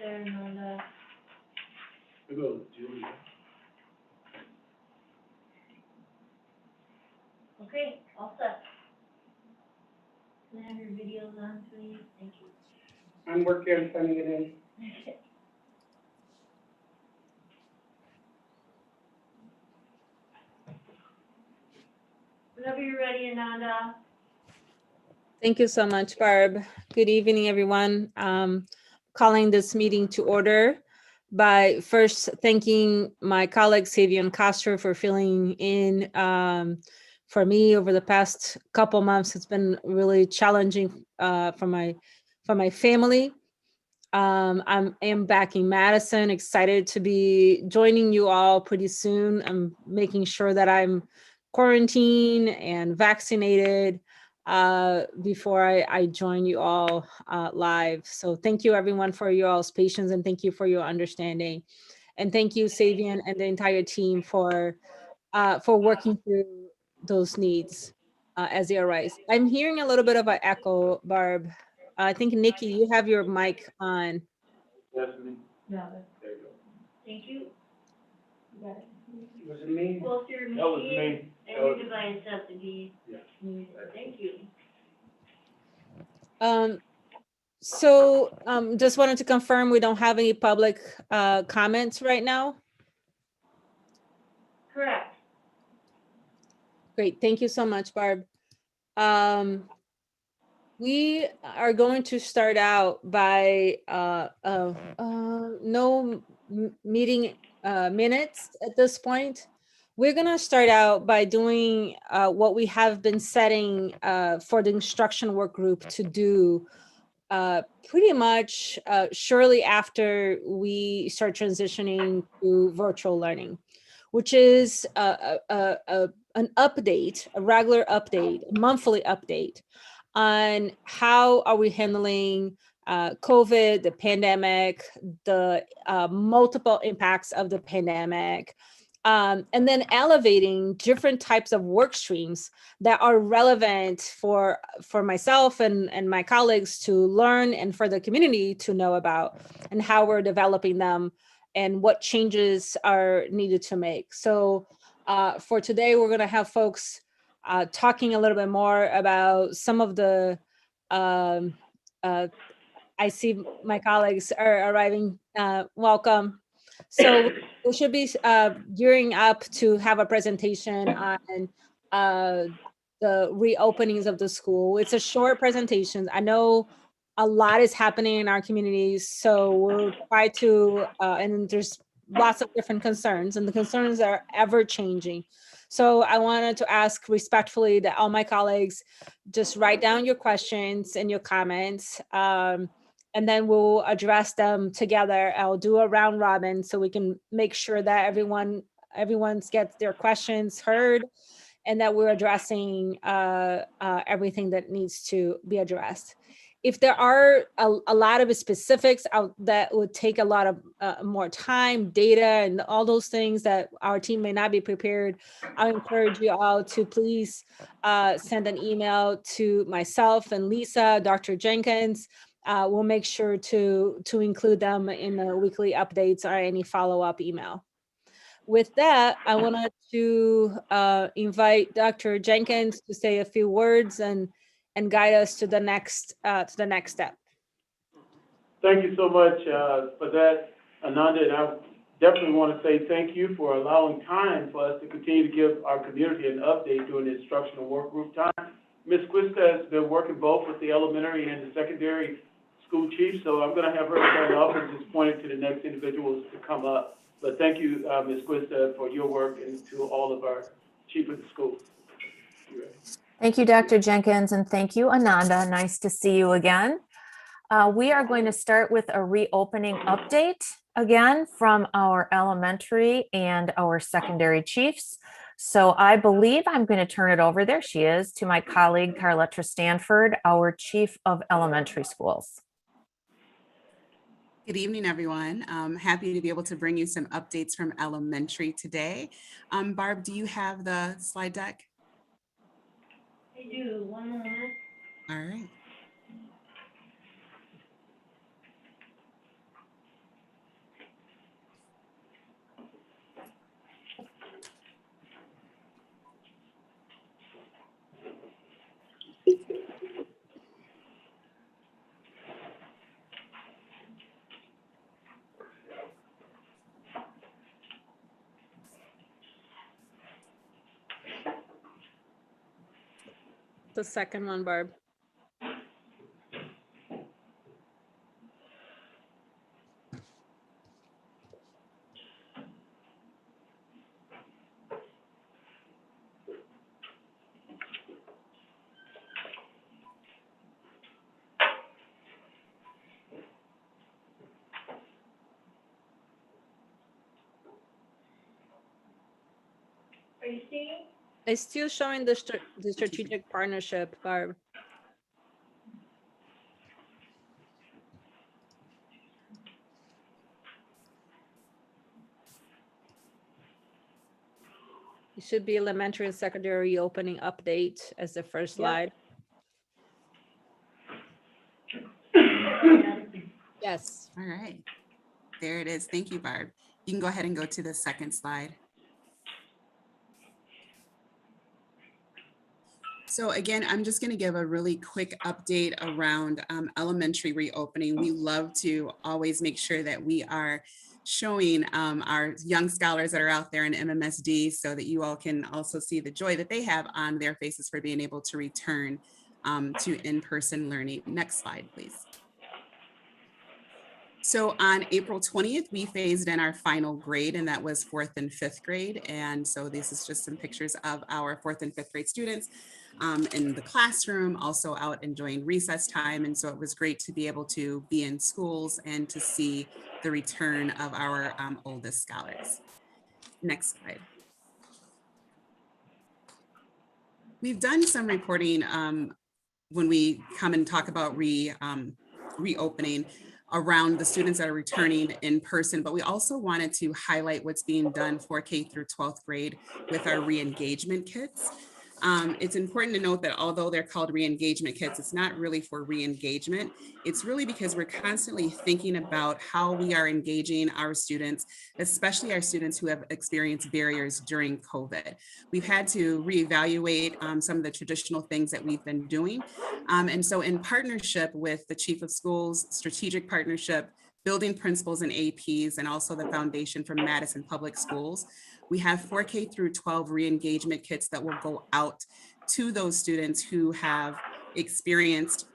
there, Nanda. I go with Julia. Okay, all set. Can I have your videos on, please? Thank you. I'm working on sending it in. Okay. Whenever you're ready, Ananda. Thank you so much, Barb. Good evening, everyone. Calling this meeting to order by first thanking my colleague Savion Castro for filling in for me over the past couple months. It's been really challenging for my family. I am back in Madison, excited to be joining you all pretty soon. I'm making sure that I'm quarantined and vaccinated before I join you all live. So thank you everyone for your all's patience, and thank you for your understanding. And thank you, Savion and the entire team for working through those needs as they arise. I'm hearing a little bit of an echo, Barb. I think Nikki, you have your mic on. That's me. No, There you go. thank you. You got it. Was it me? Close your machine. That was me. And your device has to be Yeah. muted. Thank you. Just wanted to confirm we don't have any public comments right now. Correct. Great, thank you so much, Barb. We are going to start out by no meeting minutes at this point. We're gonna start out by doing what we have been setting for the instruction work group to do pretty much shortly after we start transitioning to virtual learning, which is an update, a regular update, a monthly update on how are we handling COVID, the pandemic, the multiple impacts of the pandemic, and then elevating different types of work streams that are relevant for myself and my colleagues to learn, and for the community to know about, and how we're developing them and what changes are needed to make. So for today, we're going to have folks talking a little bit more about some of the, I see my colleagues are arriving. Welcome. So we should be gearing up to have a presentation on the reopenings of the school. It's a short presentation. I know a lot is happening in our communities, so we'll try to, and there's lots of different concerns, and the concerns are ever changing. So I wanted to ask respectfully that all my colleagues just write down your questions and your comments, and then we'll address them together. I'll do a round robin so we can make sure that everyone gets their questions heard, and that we're addressing everything that needs to be addressed. If there are a lot of specifics out that would take a lot of more time, data, and all those things that our team may not be prepared, I encourage you all to please send an email to myself and Lisa, Dr. Jenkins. We'll make sure to include them in the weekly updates or any follow-up email. With that, I wanted to invite Dr. Jenkins to say a few words and guide us to the next step. Thank you so much for that, Ananda, and I definitely want to say thank you for allowing time for us to continue to give our community an update during the instructional work group time. Ms. Quista has been working both with the elementary and the secondary school chiefs, so I'm going to have her start off and just point it to the next individuals to come up. But thank you, Ms. Quista, for your work, and to all of our chief of the schools. Thank you, Dr. Jenkins, and thank you, Ananda. Nice to see you again. We are going to start with a reopening update again from our elementary and our secondary chiefs. So I believe I'm going to turn it over, there she is, to my colleague, Carletra Stanford, our chief of elementary schools. Good evening, everyone. I'm happy to be able to bring you some updates from elementary today. Barb, do you have the slide deck? I do. 1 moment. All right. the second one, Barb? Are you seeing? It's still showing the strategic partnership, Barb. It should be elementary and secondary opening update as the first slide. Yes. All right. There it is. Thank you, Barb. You can go ahead and go to the second slide. So again, I'm just going to give a really quick update around elementary reopening. We love to always make sure that we are showing our young scholars that are out there in MMSD so that you all can also see the joy that they have on their faces for being able to return to in-person learning. Next slide, please. So on April 20th, we phased in our final grade, and that was 4th and 5th grade. And so this is just some pictures of our 4th and 5th grade students in the classroom, also out enjoying recess time. And so it was great to be able to be in schools and to see the return of our oldest scholars. Next slide. We've done some reporting when we come and talk about reopening around the students that are returning in person, but we also wanted to highlight what's being done for K through 12th grade with our re-engagement kits. It's important to note that although they're called re-engagement kits, it's not really for re-engagement. It's really because we're constantly thinking about how we are engaging our students, especially our students who have experienced barriers during COVID. We've had to reevaluate some of the traditional things that we've been doing. And so in partnership with the Chief of Schools, strategic partnership, building principals and APs, and also the Foundation for Madison Public Schools, we have 4K through 12 re-engagement kits that will go out to those students who have experienced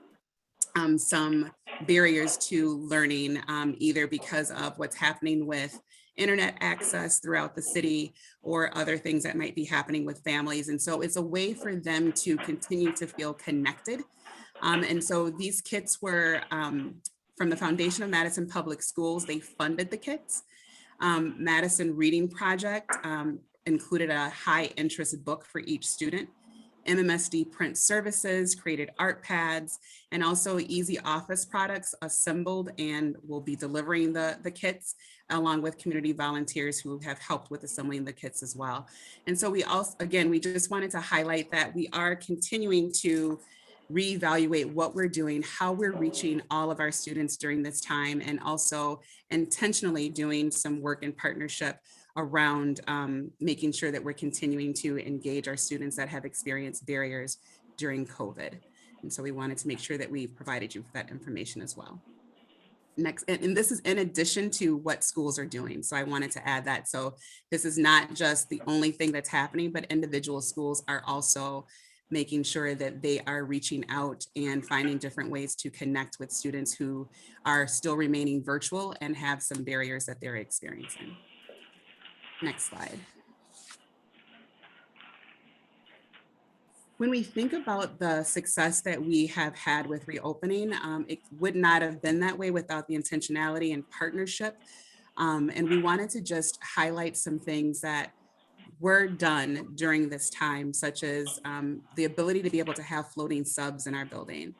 some barriers to learning, either because of what's happening with internet access throughout the city or other things that might be happening with families. And so it's a way for them to continue to feel connected. And so these kits were from the Foundation of Madison Public Schools. They funded the kits. Madison Reading Project included a high interest book for each student. MMSD Print Services created art pads, and also Easy Office Products assembled and will be delivering the kits, along with community volunteers who have helped with assembling the kits as well. And so we also, again, we just wanted to highlight that we are continuing to reevaluate what we're doing, how we're reaching all of our students during this time, and also intentionally doing some work in partnership around making sure that we're continuing to engage our students that have experienced barriers during COVID. And so we wanted to make sure that we provided you with that information as well. Next, and this is in addition to what schools are doing. So I wanted to add that. So this is not just the only thing that's happening, but individual schools are also making sure that they are reaching out and finding different ways to connect with students who are still remaining virtual and have some barriers that they're experiencing. Next slide. When we think about the success that we have had with reopening, it would not have been that way without the intentionality and partnership. And we wanted to just highlight some things that were done during this time, such as the ability to be able to have floating subs in our building,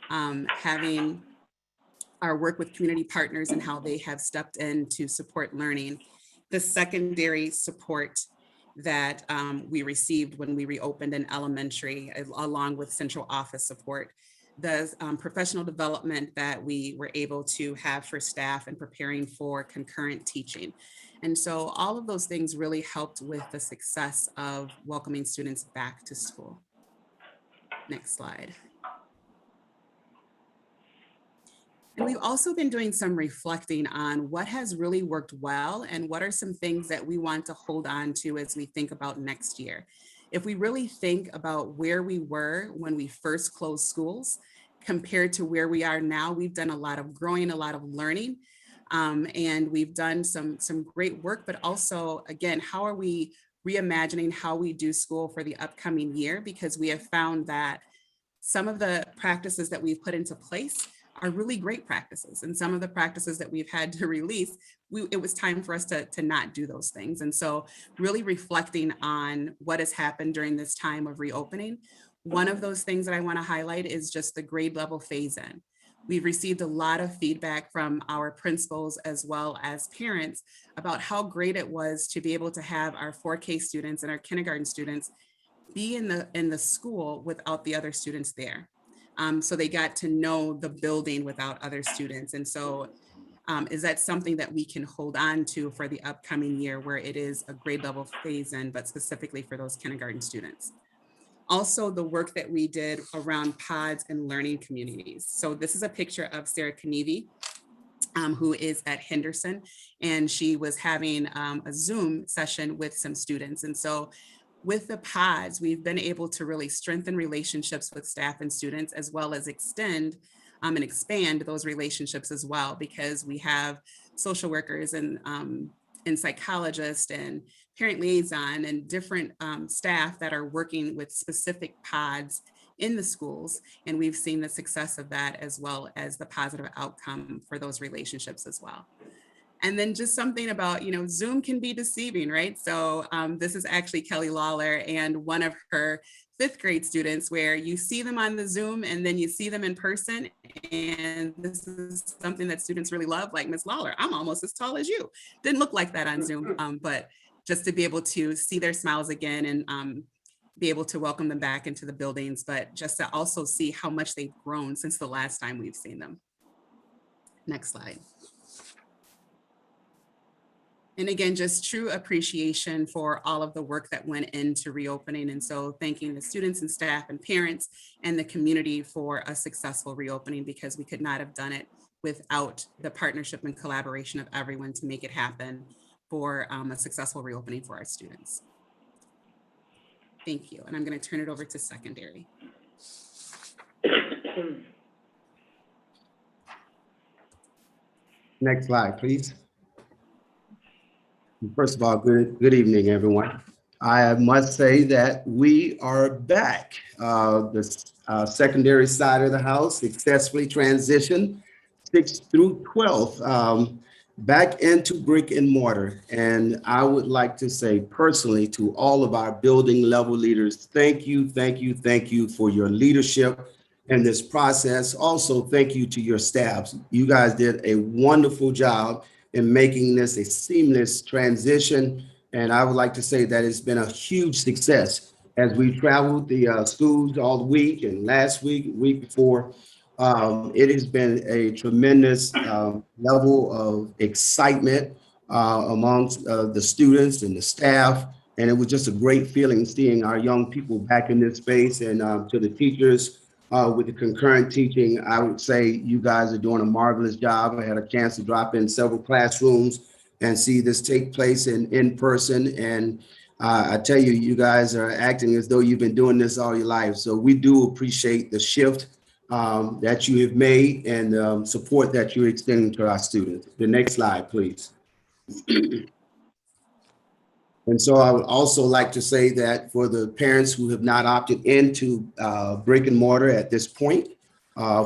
having our work with community partners and how they have stepped in to support learning, the secondary support that we received when we reopened in elementary, along with central office support, the professional development that we were able to have for staff and preparing for concurrent teaching. And so all of those things really helped with the success of welcoming students back to school. Next slide. And we've also been doing some reflecting on what has really worked well and what are some things that we want to hold on to as we think about next year. if we really think about where we were when we first closed schools compared to where we are now, we've done a lot of growing, a lot of learning, and we've done some great work, but also, again, how are we reimagining how we do school for the upcoming year? Because we have found that some of the practices that we've put into place are really great practices. And some of the practices that we've had to release, it was time for us to not do those things. And so really reflecting on what has happened during this time of reopening. One of those things that I want to highlight is just the grade level phase in. We've received a lot of feedback from our principals as well as parents about how great it was to be able to have our 4K students and our kindergarten students be in the school without the other students there. So they got to know the building without other students. And so is that something that we can hold on to for the upcoming year where it is a grade level phase in, but specifically for those kindergarten students? Also, the work that we did around pods and learning communities. So this is a picture of Sarah Knievi, who is at Henderson, and she was having a Zoom session with some students. And so with the pods, we've been able to really strengthen relationships with staff and students, as well as extend and expand those relationships as well, because we have social workers and psychologists and parent liaison and different staff that are working with specific pods in the schools. And we've seen the success of that, as well as the positive outcome for those relationships as well. And then just something about, Zoom can be deceiving, right? So this is actually Kelly Lawler and one of her 5th grade students, where you see them on the Zoom and then you see them in person. And this is something that students really love, like, Miss Lawler, I'm almost as tall as you. Didn't look like that on Zoom, but just to be able to see their smiles again and be able to welcome them back into the buildings, but just to also see how much they've grown since the last time we've seen them. Next slide. And again, just true appreciation for all of the work that went into reopening. And so thanking the students and staff and parents and the community for a successful reopening, because we could not have done it without the partnership and collaboration of everyone to make it happen for a successful reopening for our students. Thank you. And I'm going to turn it over to secondary. Next slide, please. First of all, good evening, everyone. I must say that we are back. The secondary side of the house successfully transitioned 6th through 12th back into brick and mortar. And I would like to say personally to all of our building level leaders, thank you for your leadership in this process. Also, thank you to your staffs. You guys did a wonderful job in making this a seamless transition. And I would like to say that it's been a huge success as we traveled the schools all week and last week, week before. It has been a tremendous level of excitement amongst the students and the staff. And it was just a great feeling seeing our young people back in this space. And to the teachers with the concurrent teaching, I would say you guys are doing a marvelous job. I had a chance to drop in several classrooms and see this take place in person. And I tell you, you guys are acting as though you've been doing this all your life. So we do appreciate the shift that you have made and support that you're extending to our students. The next slide, please. And so I would also like to say that for the parents who have not opted into brick and mortar at this point,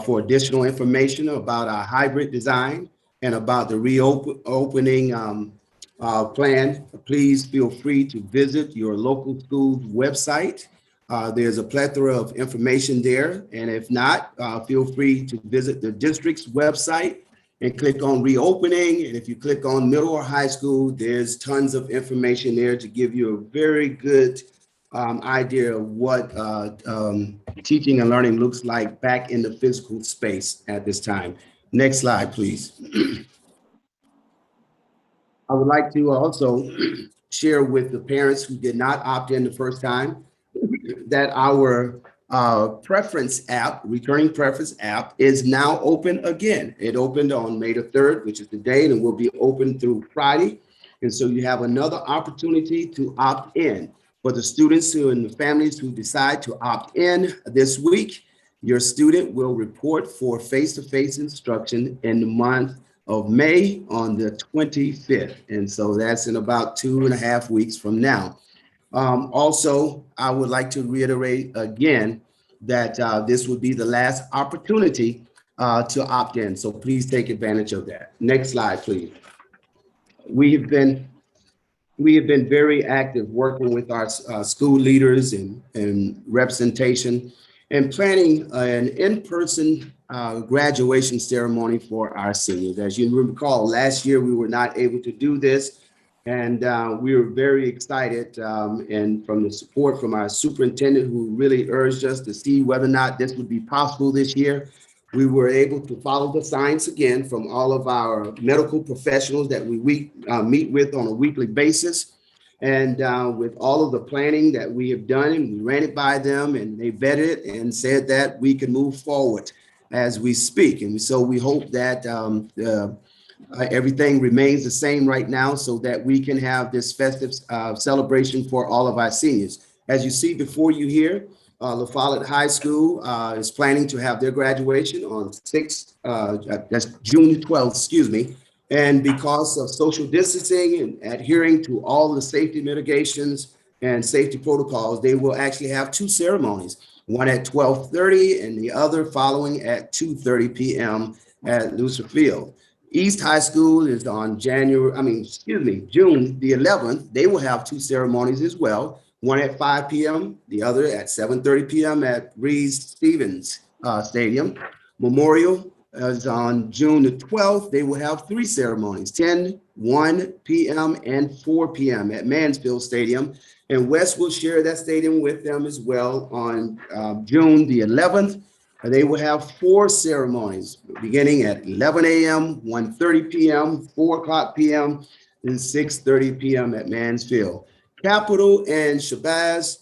for additional information about our hybrid design and about the reopening plan, please feel free to visit your local school's website. There's a plethora of information there. And if not, feel free to visit the district's website and click on reopening. And if you click on middle or high school, there's tons of information there to give you a very good idea of what teaching and learning looks like back in the physical space at this time. Next slide, please. I would like to also share with the parents who did not opt in the first time that our preference app, returning preference app, is now open again. It opened on May the 3rd, which is the date, and will be open through Friday. And so you have another opportunity to opt in. For the students who and the families who decide to opt in this week, your student will report for face-to-face instruction in the month of May on the 25th. And so that's in about 2.5 weeks from now. Also, I would like to reiterate again that this would be the last opportunity to opt in. So please take advantage of that. Next slide, please. We have been very active working with our school leaders and representation and planning an in-person graduation ceremony for our seniors. As you recall, last year we were not able to do this, and we were very excited and from the support from our superintendent, who really urged us to see whether or not this would be possible this year. We were able to follow the science again from all of our medical professionals that we meet with on a weekly basis. And with all of the planning that we have done, and we ran it by them, and they vetted it and said that we can move forward as we speak. And so we hope that everything remains the same right now so that we can have this festive celebration for all of our seniors. As you see before you here, La Follette High School is planning to have their graduation on that's June 12th, excuse me. And because of social distancing and adhering to all the safety mitigations and safety protocols, they will actually have two ceremonies, one at 12:30 and the other following at 2:30 p.m. at Lucer Field. East High School is on June the 11th. They will have two ceremonies as well, one at 5 p.m., the other at 7:30 p.m. at Reeves-Stevens Stadium. Memorial is on June the 12th. They will have three ceremonies, 10, 1 p.m., and 4 p.m. at Mansfield Stadium. And West will share that stadium with them as well on June the 11th. They will have four ceremonies beginning at 11 a.m., 1:30 p.m., 4 o'clock p.m., and 6:30 p.m. at Mansfield. Capital and Shabazz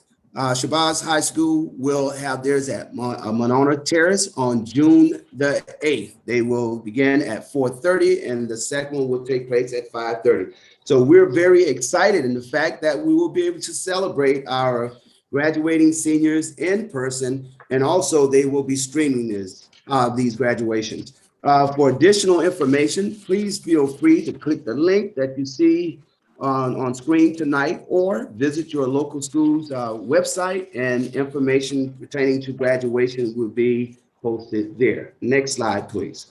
High School will have theirs at Monona Terrace on June the 8th. They will begin at 4:30, and the second one will take place at 5:30. So we're very excited in the fact that we will be able to celebrate our graduating seniors in person, and also they will be streaming these graduations. For additional information, please feel free to click the link that you see on screen tonight, or visit your local school's website, and information pertaining to graduation will be posted there. Next slide, please.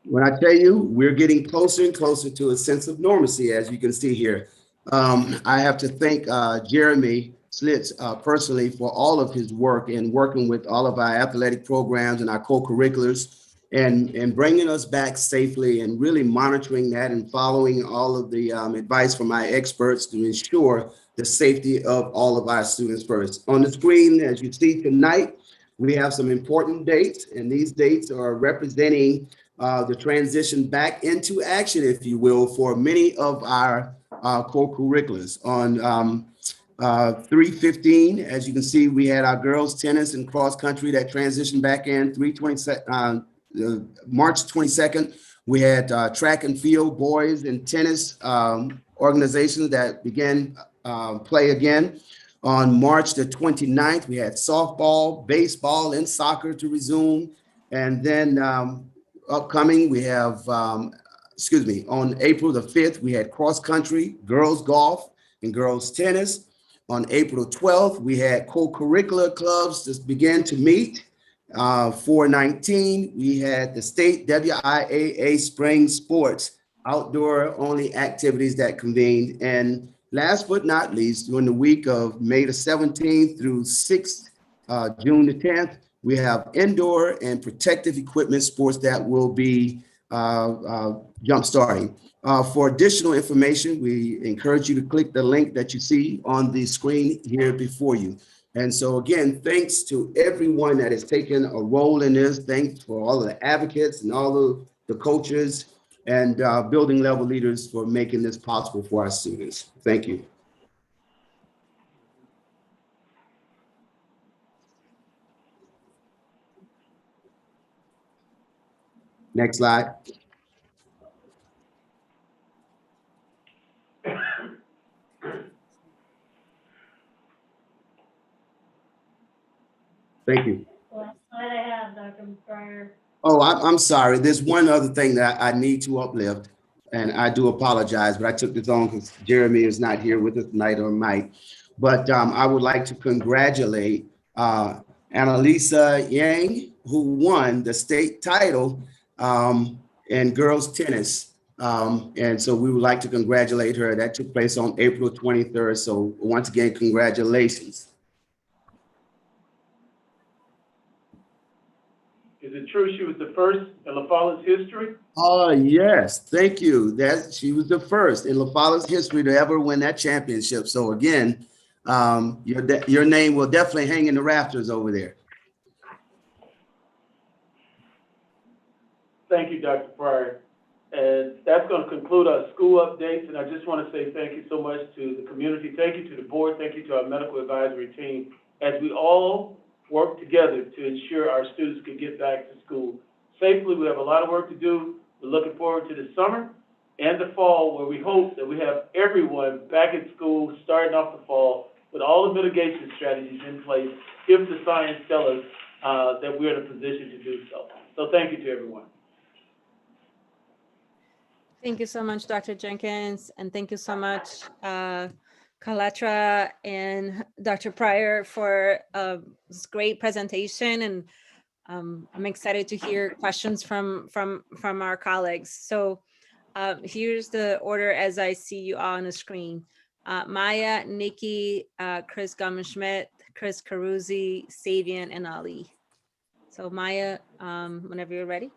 When I tell you, we're getting closer and closer to a sense of normalcy, as you can see here. I have to thank Jeremy Slitz personally for all of his work in working with all of our athletic programs and our co-curriculars, and bringing us back safely, and really monitoring that and following all of the advice from our experts to ensure the safety of all of our students first. On the screen, as you see tonight, we have some important dates, and these dates are representing the transition back into action, if you will, for many of our co-curriculars. On 3/15, as you can see, we had our girls tennis and cross country that transitioned back in. March 22nd, we had track and field boys and tennis organizations that began play again. On March the 29th, we had softball, baseball, and soccer to resume. And then upcoming, we have, on April the 5th, we had cross country, girls golf, and girls tennis. On April 12th, we had co-curricular clubs that began to meet. 4/19, we had the state WIAA spring sports, outdoor only activities that convened. And last but not least, during the week of May the 17th through 6th, June the 10th, we have indoor and protective equipment sports that will be jump starting. For additional information, we encourage you to click the link that you see on the screen here before you. And so again, thanks to everyone that has taken a role in this. Thanks for all of the advocates and all of the coaches and building level leaders for making this possible for our students. Thank you. Next slide. Thank you. Well, that's all I have, Dr. Pryor. Oh, I'm sorry. There's one other thing that I need to uplift, and I do apologize, but I took this on because Jeremy is not here with us tonight, or might. But I would like to congratulate Annalisa Yang, who won the state title in girls tennis. And so we would like to congratulate her. That took place on April 23rd. So once again, congratulations. Is it true she was the first in La Follett's history? Oh, yes. Thank you. She was the first in La Follett's history to ever win that championship. So again, your name will definitely hang in the rafters over there. Thank you, Dr. Pryor. And that's going to conclude our school updates. And I just want to say thank you so much to the community. Thank you to the board. Thank you to our medical advisory team as we all work together to ensure our students can get back to school safely. We have a lot of work to do. We're looking forward to the summer and the fall, where we hope that we have everyone back in school starting off the fall with all the mitigation strategies in place if the science tells us that we're in a position to do so. So thank you to everyone. Thank you so much, Dr. Jenkins, and thank you so much, Kaletra and Dr. Pryor, for this great presentation. And I'm excited to hear questions from our colleagues. So here's the order as I see you all on the screen. Maya, Nikki, Chris Gummerschmidt, Chris Caruzzi, Savian, and Ali. So Maya, whenever you're ready.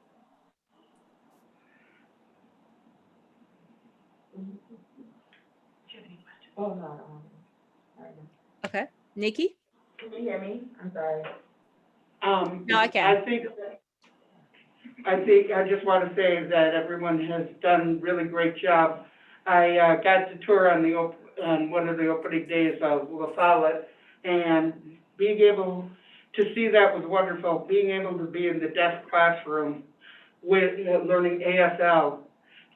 Oh, no, Okay, Nikki? can you hear me? I'm sorry. No, I can. I just want to say that everyone has done a really great job. I got to tour on one of the opening days of La Follette, and being able to see that was wonderful. Being able to be in the deaf classroom with learning ASL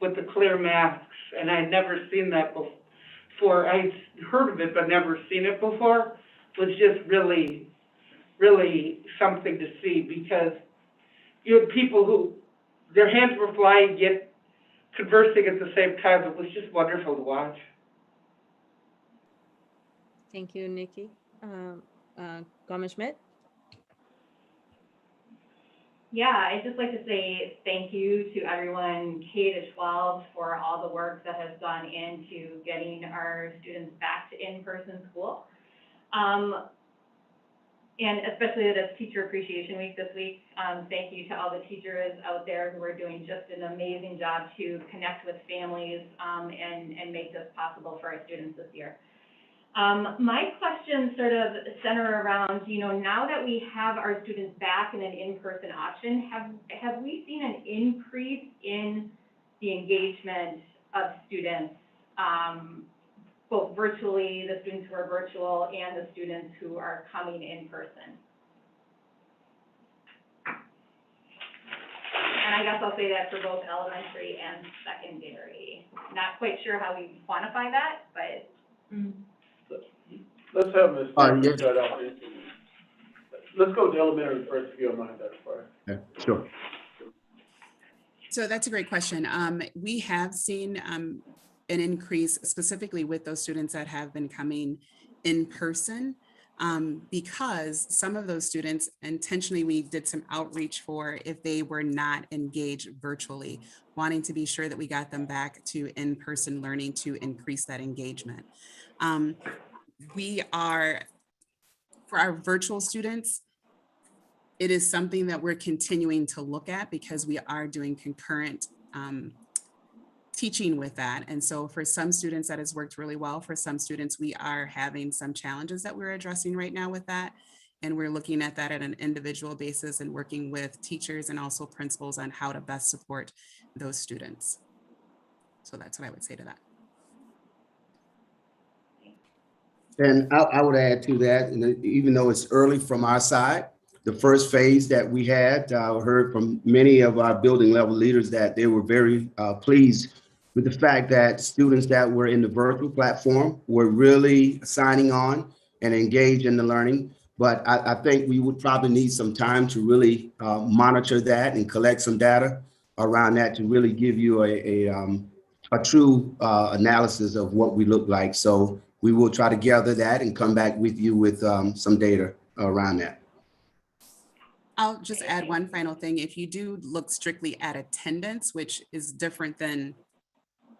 with the clear masks, and I'd never seen that before. I'd heard of it but never seen it before, was just really, really something to see, because you had people who their hands were flying yet conversing at the same time. It was just wonderful to watch. Thank you, Nikki. Gomez-Schmidt? Yeah, I'd just like to say thank you to everyone K-12 for all the work that has gone into getting our students back to in-person school. And especially this Teacher Appreciation Week this week. Thank you to all the teachers out there who are doing just an amazing job to connect with families and make this possible for our students this year. My questions sort of center around, now that we have our students back in an in-person option, have we seen an increase in the engagement of students, both virtually, the students who are virtual, and the students who are coming in person? And I guess I'll say that for both elementary and secondary. Not quite sure how we quantify that, but. Let's have Ms. Yes. start out. Let's go to elementary first, if you don't mind, Dr. Pryor. Yeah, sure. So that's a great question. We have seen an increase specifically with those students that have been coming in person, because some of those students, intentionally, we did some outreach for if they were not engaged virtually, wanting to be sure that we got them back to in-person learning to increase that engagement. We are, for our virtual students, it is something that we're continuing to look at because we are doing concurrent teaching with that. And so for some students that has worked really well. For some students, we are having some challenges that we're addressing right now with that. And we're looking at that at an individual basis and working with teachers and also principals on how to best support those students. So that's what I would say to that. And I would add to that, and even though it's early from our side, the first phase that we had, heard from many of our building level leaders that they were very pleased with the fact that students that were in the virtual platform were really signing on and engaged in the learning. But I think we would probably need some time to really monitor that and collect some data around that to really give you a true analysis of what we look like. So we will try to gather that and come back with you with some data around that. I'll just add one final thing. If you do look strictly at attendance, which is different than,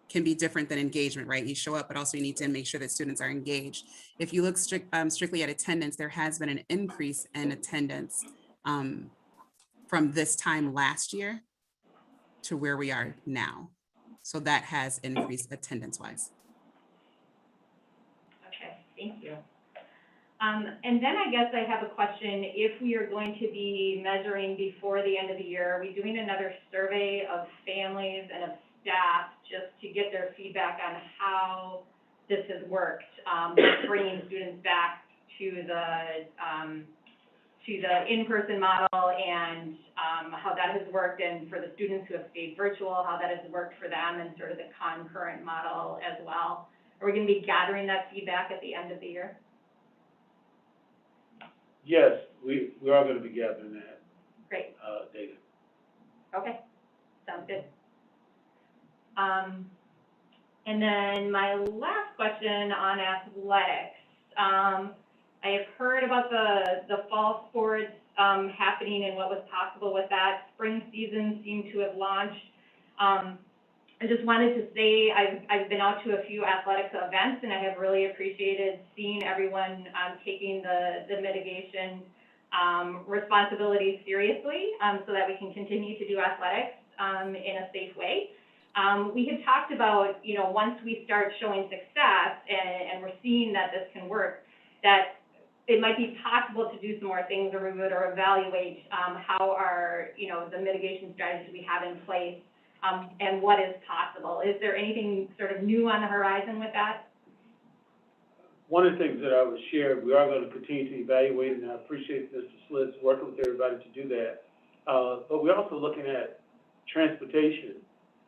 can be different than engagement, right? You show up, but also you need to make sure that students are engaged. If you look strictly at attendance, there has been an increase in attendance from this time last year to where we are now. So that has increased attendance-wise. Okay, thank you. And then I guess I have a question. If we are going to be measuring before the end of the year, are we doing another survey of families and of staff just to get their feedback on how this has worked, bringing students back to the in-person model and how that has worked, and for the students who have stayed virtual, how that has worked for them, and sort of the concurrent model as well? Are we going to be gathering that feedback at the end of the year? Yes, we are going to be gathering that Great. data. Okay, sounds good. And then my last question on athletics. I have heard about the fall sports happening and what was possible with that. Spring season seemed to have launched. I just wanted to say I've been out to a few athletics events, and I have really appreciated seeing everyone taking the mitigation responsibilities seriously, so that we can continue to do athletics in a safe way. We had talked about, you know, once we start showing success and we're seeing that this can work, that it might be possible to do some more things or evaluate how our, you know, the mitigation strategies we have in place and what is possible. Is there anything sort of new on the horizon with that? One of the things that I would share, we are going to continue to evaluate, and I appreciate Mr. Slitz working with everybody to do that. But we're also looking at transportation.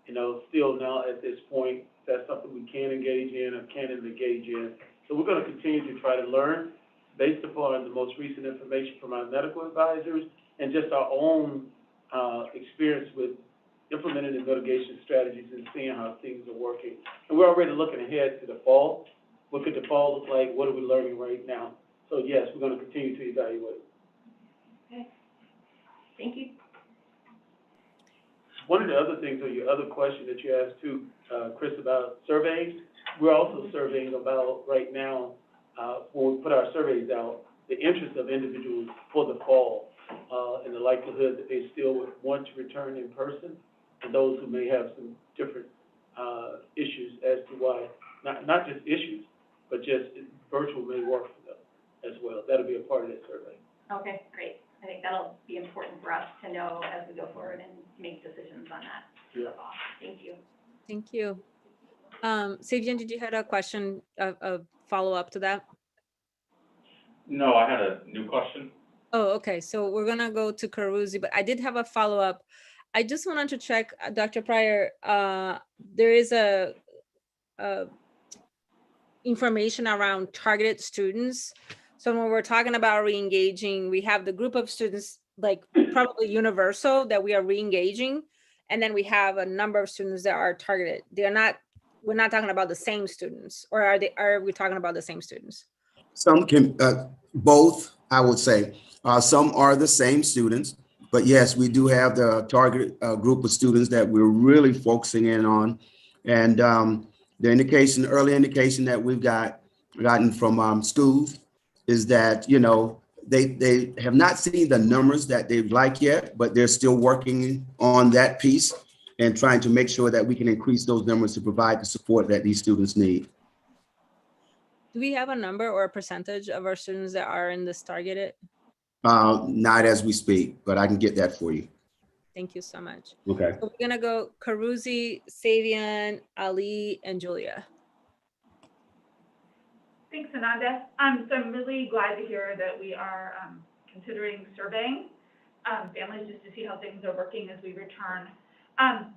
You know, still now at this point, that's something we can engage in or can't engage in. So we're going to continue to try to learn based upon the most recent information from our medical advisors and just our own experience with implementing the mitigation strategies and seeing how things are working. And we're already looking ahead to the fall. What could the fall look like? What are we learning right now? So yes, we're going to continue to evaluate. Okay. Thank you. One of the other things, or your other question that you asked too, Chris, about surveys, we're also surveying about right now, when we put our surveys out, the interest of individuals for the fall, and the likelihood that they still would want to return in person, and those who may have some different issues as to why, not just issues, but just virtual may work for them as well. That'll be a part of that survey. Okay, great. I think that'll be important for us to know as we go forward and make decisions on that. Yeah. Thank you. Thank you. Savian, did you have a question, a follow-up to that? No, I had a new question. Oh, okay. So we're gonna go to Carusi, but I did have a follow-up. I just wanted to check, Dr. Pryor, there is a information around targeted students. So when we're talking about re-engaging, we have the group of students, like probably universal, that we are re-engaging. And then we have a number of students that are targeted. We're not talking about the same students, or are we talking about the same students? Some can, both, I would say. Some are the same students, but yes, we do have the targeted group of students that we're really focusing in on. And the early indication that we've gotten from schools is that, you know, they have not seen the numbers that they'd like yet, but they're still working on that piece and trying to make sure that we can increase those numbers to provide the support that these students need. Do we have a number or a percentage of our students that are in this targeted? Not as we speak, but I can get that for you. Thank you so much. Okay. So we're gonna go Carusi, Savian, Ali, and Julia. Thanks, Ananda. So I'm really glad to hear that we are considering surveying families just to see how things are working as we return. And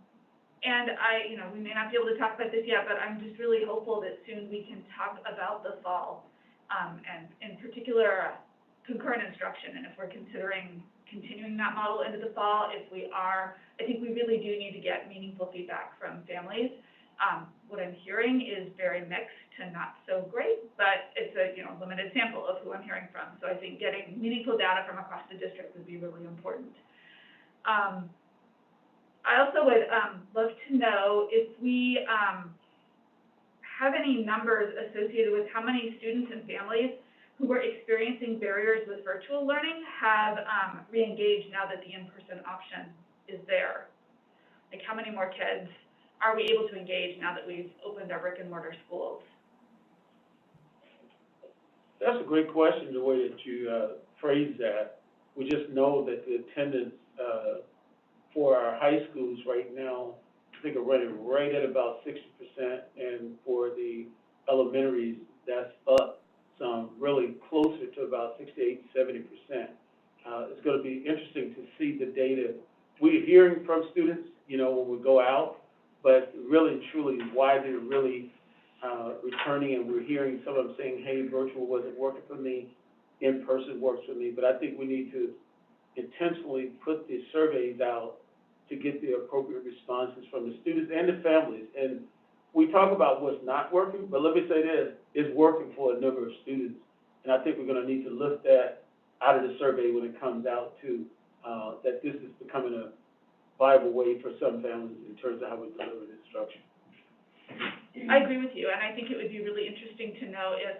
we may not be able to talk about this yet, but I'm just really hopeful that soon we can talk about the fall. And in particular, concurrent instruction, and if we're considering continuing that model into the fall. If we are, I think we really do need to get meaningful feedback from families. What I'm hearing is very mixed to not so great, but it's a limited sample of who I'm hearing from. So I think getting meaningful data from across the district would be really important. I also would love to know if we have any numbers associated with how many students and families who were experiencing barriers with virtual learning have re-engaged now that the in-person option is there. Like, how many more kids are we able to engage now that we've opened our brick and mortar schools? That's a great question, the way that you phrase that. We just know that the attendance for our high schools right now, I think are running right at about 60%, and for the elementaries, that's up some, really closer to about 68, 70%. It's going to be interesting to see the data. We're hearing from students, when we go out, but really, truly, why they're really returning, and we're hearing some of them saying, hey, virtual wasn't working for me, in-person works for me. But I think we need to intentionally put the surveys out to get the appropriate responses from the students and the families. And we talk about what's not working, but let me say this, it's working for a number of students. And I think we're going to need to lift that out of the survey when it comes out too, that this is becoming a viable way for some families in terms of how we deliver the instruction. I agree with you, and I think it would be really interesting to know if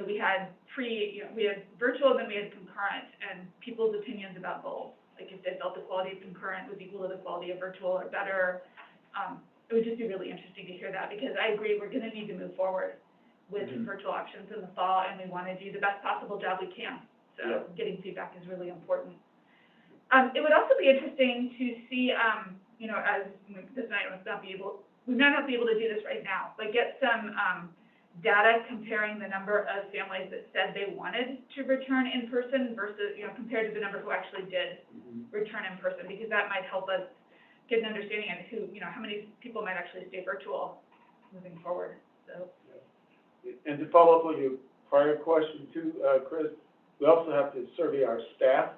we had we had virtual, then we had concurrent, and people's opinions about both. Like, if they felt the quality of concurrent was equal to the quality of virtual or better. It would just be really interesting to hear that, because I agree we're going to need to move forward with virtual options in the fall, and we want to do the best possible job we can. So getting feedback is really important. It would also be interesting to see, as this night we might not be able to do this right now, but get some data comparing the number of families that said they wanted to return in person versus, compared to the number who actually did return in person, because that might help us get an understanding of who, how many people might actually stay virtual moving forward. So. And to follow up on your prior question too, Chris, we also have to survey our staff,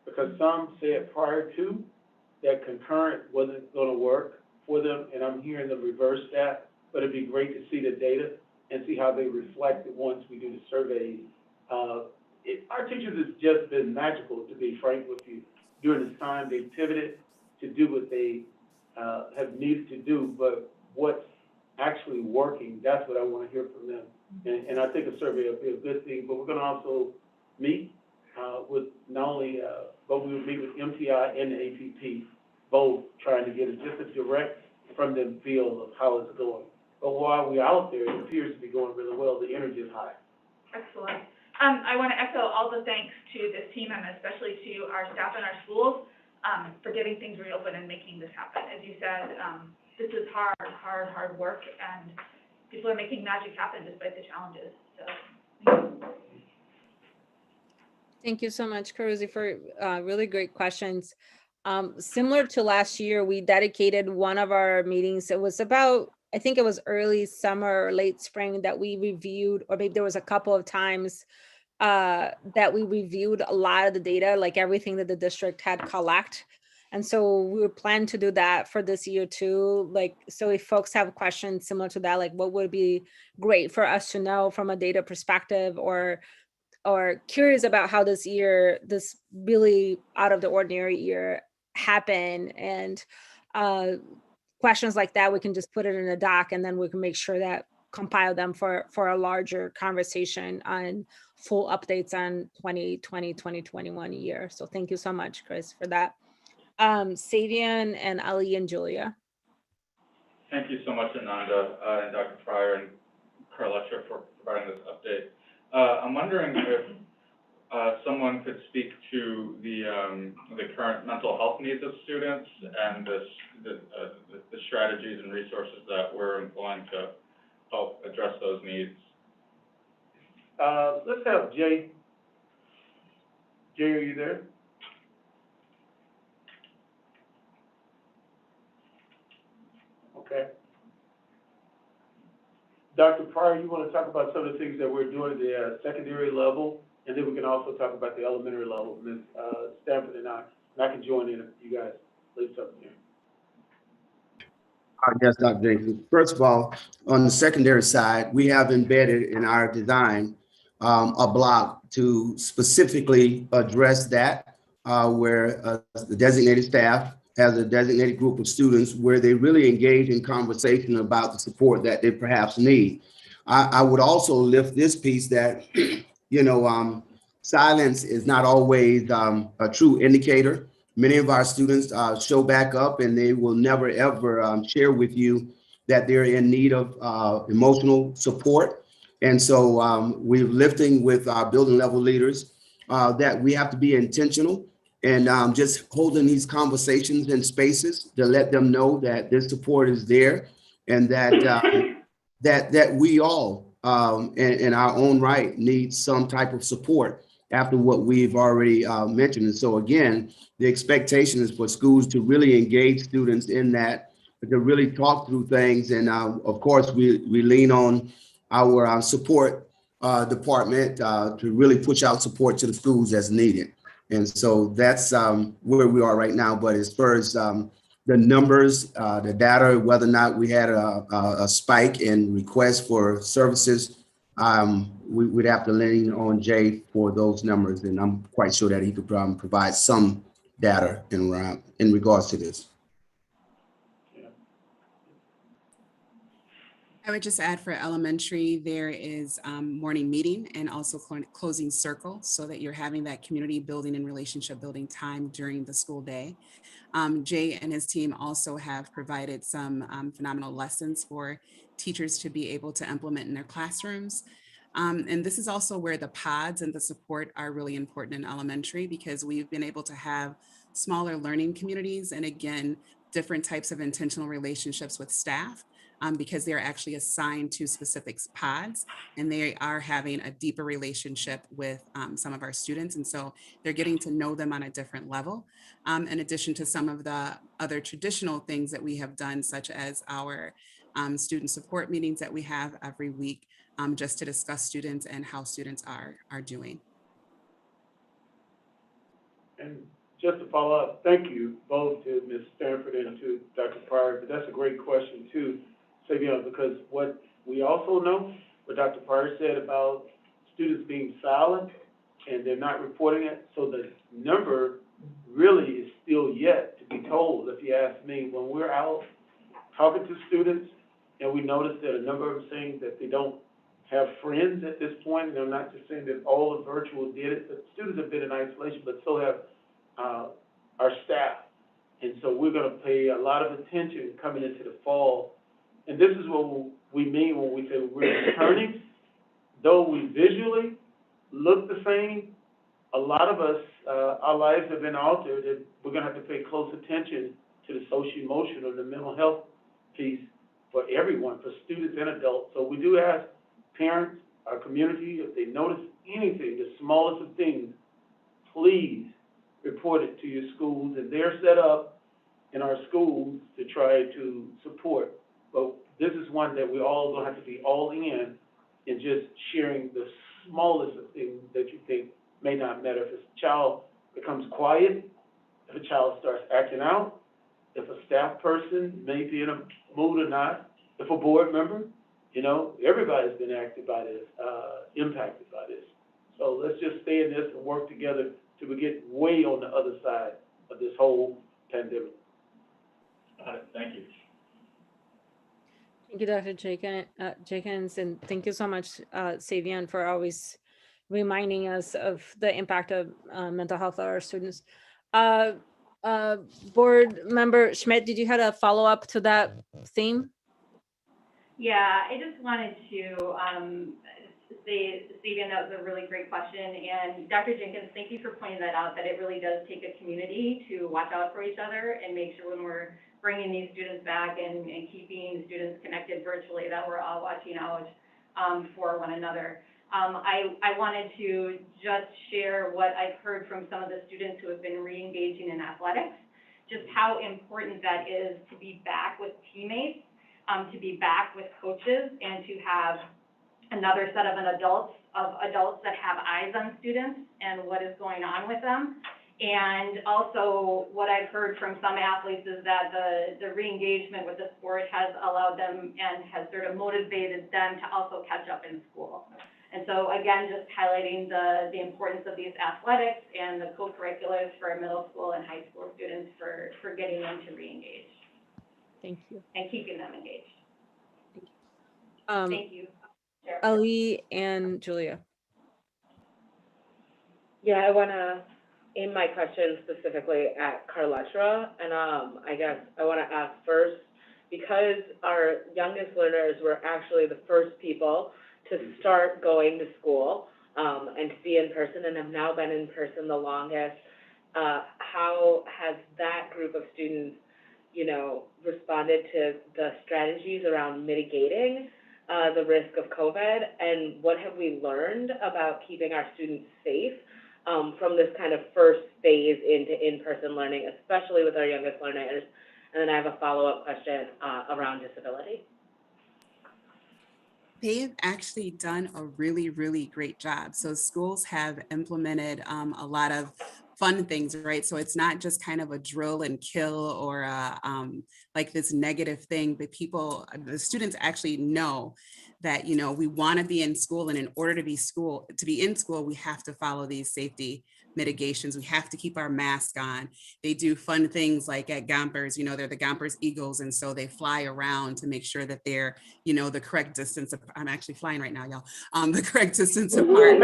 because some said prior to that concurrent wasn't going to work for them, and I'm hearing them reverse that. But it'd be great to see the data and see how they reflect it once we do the surveys. Our teachers have just been magical, to be frank with you. During this time, they pivoted to do what they have needed to do, but what's actually working, that's what I want to hear from them. And I think a survey will be a good thing, but we're going to also meet with not only, but we will meet with MTI and the APP, both trying to get just a direct from them feel of how it's going. But while we're out there, it appears to be going really well. The energy is high. Excellent. I want to echo all the thanks to this team, and especially to our staff and our schools for getting things reopened and making this happen. As you said, this is hard work, and people are making magic happen despite the challenges. So, thank you. Thank you so much, Carusi, for really great questions. Similar to last year, we dedicated one of our meetings. It was about, I think it was early summer or late spring, that we reviewed, or maybe there was a couple of times that we reviewed a lot of the data, like everything that the district had collect. And so we were planning to do that for this year too. Like, so if folks have questions similar to that, like what would be great for us to know from a data perspective, or curious about how this really out of the ordinary year happened, and questions like that, we can just put it in a doc, and then we can make sure that compile them for a larger conversation on full updates on 2020, 2021 year. So thank you so much, Chris, for that. Savian and Ali and Julia. Thank you so much, Ananda, and Dr. Pryor and Carletcher for providing this update. I'm wondering if someone could speak to the current mental health needs of students and the strategies and resources that we're employing to help address those needs. Let's have Jay. Jay, are you there? Okay. Dr. Pryor, you want to talk about some of the things that we're doing at the secondary level and then we can also talk about the elementary level, Ms. Stanford and I can join in if you guys leave something here. Yes, Dr. Jenkins. First of all, on the secondary side, we have embedded in our design a block to specifically address that, where the designated staff has a designated group of students where they really engage in conversation about the support that they perhaps need. I would also lift this piece that, silence is not always a true indicator. Many of our students show back up and they will never, ever share with you that they're in need of emotional support. And so we're lifting with our building level leaders that we have to be intentional and just holding these conversations and spaces to let them know that this support is there and that that we all in our own right need some type of support after what we've already mentioned. And so again, the expectation is for schools to really engage students in that, to really talk through things. And of course, we lean on our support department to really push out support to the schools as needed. And so that's where we are right now. But as far as the numbers, the data, whether or not we had a spike in requests for services, we'd have to lean on Jay for those numbers, and I'm quite sure that he could provide some data in regards to this. I would just add for elementary, there is morning meeting and also closing circle so that you're having that community building and relationship building time during the school day. Jay and his team also have provided some phenomenal lessons for teachers to be able to implement in their classrooms. And this is also where the pods and the support are really important in elementary, because we've been able to have smaller learning communities and again, different types of intentional relationships with staff. Because they're actually assigned to specific pods and they are having a deeper relationship with some of our students. And so they're getting to know them on a different level. In addition to some of the other traditional things that we have done, such as our student support meetings that we have every week, just to discuss students and how students are doing. And just to follow up, thank you both to Ms. Stanford and to Dr. Pryor, but that's a great question too, Savion, because what we also know, what Dr. Pryor said about students being silent and they're not reporting it, so the number really is still yet to be told. If you ask me, when we're out talking to students and we notice that a number of them saying that they don't have friends at this point, and I'm not just saying that all the virtual did it, but students have been in isolation, but so have our staff. And so we're going to pay a lot of attention coming into the fall. And this is what we mean when we say we're returning. Though we visually look the same, a lot of us, our lives have been altered, and we're going to have to pay close attention to the social emotional, the mental health piece for everyone, for students and adults. So we do ask parents, our community, if they notice anything, the smallest of things, please report it to your schools. And they're set up in our schools to try to support. But this is one that we all going to have to be all in just sharing the smallest of things that you think may not matter. If a child becomes quiet, if a child starts acting out, if a staff person may be in a mood or not, if a board member, everybody's been impacted by this. So let's just stay in this and work together till we get way on the other side of this whole pandemic. Got it, thank you. Thank you, Dr. Jenkins, and thank you so much, Savion, for always reminding us of the impact of mental health of our students. Board member Schmidt, did you have a follow-up to that theme? Yeah, I just wanted to say, Savion, that was a really great question. And Dr. Jenkins, thank you for pointing that out, that it really does take a community to watch out for each other and make sure when we're bringing these students back and keeping students connected virtually, that we're all watching out for one another. I wanted to just share what I've heard from some of the students who have been re-engaging in athletics, just how important that is to be back with teammates, to be back with coaches, and to have another set of adults adults that have eyes on students and what is going on with them. And also what I've heard from some athletes is that the re-engagement with the sport has allowed them and has sort of motivated them to also catch up in school. And so again, just highlighting the importance of these athletics and the co-curriculars for middle school and high school students for getting them to re-engage. Thank you. And keeping them engaged. Um, Thank you, Chair. Ali and Julia. Yeah, I want to aim my question specifically at Carletra, and I guess I want to ask first, because our youngest learners were actually the first people to start going to school and to be in person and have now been in person the longest, how has that group of students, you know, responded to the strategies around mitigating the risk of COVID, and what have we learned about keeping our students safe from this kind of first phase into in-person learning, especially with our youngest learners? And then I have a follow-up question around disability. They have actually done a really, really great job. So schools have implemented a lot of fun things, right? So it's not just kind of a drill and kill or like this negative thing, but the students actually know that, you know, we want to be in school, and in order to be in school, we have to follow these safety mitigations. We have to keep our mask on. They do fun things like at Gompers, you know, they're the Gompers Eagles. And so they fly around to make sure that they're, you know, the correct distance. I'm actually flying right now, y'all. The correct distance apart.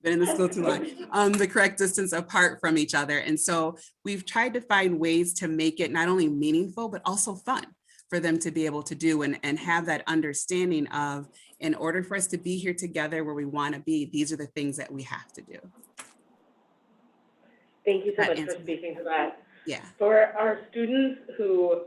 Been in the school too long. The correct distance apart from each other. And so we've tried to find ways to make it not only meaningful, but also fun for them to be able to do and have that understanding of, in order for us to be here together where we want to be, these are the things that we have to do. Thank you so much for speaking to that. Yeah. For our students who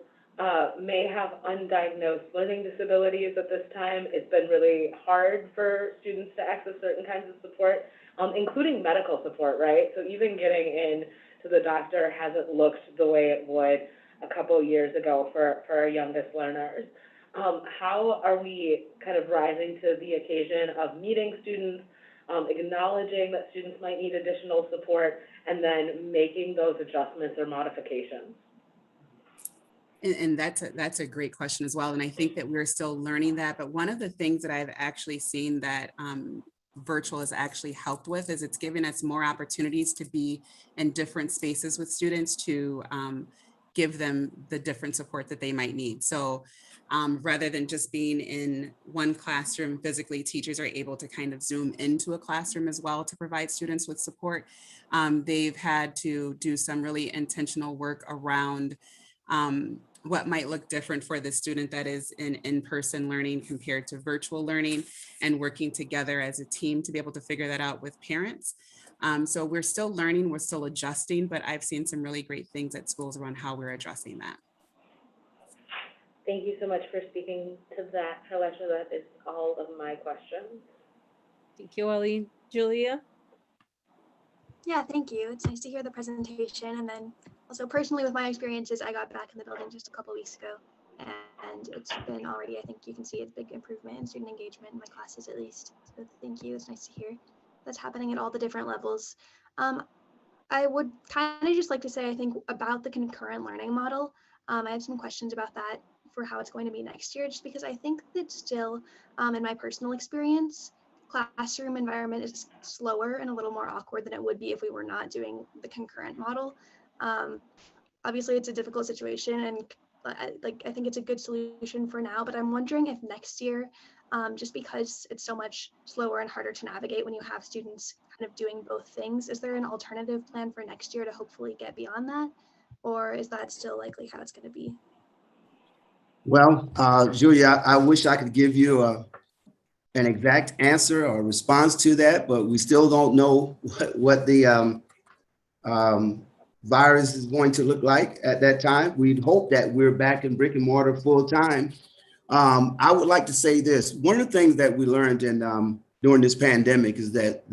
may have undiagnosed learning disabilities at this time, it's been really hard for students to access certain kinds of support, including medical support, right? So even getting in to the doctor hasn't looked the way it would a couple of years ago for our youngest learners. How are we kind of rising to the occasion of meeting students, acknowledging that students might need additional support, and then making those adjustments or modifications? And that's a great question as well. And I think that we're still learning that. But one of the things that I've actually seen that virtual has actually helped with is it's giving us more opportunities to be in different spaces with students to give them the different support that they might need. So rather than just being in one classroom physically, teachers are able to kind of zoom into a classroom as well to provide students with support. They've had to do some really intentional work around what might look different for the student that is in-person learning compared to virtual learning, and working together as a team to be able to figure that out with parents. So we're still learning, we're still adjusting, but I've seen some really great things at schools around how we're addressing that. Thank you so much for speaking to that, Carletra. That is all of my questions. Thank you, Ali. Julia? Yeah, thank you. It's nice to hear the presentation. And then also personally with my experiences, I got back in the building just a couple weeks ago. And it's been already, I think you can see a big improvement in student engagement in my classes at least. So thank you. It's nice to hear that's happening at all the different levels. I would kind of just like to say, I think about the concurrent learning model. I had some questions about that for how it's going to be next year, just because I think that still, in my personal experience, classroom environment is slower and a little more awkward than it would be if we were not doing the concurrent model. Obviously, it's a difficult situation, and I think it's a good solution for now, but I'm wondering if next year, just because it's so much slower and harder to navigate when you have students kind of doing both things, is there an alternative plan for next year to hopefully get beyond that? Or is that still likely how it's going to be? Well, Julia, I wish I could give you an exact answer or response to that, but we still don't know what the virus is going to look like at that time. We'd hope that we're back in brick and mortar full time. I would like to say this. One of the things that we learned during this pandemic is that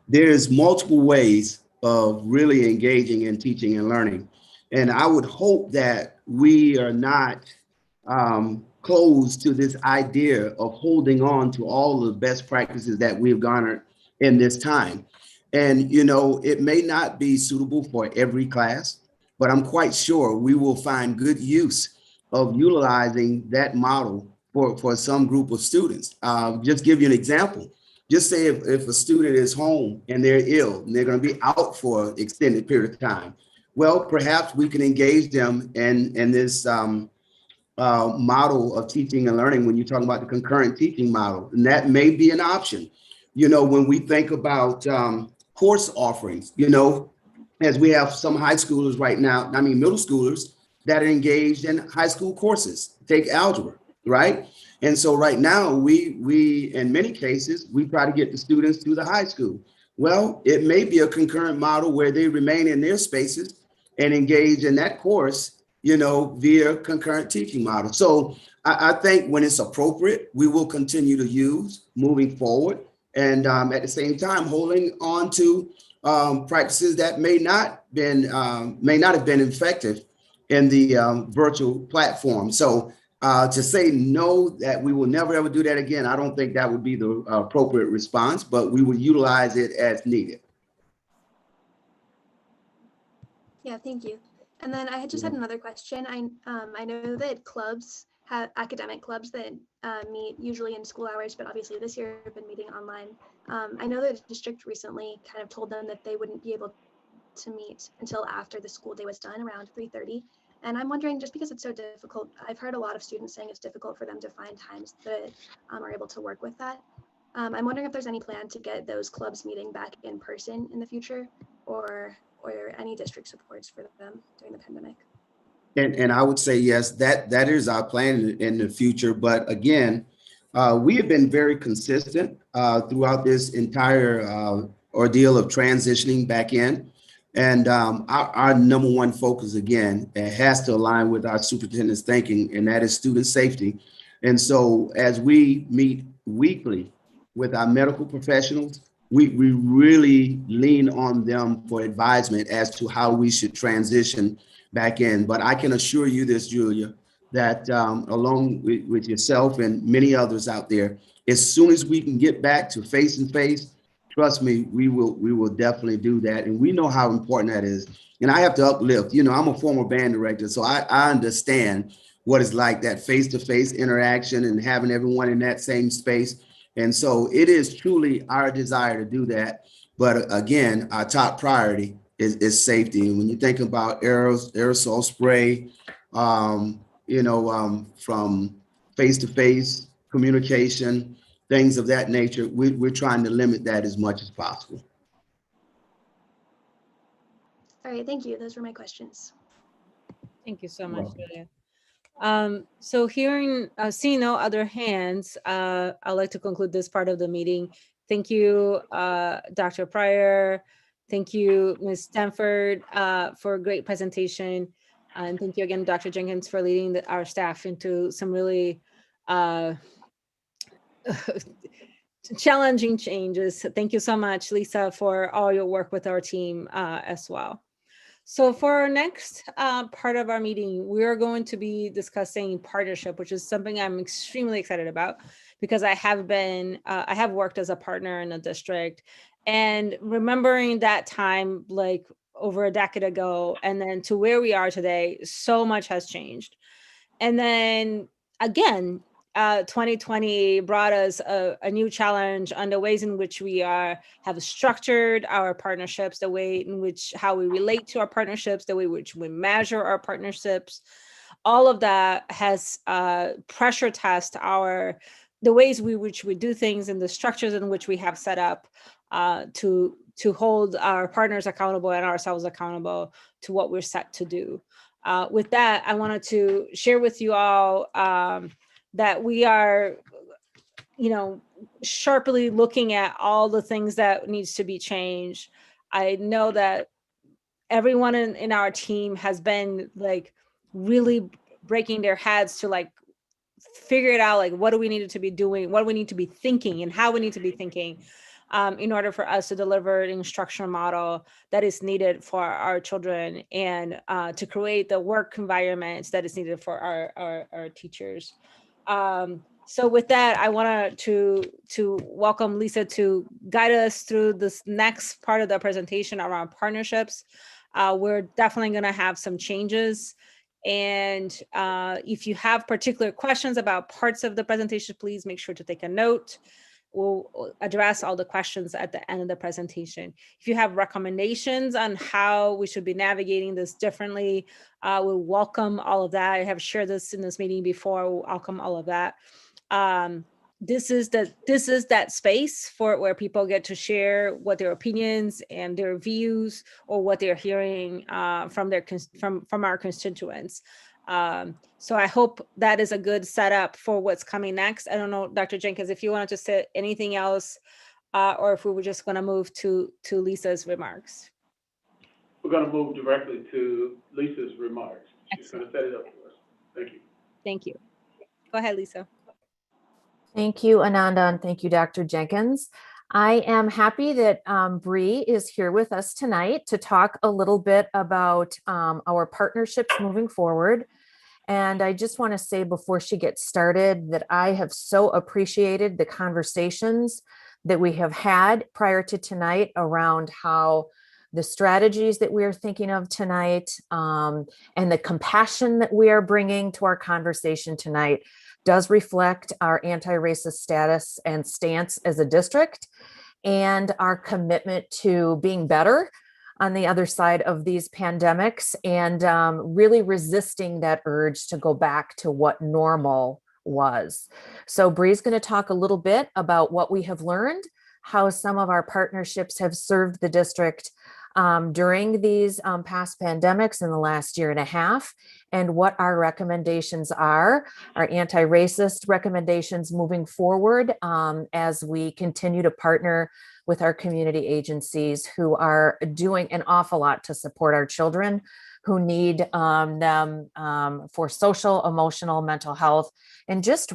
there's multiple ways of really engaging in teaching and learning. And I would hope that we are not closed to this idea of holding on to all the best practices that we've garnered in this time. And, you know, it may not be suitable for every class, but I'm quite sure we will find good use of utilizing that model for some group of students. Just give you an example. Just say if a student is home and they're ill and they're going to be out for an extended period of time, well, perhaps we can engage them in this model of teaching and learning when you're talking about the concurrent teaching model. And that may be an option. You know, when we think about course offerings, you know, as we have some high schoolers right now, I mean, middle schoolers that are engaged in high school courses, take algebra, right? And so right now, we in many cases, we try to get the students to the high school. Well, it may be a concurrent model where they remain in their spaces and engage in that course, you know, via concurrent teaching model. So I think when it's appropriate, we will continue to use moving forward. And at the same time, holding on to practices that may not have been effective in the virtual platform. So to say no, that we will never ever do that again, I don't think that would be the appropriate response, but we will utilize it as needed. Yeah, thank you. And then I had just had another question. I know that clubs have academic clubs that meet usually in school hours, but obviously this year have been meeting online. I know that the district recently kind of told them that they wouldn't be able to meet until after the school day was done, around 3:30. And I'm wondering, just because it's so difficult, I've heard a lot of students saying it's difficult for them to find times that are able to work with that. I'm wondering if there's any plan to get those clubs meeting back in person in the future, or any district supports for them during the pandemic. And I would say, yes, that is our plan in the future. But again, we have been very consistent throughout this entire ordeal of transitioning back in. And our number one focus, again, it has to align with our superintendent's thinking, and that is student safety. And so as we meet weekly with our medical professionals, we really lean on them for advisement as to how we should transition back in. But I can assure you this, Julia, that along with yourself and many others out there, as soon as we can get back to face and face, trust me, we will definitely do that. And we know how important that is. And I have to uplift, you know, I'm a former band director, so I understand what it's like, that face-to-face interaction and having everyone in that same space. And so it is truly our desire to do that. But again, our top priority is safety. And when you think about aerosol spray, from face-to-face communication, things of that nature, we're trying to limit that as much as possible. All right, thank you. Those were my questions. Thank you so much, Julia. So seeing no other hands, I'd like to conclude this part of the meeting. Thank you, Dr. Pryor. Thank you, Ms. Stanford, for a great presentation. And thank you again, Dr. Jenkins, for leading our staff into some really challenging changes. Thank you so much, Lisa, for all your work with our team as well. So for our next part of our meeting, we are going to be discussing partnership, which is something I'm extremely excited about because I have worked as a partner in a district, and remembering that time like over a decade ago, and then to where we are today, so much has changed. And then again, 2020 brought us a new challenge on the ways in which we have structured our partnerships, the way in which how we relate to our partnerships, the way in which we measure our partnerships. All of that has pressure test the ways which we do things and the structures in which we have set up to hold our partners accountable and ourselves accountable to what we're set to do. With that, I wanted to share with you all that we are, sharply looking at all the things that needs to be changed. I know that everyone in our team has been like really breaking their heads to like figure it out, like what do we need to be doing, what do we need to be thinking, and how we need to be thinking in order for us to deliver an instructional model that is needed for our children and to create the work environments that is needed for our teachers. So with that, I want to welcome Lisa to guide us through this next part of the presentation around partnerships. We're definitely going to have some changes. And if you have particular questions about parts of the presentation, please make sure to take a note. We'll address all the questions at the end of the presentation. If you have recommendations on how we should be navigating this differently, we'll welcome all of that. I have shared this in this meeting before. We'll welcome all of that. This is that space for where people get to share what their opinions and their views or what they're hearing from our constituents. So I hope that is a good setup for what's coming next. I don't know, Dr. Jenkins, if you wanted to say anything else, or if we were just going to move to Lisa's remarks. We're going to move directly to Lisa's remarks. She's going to set it up for us. Thank you. Thank you. Go ahead, Lisa. Thank you, Ananda, and thank you, Dr. Jenkins. I am happy that Bree is here with us tonight to talk a little bit about our partnerships moving forward. And I just want to say before she gets started that I have so appreciated the conversations that we have had prior to tonight around how the strategies that we are thinking of tonight and the compassion that we are bringing to our conversation tonight does reflect our anti-racist status and stance as a district and our commitment to being better on the other side of these pandemics and really resisting that urge to go back to what normal was. So Bree's going to talk a little bit about what we have learned, how some of our partnerships have served the district during these past pandemics in the last year and a half, and what our recommendations are, our anti-racist recommendations moving forward as we continue to partner with our community agencies who are doing an awful lot to support our children who need them for social, emotional, mental health, and just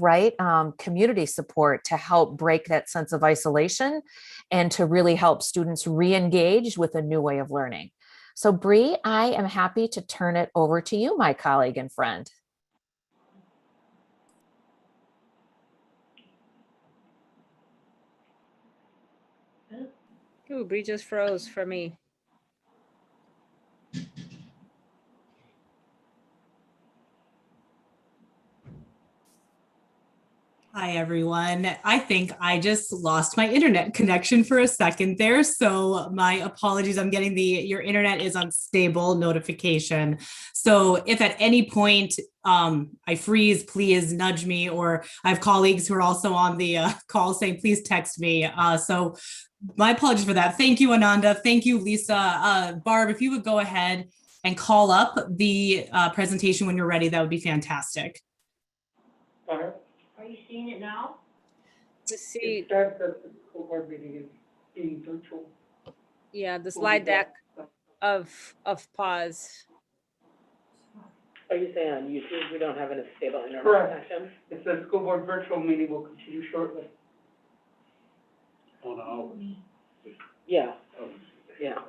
community support to help break that sense of isolation and to really help students re-engage with a new way of learning. So Bree, I am happy to turn it over to you, my colleague and friend. Ooh, Bree just froze for me. Hi, everyone. I think I just lost my internet connection for a second there. So my apologies. I'm getting your internet is unstable notification. So if at any point I freeze, please nudge me, or I have colleagues who are also on the call saying, please text me. So my apologies for that. Thank you, Ananda. Thank you, Lisa. Barb, if you would go ahead and call up the presentation when you're ready, that would be fantastic. Barb? Are you seeing it now? Let's see. It starts at the school board meeting is being virtual. Yeah, the slide deck of pause. Are you saying on YouTube we don't have a stable internet Correct. connection? It says school board virtual meeting will continue shortly. On our. Yeah, yeah.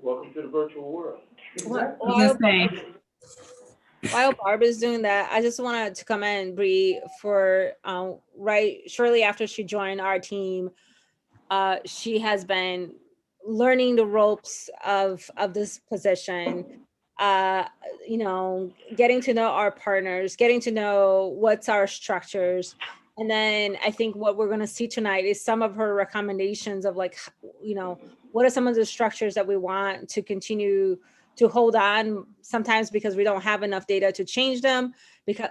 Welcome to the virtual world. While Barb is doing that, I just wanted to commend Bree for shortly after she joined our team, she has been learning the ropes of this position, getting to know our partners, getting to know what's our structures. And then I think what we're going to see tonight is some of her recommendations of what are some of the structures that we want to continue to hold on, sometimes because we don't have enough data to change them,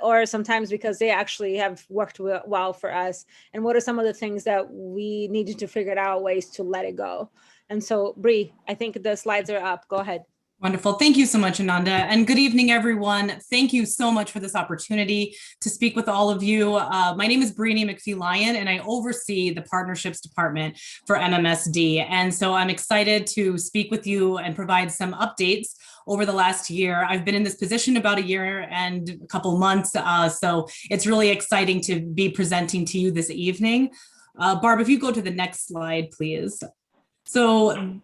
or sometimes because they actually have worked well for us. And what are some of the things that we needed to figure out ways to let it go? And so, Bree, I think the slides are up. Go ahead. Wonderful. Thank you so much, Ananda. And good evening, everyone. Thank you so much for this opportunity to speak with all of you. My name is Brittany McPhee-Lyon, and I oversee the Partnerships Department for MMSD. And so I'm excited to speak with you and provide some updates over the last year. I've been in this position about a year and a couple months, so it's really exciting to be presenting to you this evening. Barb, if you go to the next slide, please. So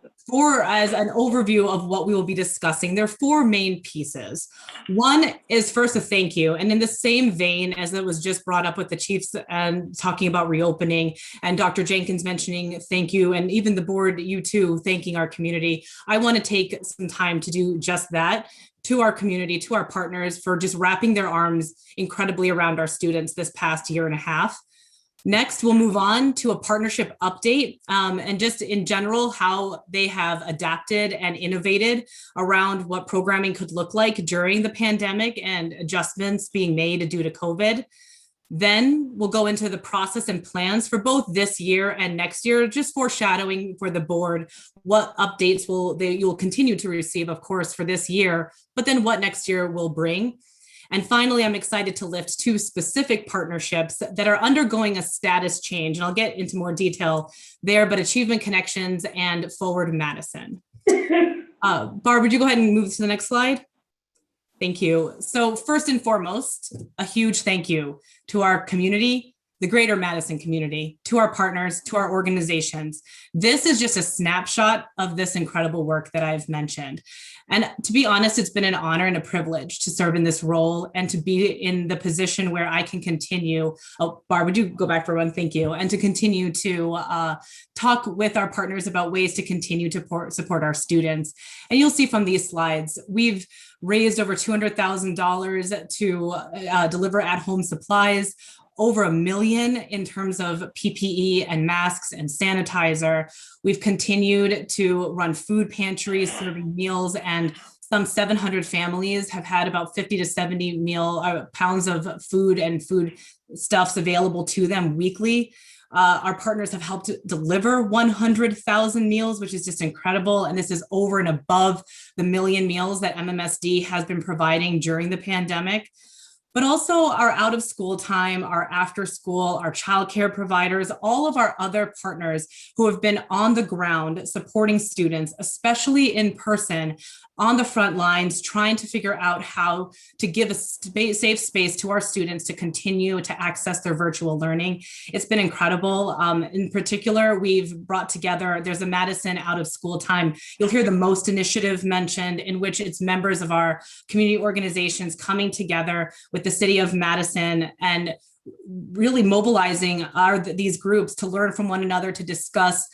as an overview of what we will be discussing, there are four main pieces. One is first a thank you. And in the same vein as it was just brought up with the chiefs and talking about reopening and Dr. Jenkins mentioning thank you, and even the board, you too, thanking our community, I want to take some time to do just that to our community, to our partners for just wrapping their arms incredibly around our students this past year and a half. Next, we'll move on to a partnership update and just in general, how they have adapted and innovated around what programming could look like during the pandemic and adjustments being made due to COVID. Then we'll go into the process and plans for both this year and next year, just foreshadowing for the board what updates you'll continue to receive, of course, for this year, but then what next year will bring. And finally, I'm excited to lift two specific partnerships that are undergoing a status change. And I'll get into more detail there, but Achievement Connections and Forward Madison. Barb, would you go ahead and move to the next slide? Thank you. So first and foremost, a huge thank you to our community, the greater Madison community, to our partners, to our organizations. This is just a snapshot of this incredible work that I've mentioned. And to be honest, it's been an honor and a privilege to serve in this role and to be in the position where I can continue. Oh, Barb, would you go back for one? Thank you. And to continue to talk with our partners about ways to continue to support our students. And you'll see from these slides, we've raised over $200,000 to deliver at-home supplies, over $1 million in terms of PPE and masks and sanitizer. We've continued to run food pantries, serving meals, and some 700 families have had about 50 to 70 pounds of food and food stuffs available to them weekly. Our partners have helped deliver 100,000 meals, which is just incredible. And this is over and above the 1 million meals that MMSD has been providing during the pandemic. But also our out of school time, our after school, our childcare providers, all of our other partners who have been on the ground supporting students, especially in person, on the front lines, trying to figure out how to give a safe space to our students to continue to access their virtual learning. It's been incredible. In particular, we've brought together, there's a Madison out of school time. You'll hear the MOST initiative mentioned, in which it's members of our community organizations coming together with the city of Madison and really mobilizing these groups to learn from one another, to discuss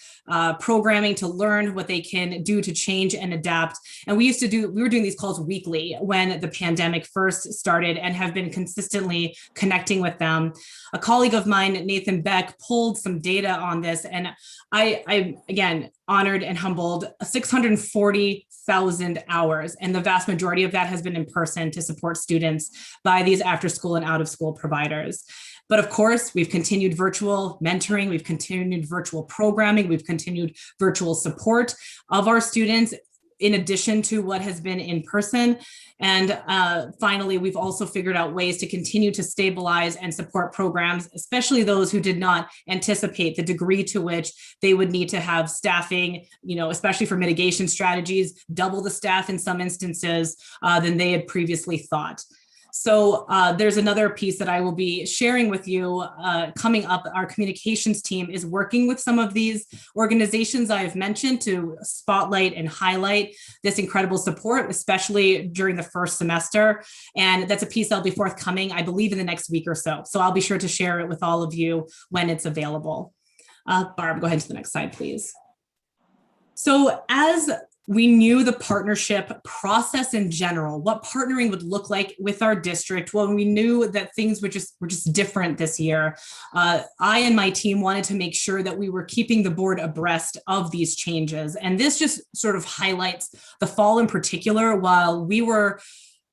programming, to learn what they can do to change and adapt. And we were doing these calls weekly when the pandemic first started and have been consistently connecting with them. A colleague of mine, Nathan Beck, pulled some data on this, and I again, honored and humbled 640,000 hours. And the vast majority of that has been in person to support students by these after school and out of school providers. But of course, we've continued virtual mentoring, we've continued virtual programming, we've continued virtual support of our students in addition to what has been in person. And finally, we've also figured out ways to continue to stabilize and support programs, especially those who did not anticipate the degree to which they would need to have staffing, especially for mitigation strategies, double the staff in some instances than they had previously thought. So there's another piece that I will be sharing with you coming up. Our communications team is working with some of these organizations I've mentioned to spotlight and highlight this incredible support, especially during the first semester. And that's a piece that'll be forthcoming, I believe, in the next week or so. So I'll be sure to share it with all of you when it's available. Barb, go ahead to the next slide, please. So as we knew the partnership process in general, what partnering would look like with our district, when we knew that things were just different this year, I and my team wanted to make sure that we were keeping the board abreast of these changes. And this just sort of highlights the fall in particular, while we were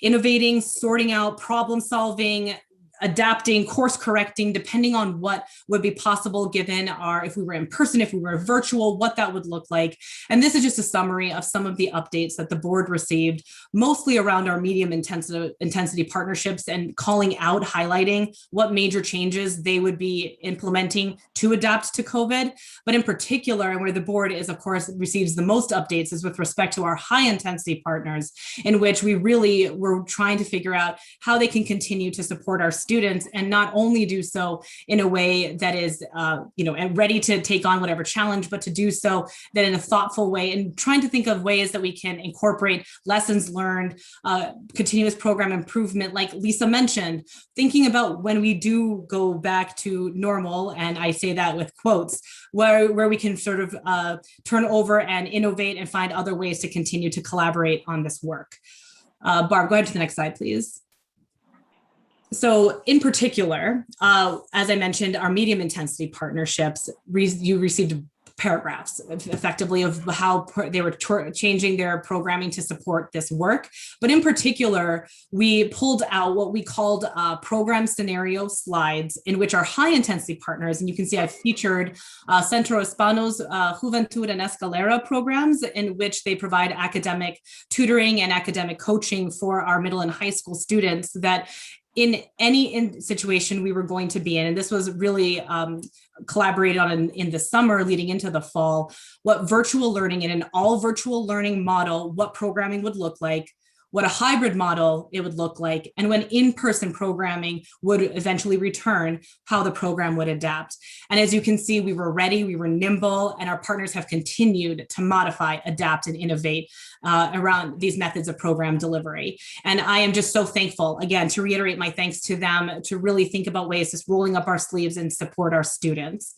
innovating, sorting out, problem solving, adapting, course correcting, depending on what would be possible given if we were in person, if we were virtual, what that would look like. And this is just a summary of some of the updates that the board received, mostly around our medium intensity partnerships and calling out, highlighting what major changes they would be implementing to adapt to COVID. But in particular, and where the board is, of course, receives the most updates is with respect to our high intensity partners, in which we really were trying to figure out how they can continue to support our students students, and not only do so in a way that is, and ready to take on whatever challenge, but to do so that in a thoughtful way, and trying to think of ways that we can incorporate lessons learned, continuous program improvement, like Lisa mentioned, thinking about when we do go back to normal, and I say that with quotes, where we can sort of turn over and innovate and find other ways to continue to collaborate on this work. Barb, go ahead to the next slide, please. So in particular, as I mentioned, our medium intensity partnerships, you received paragraphs effectively of how they were changing their programming to support this work. But in particular, we pulled out what we called program scenario slides, in which our high intensity partners, and you can see I've featured Centro Hispano's Juventud en Escalera programs, in which they provide academic tutoring and academic coaching for our middle and high school students, that in any situation we were going to be in, and this was really collaborated on in the summer leading into the fall, what virtual learning in an all virtual learning model, what programming would look like, what a hybrid model it would look like, and when in-person programming would eventually return, how the program would adapt. And as you can see, we were ready, we were nimble, and our partners have continued to modify, adapt, and innovate around these methods of program delivery. And I am just so thankful, again, to reiterate my thanks to them, to really think about ways to rolling up our sleeves and support our students.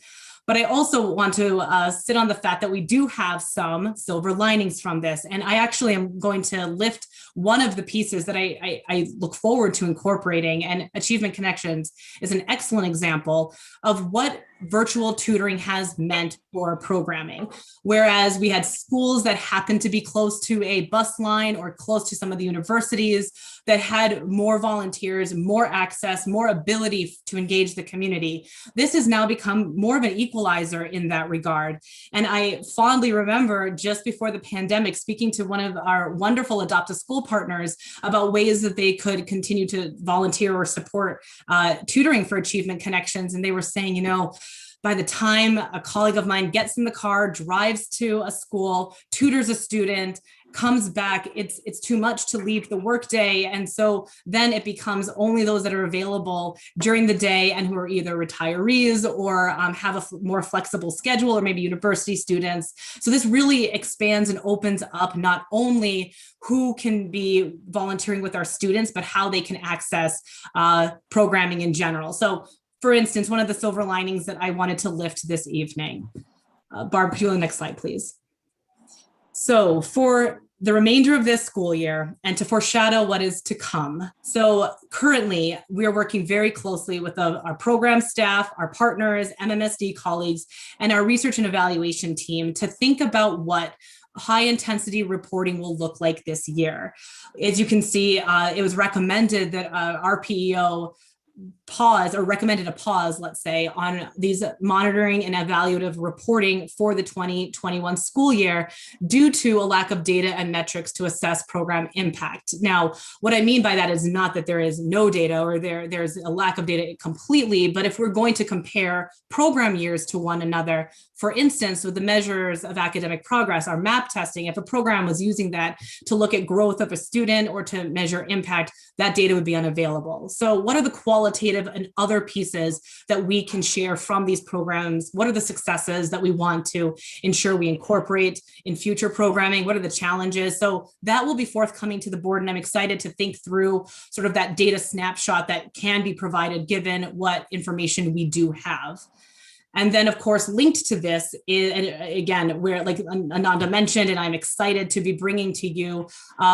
But I also want to sit on the fact that we do have some silver linings from this. And I actually am going to lift one of the pieces that I look forward to incorporating, and Achievement Connections is an excellent example of what virtual tutoring has meant for programming. Whereas we had schools that happened to be close to a bus line or close to some of the universities that had more volunteers, more access, more ability to engage the community. This has now become more of an equalizer in that regard. And I fondly remember just before the pandemic speaking to one of our wonderful Adopt a School partners about ways that they could continue to volunteer or support tutoring for Achievement Connections. And they were saying, by the time a colleague of mine gets in the car, drives to a school, tutors a student, comes back, it's too much to leave the workday. And so then it becomes only those that are available during the day and who are either retirees or have a more flexible schedule, or maybe university students. So this really expands and opens up not only who can be volunteering with our students, but how they can access programming in general. So for instance, one of the silver linings that I wanted to lift this evening. Barb, could you go to the next slide, please? So for the remainder of this school year, and to foreshadow what is to come. So currently, we are working very closely with our program staff, our partners, MMSD colleagues, and our research and evaluation team to think about what high intensity reporting will look like this year. As you can see, it was recommended that our PEO recommended a pause, let's say, on these monitoring and evaluative reporting for the 2021 school year due to a lack of data and metrics to assess program impact. Now, what I mean by that is not that there is no data or there's a lack of data completely, but if we're going to compare program years to one another, for instance, with the measures of academic progress, our MAP testing, if a program was using that to look at growth of a student or to measure impact, that data would be unavailable. So what are the qualitative and other pieces that we can share from these programs? What are the successes that we want to ensure we incorporate in future programming? What are the challenges? So that will be forthcoming to the board, and I'm excited to think through sort of that data snapshot that can be provided given what information we do have. And then, of course, linked to this is, and again, where like Ananda mentioned, and I'm excited to be bringing to you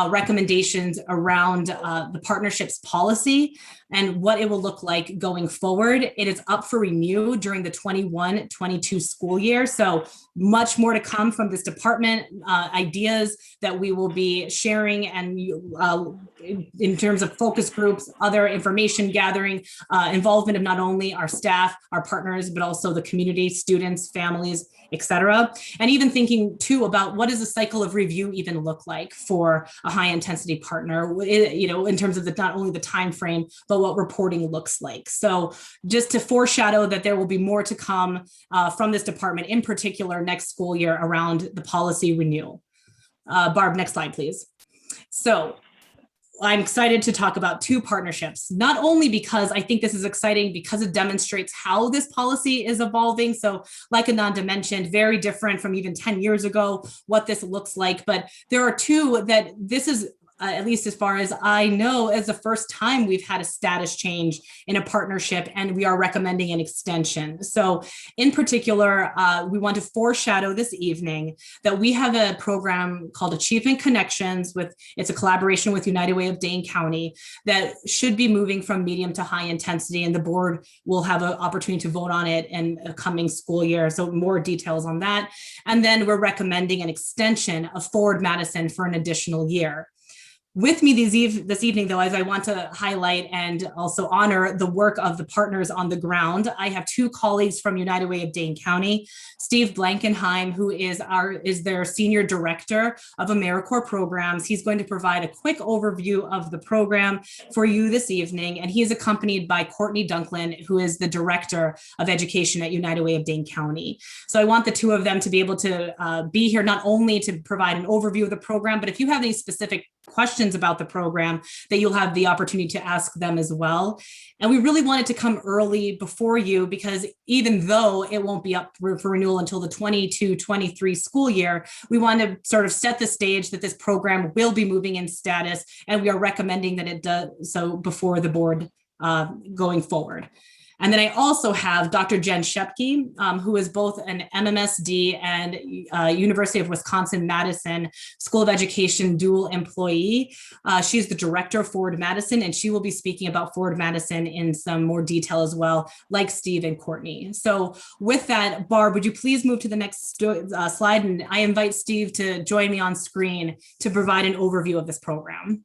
recommendations around the partnerships policy and what it will look like going forward. It is up for renew during the 21-22 school year. So much more to come from this department, ideas that we will be sharing, and in terms of focus groups, other information gathering, involvement of not only our staff, our partners, but also the community, students, families, et cetera. And even thinking too about what does the cycle of review even look like for a high intensity partner, in terms of not only the time frame, but what reporting looks like. So just to foreshadow that there will be more to come from this department, in particular next school year around the policy renewal. Barb, next slide, please. So I'm excited to talk about two partnerships, not only because I think this is exciting because it demonstrates how this policy is evolving. So like Ananda mentioned, very different from even 10 years ago, what this looks like. But there are two that this is, at least as far as I know, as the first time we've had a status change in a partnership, and we are recommending an extension. So in particular, we want to foreshadow this evening that we have a program called Achievement Connections it's a collaboration with United Way of Dane County that should be moving from medium to high intensity, and the board will have an opportunity to vote on it in a coming school year. So more details on that. And then we're recommending an extension of Forward Madison for an additional year. With me this evening, though, as I want to highlight and also honor the work of the partners on the ground, I have two colleagues from United Way of Dane County, Steve Blankenheim, who is their Senior Director of AmeriCorps Programs. He's going to provide a quick overview of the program for you this evening, and he is accompanied by Courtney Dunklin, who is the Director of Education at United Way of Dane County. So I want the two of them to be able to be here not only to provide an overview of the program, but if you have any specific questions about the program, that you'll have the opportunity to ask them as well. And we really wanted to come early before you because even though it won't be up for renewal until the 22-23 school year, we want to sort of set the stage that this program will be moving in status, and we are recommending that it does so before the board going forward. And then I also have Dr. Jen Shepke, who is both an MMSD and University of Wisconsin-Madison School of Education dual employee. She's the director of Forward Madison, and she will be speaking about Forward Madison in some more detail as well, like Steve and Courtney. So with that, Barb, would you please move to the next slide? And I invite Steve to join me on screen to provide an overview of this program.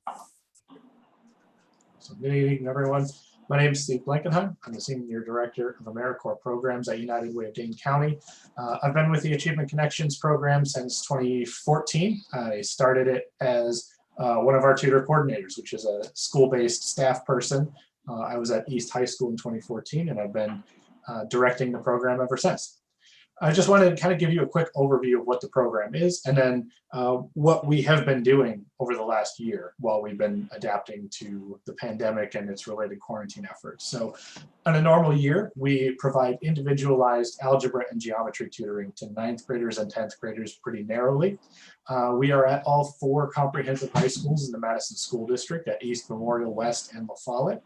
So good evening, everyone. My name is Steve Blankenheim. I'm the Senior Director of AmeriCorps Programs at United Way of Dane County. I've been with the Achievement Connections program since 2014. I started it as one of our tutor coordinators, which is a school-based staff person. I was at East High School in 2014, and I've been directing the program ever since. I just wanted to kind of give you a quick overview of what the program is, and then what we have been doing over the last year while we've been adapting to the pandemic and its related quarantine efforts. So in a normal year, we provide individualized algebra and geometry tutoring to 9th graders and 10th graders pretty narrowly. We are at all 4 comprehensive high schools in the Madison School District at East, Memorial, West, and La Follette.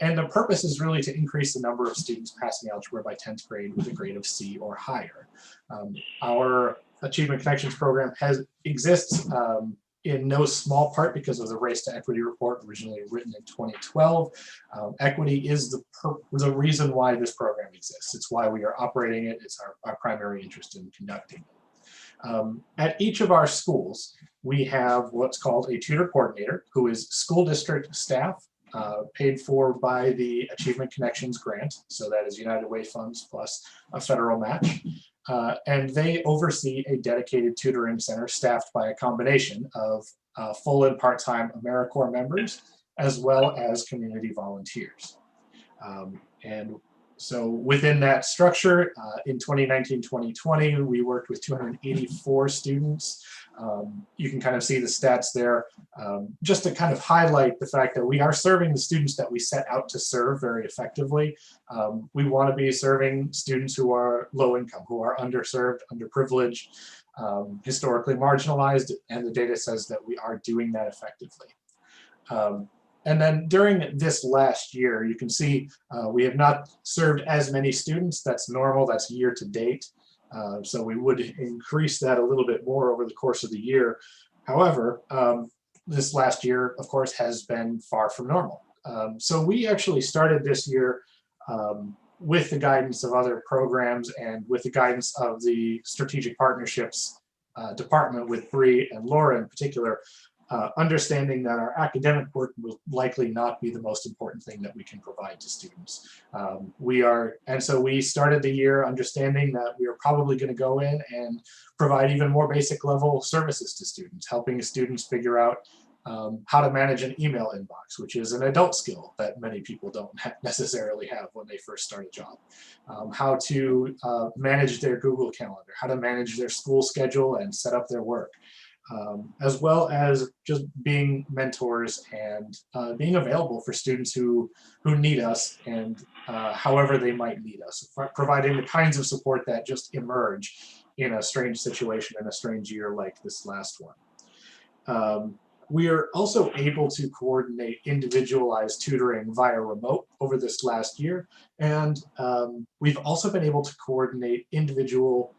And the purpose is really to increase the number of students passing algebra by 10th grade with a grade of C or higher. Our Achievement Connections program exists in no small part because of the Race to Equity report originally written in 2012. Equity is the reason why this program exists. It's why we are operating it. It's our primary interest in conducting it. At each of our schools, we have what's called a tutor coordinator who is school district staff, paid for by the Achievement Connections grant. So that is United Way funds plus a federal match. And they oversee a dedicated tutoring center staffed by a combination of full and part-time AmeriCorps members, as well as community volunteers. And so within that structure, in 2019-2020, we worked with 284 students. You can kind of see the stats there, just to kind of highlight the fact that we are serving the students that we set out to serve very effectively. We want to be serving students who are low income, who are underserved, underprivileged, historically marginalized, and the data says that we are doing that effectively. And then during this last year, you can see we have not served as many students. That's normal, that's year to date. So we would increase that a little bit more over the course of the year. However, this last year, of course, has been far from normal. So we actually started this year with the guidance of other programs and with the guidance of the Strategic Partnerships Department with Bree and Laura in particular, understanding that our academic work will likely not be the most important thing that we can provide to students. And so we started the year understanding that we are probably going to go in and provide even more basic level services to students, helping students figure out how to manage an email inbox, which is an adult skill that many people don't necessarily have when they first start a job. How to manage their Google Calendar, how to manage their school schedule and set up their work. as well as just being mentors and being available for students who need us and however they might need us, providing the kinds of support that just emerge in a strange situation in a strange year like this last one. We are also able to coordinate individualized tutoring via remote over this last year, and we've also been able to coordinate individual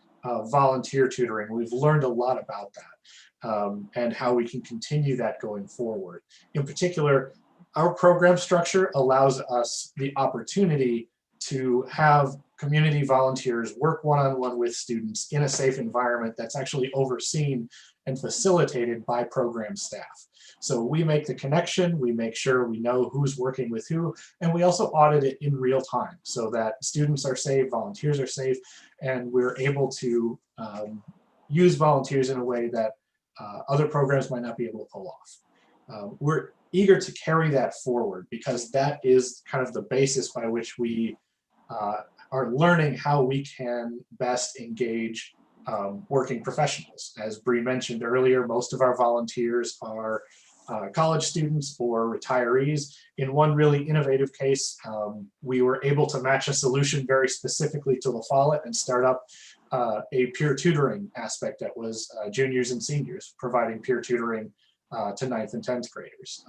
volunteer tutoring. We've learned a lot about that and how we can continue that going forward. In particular, our program structure allows us the opportunity to have community volunteers work one-on-one with students in a safe environment that's actually overseen and facilitated by program staff. So we make the connection, we make sure we know who's working with who, and we also audit it in real time so that students are safe, volunteers are safe, and we're able to use volunteers in a way that other programs might not be able to pull off. We're eager to carry that forward because that is kind of the basis by which we are learning how we can best engage working professionals. As Bree mentioned earlier, most of our volunteers are college students or retirees. In one really innovative case, we were able to match a solution very specifically to La Follette and start up a peer tutoring aspect that was juniors and seniors, providing peer tutoring to 9th and 10th graders.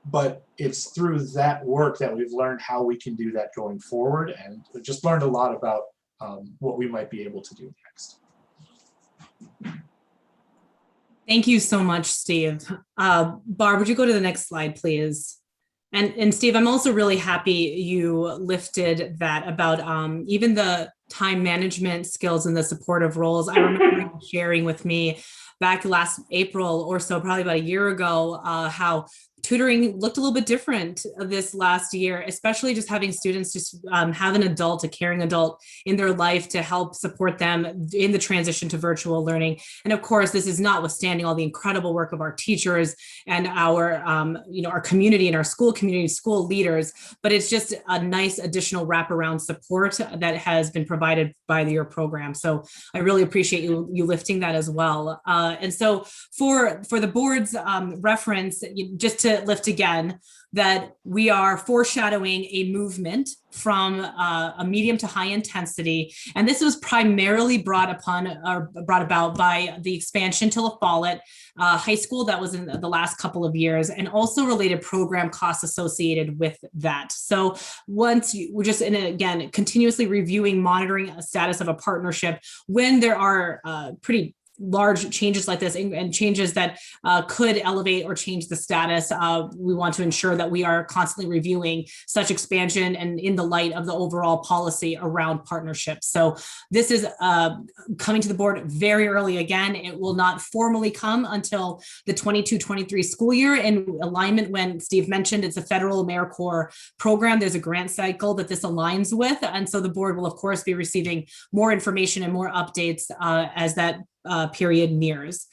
But it's through that work that we've learned how we can do that going forward, and we've just learned a lot about what we might be able to do next. Thank you so much, Steve. Barb, would you go to the next slide, please? And Steve, I'm also really happy you lifted that about even the time management skills and the supportive roles. I remember you sharing with me back last April or so, probably about a year ago, how tutoring looked a little bit different this last year, especially just having students just have an adult, a caring adult in their life to help support them in the transition to virtual learning. And of course, this is notwithstanding all the incredible work of our teachers and our, our community and our school community, school leaders, but it's just a nice additional wraparound support that has been provided by your program. So I really appreciate you lifting that as well. And so for the board's reference, just to lift again, that we are foreshadowing a movement from a medium to high intensity. And this was primarily brought about by the expansion to La Follette High School that was in the last couple of years, and also related program costs associated with that. So once we're just, again, continuously reviewing, monitoring a status of a partnership when there are pretty large changes like this and changes that could elevate or change the status. We want to ensure that we are constantly reviewing such expansion and in the light of the overall policy around partnerships. So this is coming to the board very early again. It will not formally come until the 22-23 school year in alignment when Steve mentioned it's a federal AmeriCorps program. There's a grant cycle that this aligns with. And so the board will of course be receiving more information and more updates as that period nears.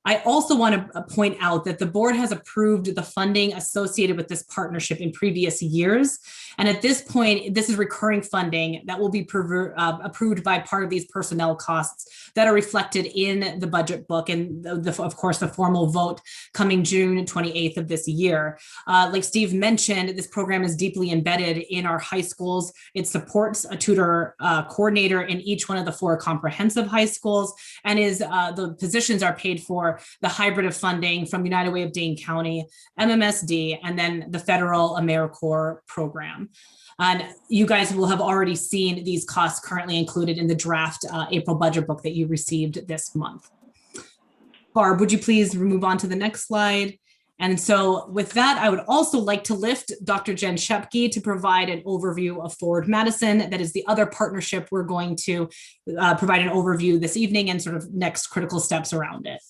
I also want to point out that the board has approved the funding associated with this partnership in previous years. And at this point, this is recurring funding that will be approved by part of these personnel costs that are reflected in the budget book and of course, the formal vote coming June 28th of this year. Like Steve mentioned, this program is deeply embedded in our high schools. It supports a tutor coordinator in each one of the 4 comprehensive high schools, and the positions are paid for the hybrid of funding from United Way of Dane County, MMSD, and then the federal AmeriCorps program. And you guys will have already seen these costs currently included in the draft April budget book that you received this month. Barb, would you please move on to the next slide? And so with that, I would also like to lift Dr. Jen Shepke to provide an overview of Forward Madison. That is the other partnership we're going to provide an overview this evening and sort of next critical steps around it.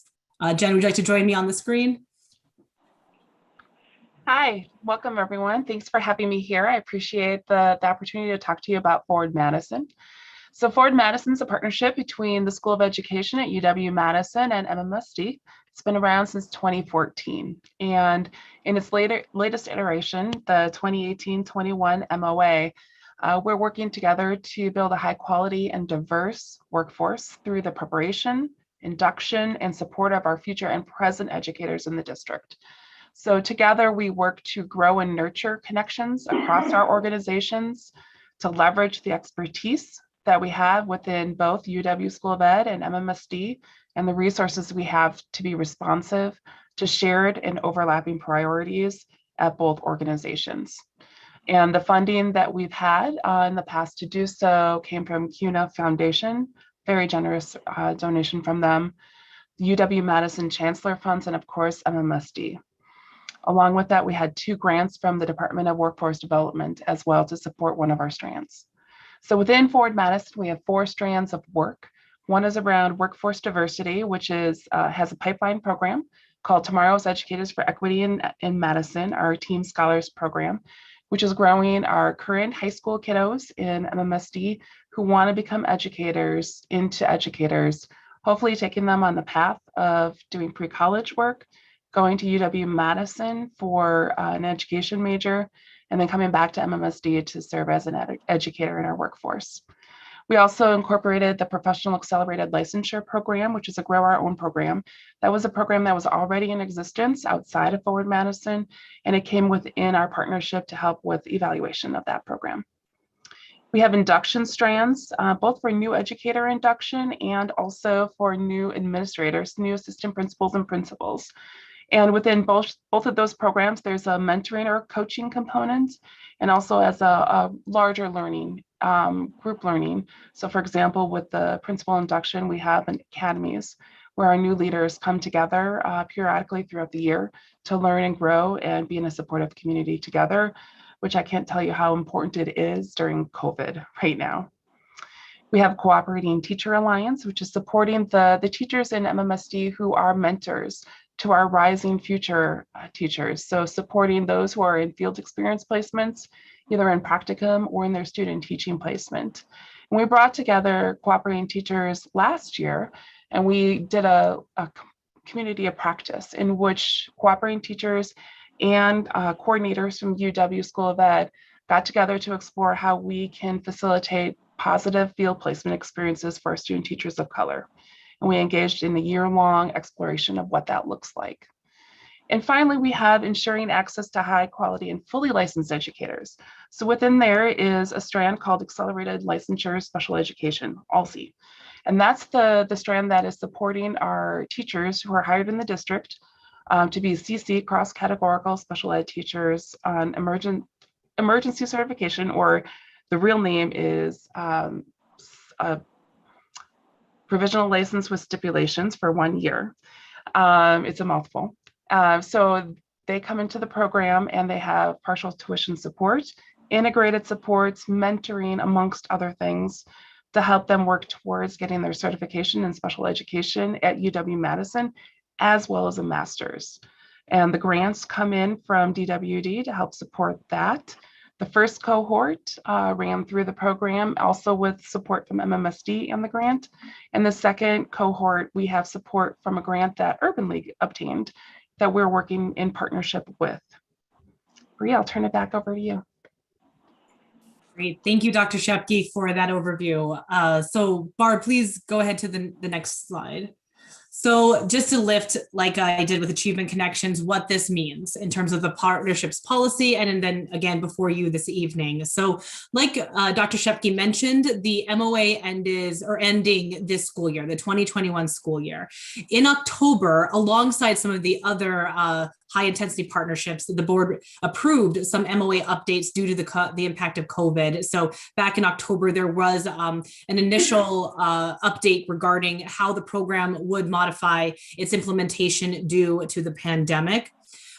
Jen, would you like to join me on the screen? Hi, welcome everyone. Thanks for having me here. I appreciate the opportunity to talk to you about Forward Madison. So Forward Madison is a partnership between the School of Education at UW-Madison and MMSD. It's been around since 2014. And in its latest iteration, the 2018-21 MOA, we're working together to build a high quality and diverse workforce through the preparation, induction, and support of our future and present educators in the district. So together we work to grow and nurture connections across our organizations, to leverage the expertise that we have within both UW School of Ed and MMSD, and the resources we have to be responsive to shared and overlapping priorities at both organizations. And the funding that we've had in the past to do so came from CUNA Foundation, very generous donation from them, the UW-Madison Chancellor Funds, and of course, MMSD. Along with that, we had 2 grants from the Department of Workforce Development as well to support one of our strands. So within Forward Madison, we have 4 strands of work. One is around workforce diversity, which is has a pipeline program called Tomorrow's Educators for Equity in Madison, our Team Scholars program, which is growing our current high school kiddos in MMSD who want to become educators into educators, hopefully taking them on the path of doing pre-college work, going to UW-Madison for an education major, and then coming back to MMSD to serve as an educator in our workforce. We also incorporated the Professional Accelerated Licensure program, which is a grow our own program. That was a program that was already in existence outside of Forward Madison, and it came within our partnership to help with evaluation of that program. We have induction strands, both for new educator induction and also for new administrators, new assistant principals and principals. And within both of those programs, there's a mentoring or coaching component, and also as a larger learning, group learning. So for example, with the principal induction, we have academies where our new leaders come together periodically throughout the year to learn and grow and be in a supportive community together, which I can't tell you how important it is during COVID right now. We have Cooperating Teacher Alliance, which is supporting the teachers in MMSD who are mentors to our rising future teachers. So supporting those who are in field experience placements, either in practicum or in their student teaching placement. And we brought together cooperating teachers last year, and we did a community of practice in which cooperating teachers and coordinators from UW School of Ed got together to explore how we can facilitate positive field placement experiences for our student teachers of color. And we engaged in a year-long exploration of what that looks like. And finally, we have ensuring access to high quality and fully licensed educators. So within there is a strand called Accelerated Licensure Special Education, ALSE. And that's the strand that is supporting our teachers who are hired in the district to be CC, cross-categorical special ed teachers on emergency certification, or the real name is a provisional license with stipulations for 1 year. It's a mouthful. So they come into the program and they have partial tuition support, integrated supports, mentoring, amongst other things, to help them work towards getting their certification in special education at UW-Madison, as well as a master's. And the grants come in from DWD to help support that. The first cohort ran through the program, also with support from MMSD and the grant. And the second cohort, we have support from a grant that Urban League obtained that we're working in partnership with. Bree, I'll turn it back over to you. Great. Thank you, Dr. Shepke, for that overview. So Barb, please go ahead to the next slide. So just to lift, like I did with Achievement Connections, what this means in terms of the partnerships policy, and then again before you this evening. So like Dr. Shepke mentioned, the MOA ending this school year, the 2021 school year. In October, alongside some of the other high intensity partnerships, the board approved some MOA updates due to the impact of COVID. So back in October, there was an initial update regarding how the program would modify its implementation due to the pandemic.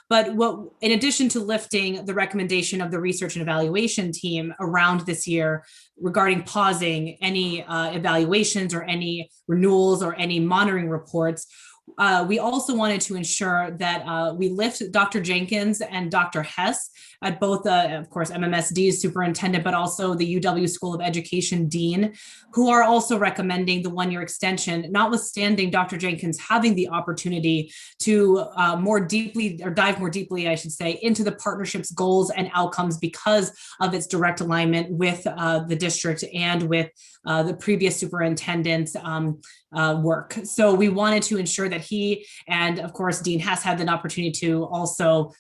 But in addition to lifting the recommendation of the research and evaluation team around this year regarding pausing any evaluations or any renewals or any monitoring reports, We also wanted to ensure that we lift Dr. Jenkins and Dr. Hess at both, of course, MMSD superintendent, but also the UW School of Education dean, who are also recommending the one-year extension, notwithstanding Dr. Jenkins having the opportunity to more deeply, or dive more deeply, I should say, into the partnership's goals and outcomes because of its direct alignment with the district and with the previous superintendent's work. So we wanted to ensure that he and, of course, Dean Hess had an opportunity to also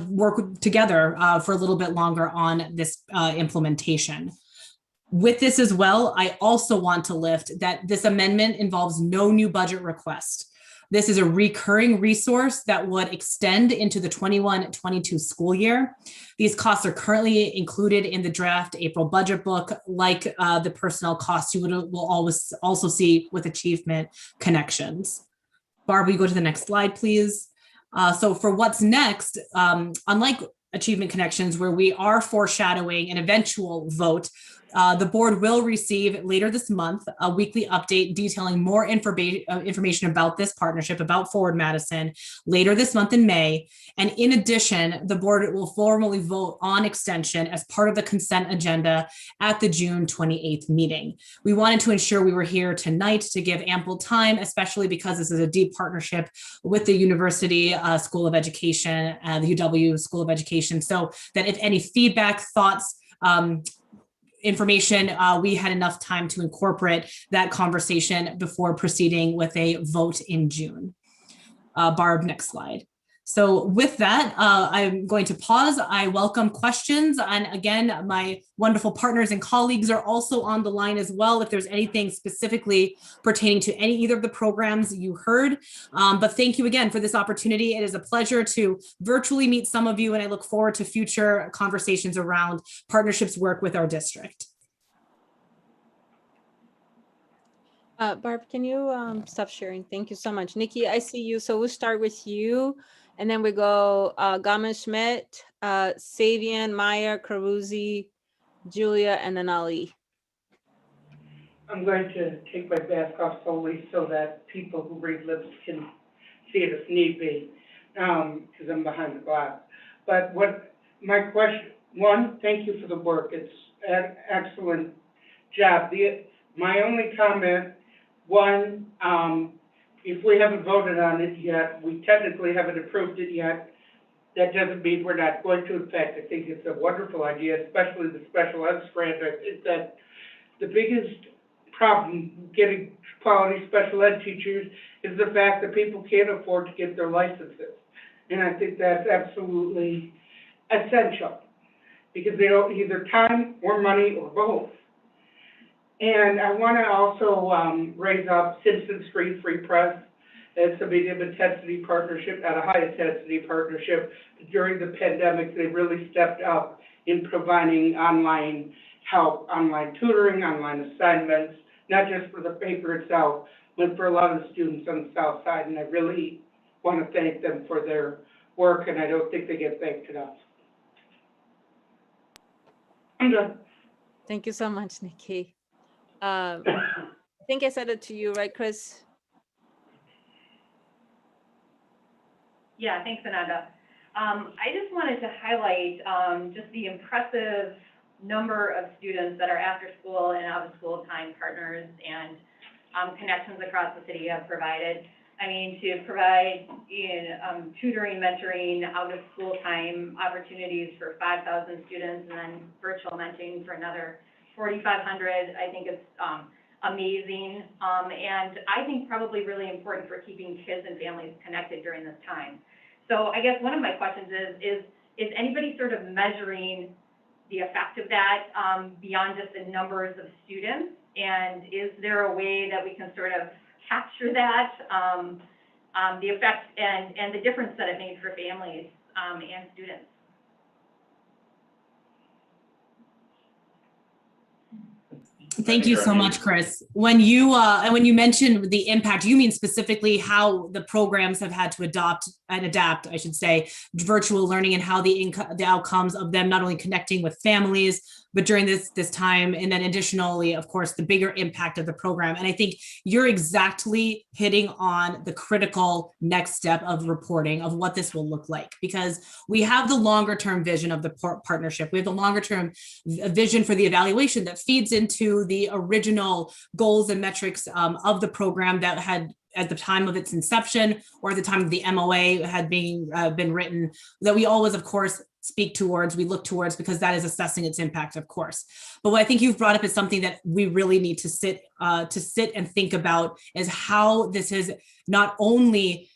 work together for a little bit longer on this implementation. With this as well, I also want to lift that this amendment involves no new budget request. This is a recurring resource that would extend into the 21-22 school year. These costs are currently included in the draft April budget book, like the personnel costs you will always also see with achievement connections. Barb, will you go to the next slide, please? So for what's next, unlike Achievement Connections, where we are foreshadowing an eventual vote, the board will receive later this month a weekly update detailing more information about this partnership, about Forward Madison, later this month in May. And in addition, the board will formally vote on extension as part of the consent agenda at the June 28th meeting. We wanted to ensure we were here tonight to give ample time, especially because this is a deep partnership with the University School of Education, the UW School of Education, so that if any feedback, thoughts, information, we had enough time to incorporate that conversation before proceeding with a vote in June. Barb, next slide. So with that, I'm going to pause. I welcome questions. And again, my wonderful partners and colleagues are also on the line as well, if there's anything specifically pertaining to either of the programs you heard. But thank you again for this opportunity. It is a pleasure to virtually meet some of you, and I look forward to future conversations around partnerships work with our district. Barb, can you stop sharing? Thank you so much. Nikki, I see you. So we'll start with you. And then we go Gama Schmidt, Savian, Maya, Caruzzi, Julia, and then Ali. I'm going to take my mask off solely so that people who read lips can see it if need be, because I'm behind the glass. But what my question, one, thank you for the work. It's an excellent job. My only comment, one, if we haven't voted on it yet, we technically haven't approved it yet, that doesn't mean we're not going to. In fact, I think it's a wonderful idea, especially the special ed strand. I think that the biggest problem getting quality special ed teachers is the fact that people can't afford to get their licenses. And I think that's absolutely essential because they don't either time or money or both. And I want to also raise up Simpson Street Free Press. It's a medium intensity partnership, not a high intensity partnership. During the pandemic, they really stepped up in providing online help, online tutoring, online assignments, not just for the paper itself, but for a lot of the students on the South Side. And I really want to thank them for their work, and I don't think they get thanked enough. I'm done. Thank you so much, Nikki. I think I said it to you, right, Chris? Yeah, thanks, Ananda. I just wanted to highlight just the impressive number of students that are after school and out of school time partners and connections across the city have provided. I mean, to provide tutoring, mentoring, out of school time opportunities for 5,000 students and then virtual mentoring for another 4,500, I think it's amazing, and I think probably really important for keeping kids and families connected during this time. So I guess one of my questions is anybody sort of measuring the effect of that beyond just the numbers of students, and is there a way that we can sort of capture that, the effect and the difference that it made for families and students? Thank you so much, Chris. When you mentioned the impact, you mean specifically how the programs have had to adopt and adapt, I should say, virtual learning and how the outcomes of them not only connecting with families, but during this time, and then additionally, of course, the bigger impact of the program. And I think you're exactly hitting on the critical next step of reporting of what this will look like, because we have the longer term vision of the partnership. We have the longer term vision for the evaluation that feeds into the original goals and metrics of the program that had at the time of its inception or at the time of the MOA had been written, that we always, of course, speak towards, we look towards, because that is assessing its impact, of course. But what I think you've brought up is something that we really need to sit and think about, is how this has not only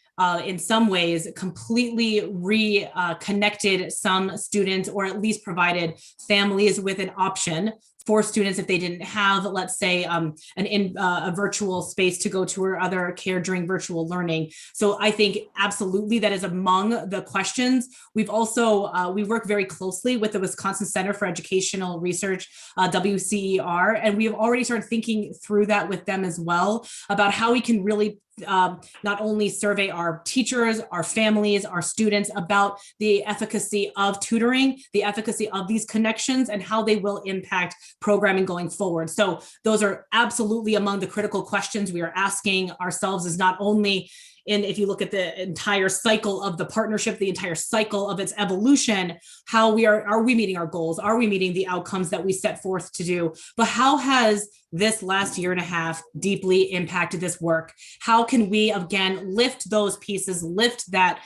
in some ways completely reconnected some students, or at least provided families with an option for students if they didn't have, let's say, a virtual space to go to or other care during virtual learning. So I think absolutely that is among the questions. We've also, we work very closely with the Wisconsin Center for Educational Research, WCER, and we have already started thinking through that with them as well, about how we can really not only survey our teachers, our families, our students about the efficacy of tutoring, the efficacy of these connections, and how they will impact programming going forward. So those are absolutely among the critical questions we are asking ourselves, is not only if you look at the entire cycle of the partnership, the entire cycle of its evolution, how are we meeting our goals? Are we meeting the outcomes that we set forth to do? But how has this last year and a half deeply impacted this work? How can we, again, lift those pieces, lift that,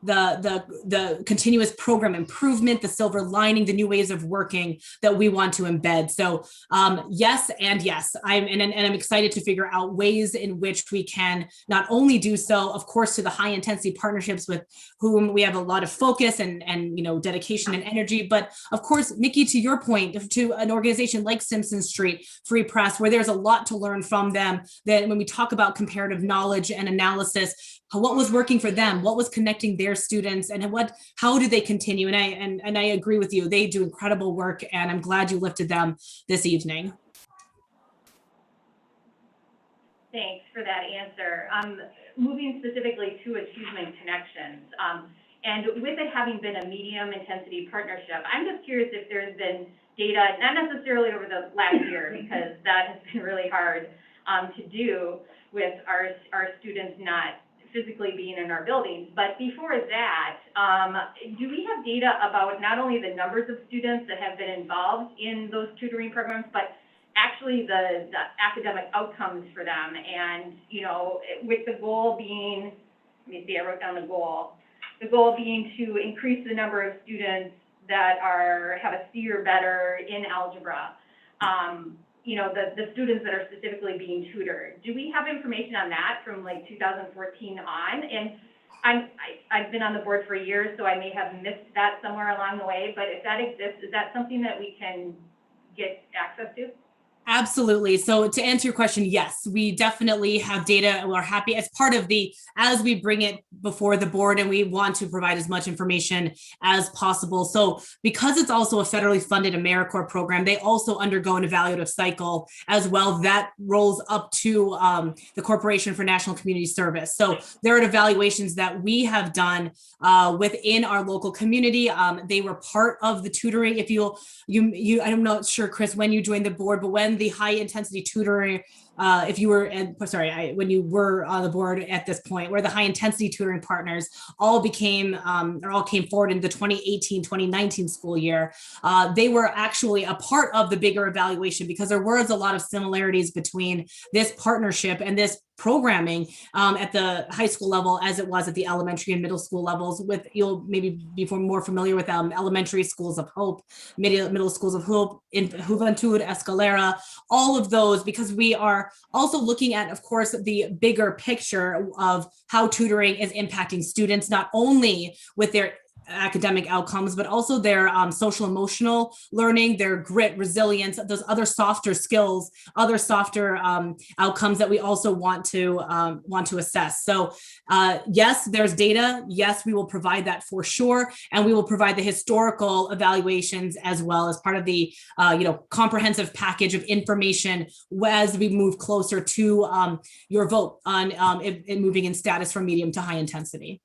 the continuous program improvement, the silver lining, the new ways of working that we want to embed. So yes, and yes, I'm excited to figure out ways in which we can not only do so, of course, to the high intensity partnerships with whom we have a lot of focus and dedication and energy, but of course, Mickey, to your point, to an organization like Simpson Street Free Press, where there's a lot to learn from them, that when we talk about comparative knowledge and analysis, what was working for them, what was connecting their students, and how do they continue? And I agree with you, they do incredible work, and I'm glad you lifted them this evening. Thanks for that answer. Moving specifically to Achievement Connections, and with it having been a medium intensity partnership, I'm just curious if there's been data, not necessarily over the last year, because that has been really hard to do with our students not physically being in our buildings. But before that, do we have data about not only the numbers of students that have been involved in those tutoring programs, but actually the academic outcomes for them? And, with the goal being, let me see, I wrote down the goal being to increase the number of students that have a C or better in algebra. The students that are specifically being tutored. Do we have information on that from like 2014 on? And I've been on the board for years, so I may have missed that somewhere along the way, but if that exists, is that something that we can get access to? Absolutely. So to answer your question, yes, we definitely have data, and we're happy as part of as we bring it before the board, and we want to provide as much information as possible. So because it's also a federally funded AmeriCorps program, they also undergo an evaluative cycle as well that rolls up to the Corporation for National Community Service. So there are evaluations that we have done within our local community. They were part of the tutoring. If I'm not sure, Chris, when you joined the board, but when the high intensity tutoring, when you were on the board at this point, where the high intensity tutoring partners all came forward in the 2018-2019 school year, they were actually a part of the bigger evaluation, because there was a lot of similarities between this partnership and this programming at the high school level as it was at the elementary and middle school levels. You'll maybe be more familiar with elementary schools of hope, middle schools of hope, in Juventud, Escalera, all of those, because we are also looking at, of course, the bigger picture of how tutoring is impacting students, not only with their academic outcomes, but also their social emotional learning, their grit, resilience, those other softer skills, other softer outcomes that we also want to assess. So yes, there's data. Yes, we will provide that for sure. And we will provide the historical evaluations as well as part of the comprehensive package of information as we move closer to your vote on it moving in status from medium to high intensity.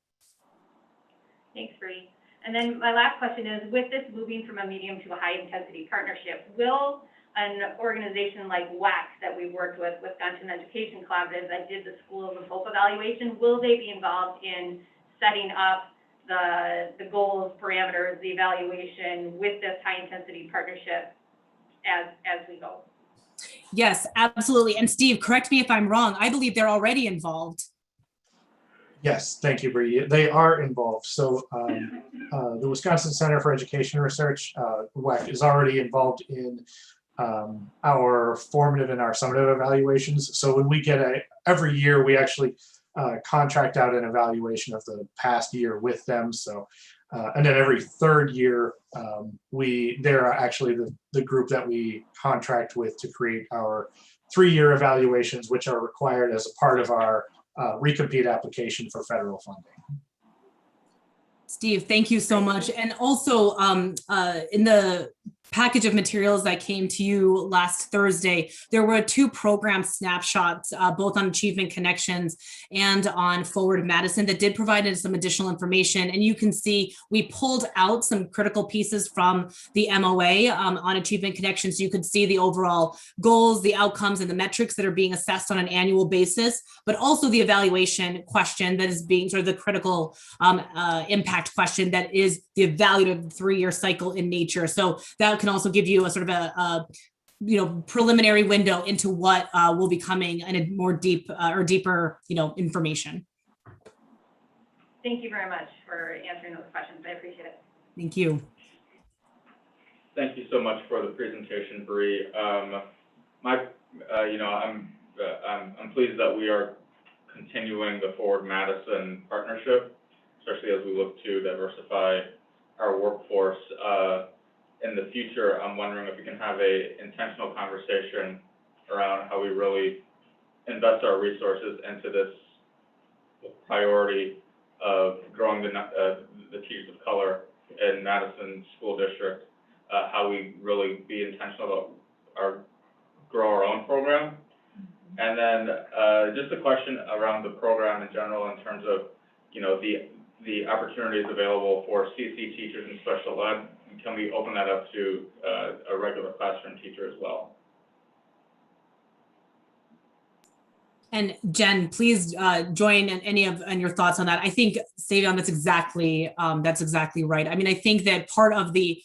Thanks, Bree. And then my last question is, with this moving from a medium to a high-intensity partnership, will an organization like WAC that we worked with Wisconsin Education Collaborative that did the Schools of Hope evaluation, will they be involved in setting up the goals, parameters, the evaluation with this high-intensity partnership as we go? Yes, absolutely. And Steve, correct me if I'm wrong. I believe they're already involved. Yes, thank you, Bree. They are involved. So the Wisconsin Center for Education Research, WEC, is already involved in our formative and our summative evaluations. So when we get every year, we actually contract out an evaluation of the past year with them. So, and then every third year, they're actually the group that we contract with to create our 3-year evaluations, which are required as a part of our recompete application for federal funding. Steve, thank you so much. And also in the package of materials that came to you last Thursday, there were 2 program snapshots, both on Achievement Connections and on Forward Madison, that did provide us some additional information. And you can see we pulled out some critical pieces from the MOA on Achievement Connections. You could see the overall goals, the outcomes, and the metrics that are being assessed on an annual basis, but also the evaluation question that is being sort of the critical impact question that is the evaluative 3-year cycle in nature. So that can also give you a sort of a preliminary window into what will be coming in a more deeper information. Thank you very much for answering those questions. I appreciate it. Thank you. Thank you so much for the presentation, Bree. I'm pleased that we are continuing the Forward Madison partnership, especially as we look to diversify our workforce. In the future, I'm wondering if we can have a intentional conversation around how we really invest our resources into this priority of growing the teachers of color in Madison School District, how we really be intentional about grow our own program. And then just a question around the program in general in terms of, the opportunities available for CC teachers and special ed. Can we open that up to a regular classroom teacher as well? And Jen, please join in any of your thoughts on that. I think, Savion, that's exactly right. I mean, I think that part of the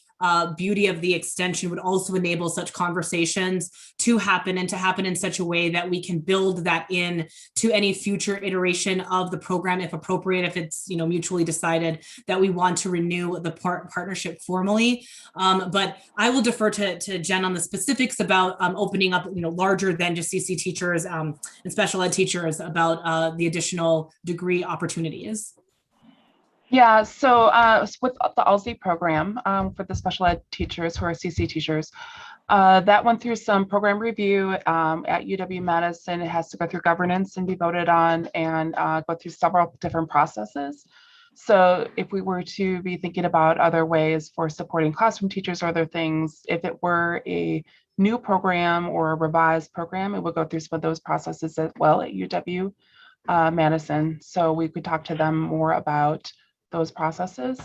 beauty of the extension would also enable such conversations to happen, and to happen in such a way that we can build that in to any future iteration of the program, if appropriate, if it's mutually decided that we want to renew the partnership formally. But I will defer to Jen on the specifics about opening up larger than just CC teachers and special ed teachers about the additional degree opportunities. Yeah, so with the ALSI program for the special ed teachers who are CC teachers, that went through some program review at UW-Madison. It has to go through governance and be voted on, and go through several different processes. So if we were to be thinking about other ways for supporting classroom teachers or other things, if it were a new program or a revised program, it would go through some of those processes as well at UW-Madison. So we could talk to them more about those processes.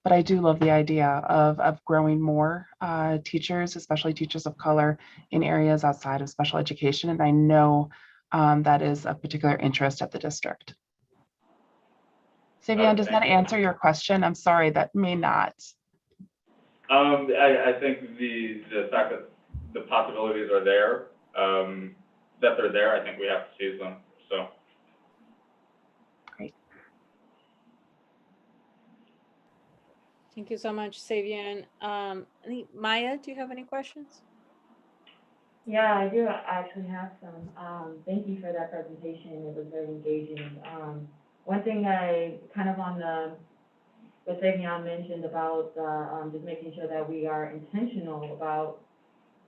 But I do love the idea of growing more teachers, especially teachers of color, in areas outside of special education. And I know that is of particular interest at the district. Savion, does that answer your question? I'm sorry, that may not. I think the fact that the possibilities are there, that they're there, I think we have to seize them. So. Great. Thank you so much, Savion. Maya, do you have any questions? Yeah, I do actually have some. Thank you for that presentation. It was very engaging. One thing I kind of what Savion mentioned about just making sure that we are intentional about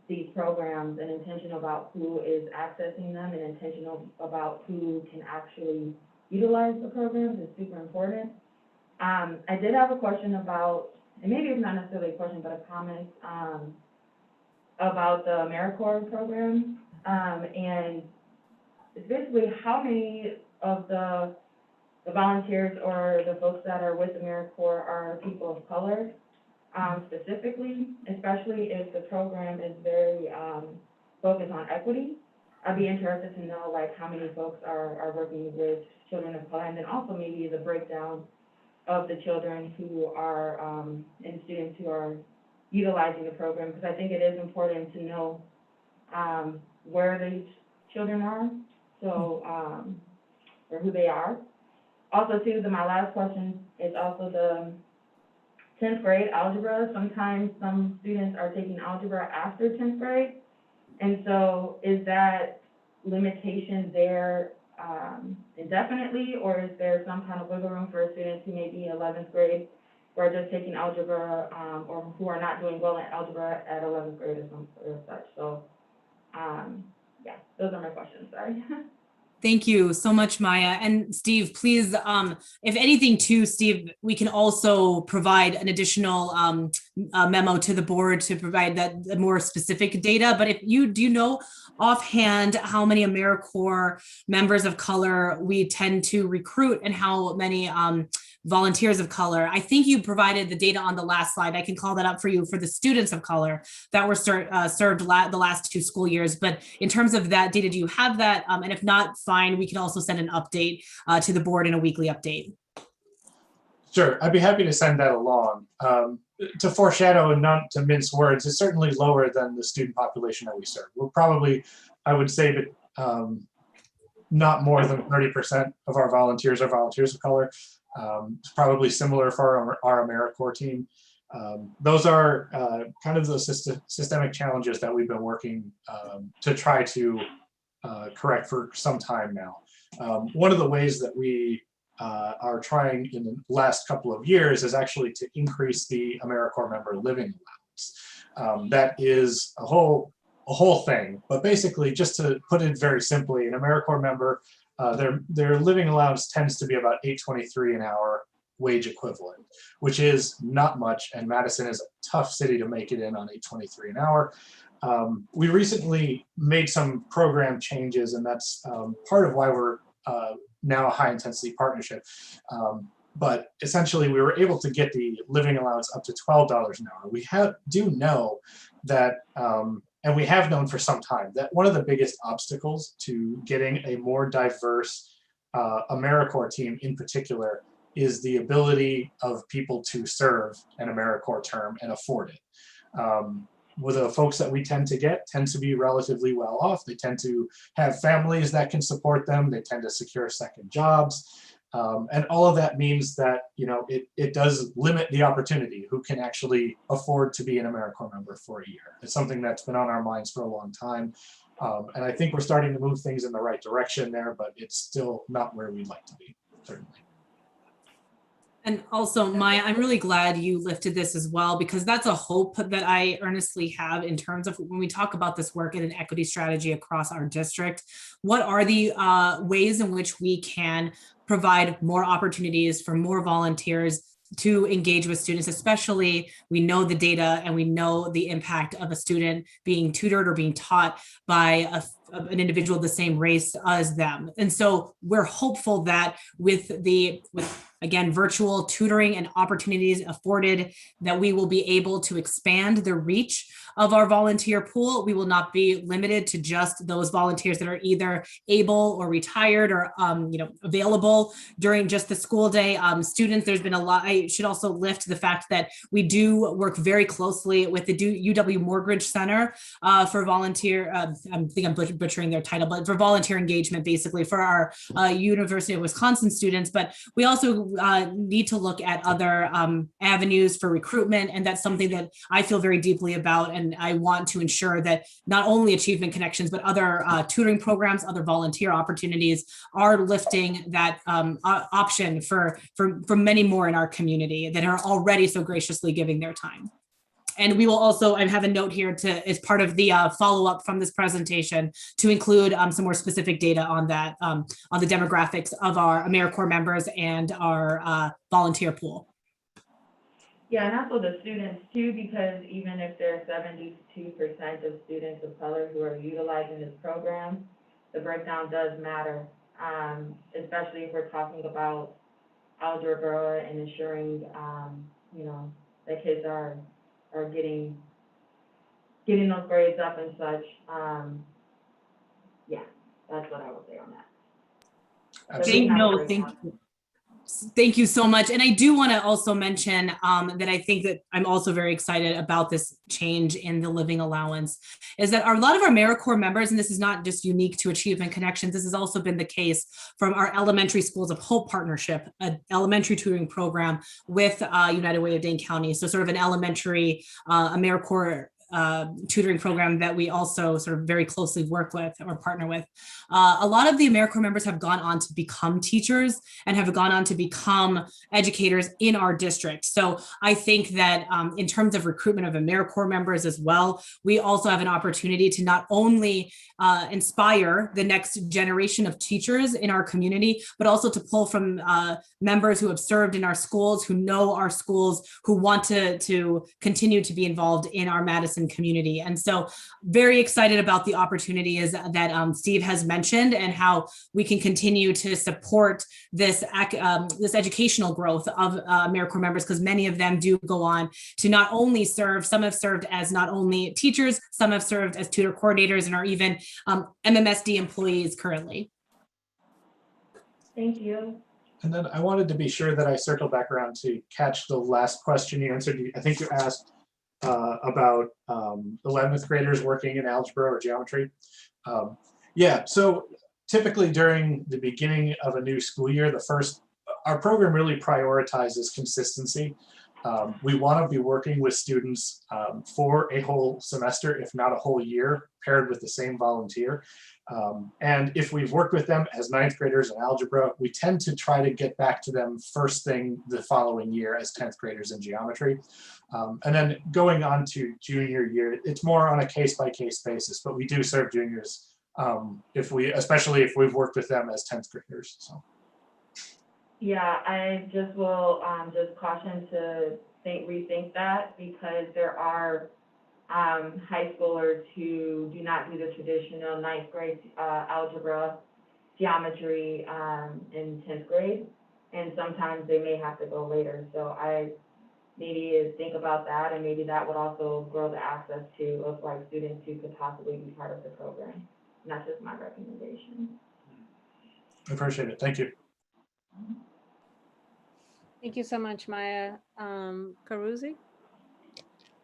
these programs and intentional about who is accessing them and intentional about who can actually utilize the programs is super important. I did have a question about, and maybe it's not necessarily a question, but a comment about the AmeriCorps program. And it's basically how many of the the volunteers or the folks that are with AmeriCorps are people of color, specifically, especially if the program is very focused on equity. I'd be interested to know like how many folks are working with children of color, and then also maybe the breakdown of the children who are and students who are utilizing the program, because I think it is important to know where these children are, so or who they are. Also, too, my last question is also the 10th grade algebra. Sometimes some students are taking algebra after 10th grade, and so is that limitation there indefinitely, or is there some kind of wiggle room for students who may be 11th grade who are just taking algebra or who are not doing well in algebra at 11th grade or such? So, yeah, those are my questions. Sorry. Thank you so much, Maya. And Steve, please, if anything too, Steve, we can also provide an additional memo to the board to provide that more specific data. But if you do know offhand how many AmeriCorps members of color we tend to recruit and how many volunteers of color, I think you provided the data on the last slide. I can call that up for you for the students of color that were served the last 2 school years. But in terms of that data, do you have that? And if not, fine, we can also send an update to the board in a weekly update. Sure, I'd be happy to send that along. To foreshadow and not to mince words, it's certainly lower than the student population that we serve. We're probably, I would say that not more than 30% of our volunteers are volunteers of color. It's probably similar for our AmeriCorps team. Those are kind of the systemic challenges that we've been working to try to correct for some time now. One of the ways that we are trying in the last couple of years is actually to increase the AmeriCorps member living allowance. That is a whole thing, but basically, just to put it very simply, an AmeriCorps member, their living allowance tends to be about $8.23 an hour wage equivalent, which is not much, and Madison is a tough city to make it in on $8.23 an hour. We recently made some program changes, and that's part of why we're now a high-intensity partnership. But essentially, we were able to get the living allowance up to $12 an hour. We do know that, and we have known for some time, that one of the biggest obstacles to getting a more diverse AmeriCorps team in particular is the ability of people to serve an AmeriCorps term and afford it. With the folks that we tend to be relatively well off. They tend to have families that can support them. They tend to secure second jobs. And all of that means that, you know, it does limit the opportunity who can actually afford to be an AmeriCorps member for a year. It's something that's been on our minds for a long time. And I think we're starting to move things in the right direction there, but it's still not where we'd like to be, certainly. And also, Maya, I'm really glad you lifted this as well, because that's a hope that I earnestly have in terms of when we talk about this work in an equity strategy across our district. What are the ways in which we can provide more opportunities for more volunteers to engage with students, especially we know the data and we know the impact of a student being tutored or being taught by an individual of the same race as them. And so we're hopeful that with again, virtual tutoring and opportunities afforded, that we will be able to expand the reach of our volunteer pool. We will not be limited to just those volunteers that are either able or retired or available during just the school day. Students, there's been a lot. I should also lift the fact that we do work very closely with the UW Morgridge Center for volunteer. I think I'm butchering their title, but for volunteer engagement, basically for our University of Wisconsin students. But we also need to look at other avenues for recruitment, and that's something that I feel very deeply about. And I want to ensure that not only Achievement Connections, but other tutoring programs, other volunteer opportunities are lifting that option for many more in our community that are already so graciously giving their time. And we will also, I have a note here as part of the follow-up from this presentation to include some more specific data on that, on the demographics of our AmeriCorps members and our volunteer pool. Yeah, and also the students too, because even if there are 72% of students of color who are utilizing this program, the breakdown does matter. It's especially if we're talking about algebra and ensuring, you know, that kids are getting those grades up and such. Yeah, that's what I would say on that. So we have a great job. Thank you so much. And I do want to also mention that I think that I'm also very excited about this change in the living allowance, is that a lot of our AmeriCorps members, and this is not just unique to Achievement Connections, this has also been the case from our Elementary Schools of Hope partnership, an elementary tutoring program with United Way of Dane County. So sort of an elementary AmeriCorps tutoring program that we also sort of very closely work with or partner with. A lot of the AmeriCorps members have gone on to become teachers and have gone on to become educators in our district. So I think that in terms of recruitment of AmeriCorps members as well, we also have an opportunity to not only inspire the next generation of teachers in our community, but also to pull from members who have served in our schools, who know our schools, who want to continue to be involved in our Madison community. And so very excited about the opportunities that Steve has mentioned and how we can continue to support this educational growth of AmeriCorps members, because many of them do go on to not only serve, some have served as not only teachers, some have served as tutor coordinators and are even MMSD employees currently. Thank you. And then I wanted to be sure that I circle back around to catch the last question you answered. I think you asked about 11th graders working in algebra or geometry. Yeah, so typically during the beginning of a new school year, our program really prioritizes consistency. We want to be working with students for a whole semester, if not a whole year, paired with the same volunteer. And if we've worked with them as 9th graders in algebra, we tend to try to get back to them first thing the following year as 10th graders in geometry. And then going on to junior year, it's more on a case-by-case basis, but we do serve juniors especially if we've worked with them as 10th graders. So. Yeah, I just will just caution to rethink that, because there are high schoolers who do not do the traditional 9th grade algebra, geometry in 10th grade, and sometimes they may have to go later. So I maybe think about that, and maybe that would also grow the access of like students who could possibly be part of the program. And that's just my recommendation. I appreciate it. Thank you. Thank you so much, Maya. Carusi?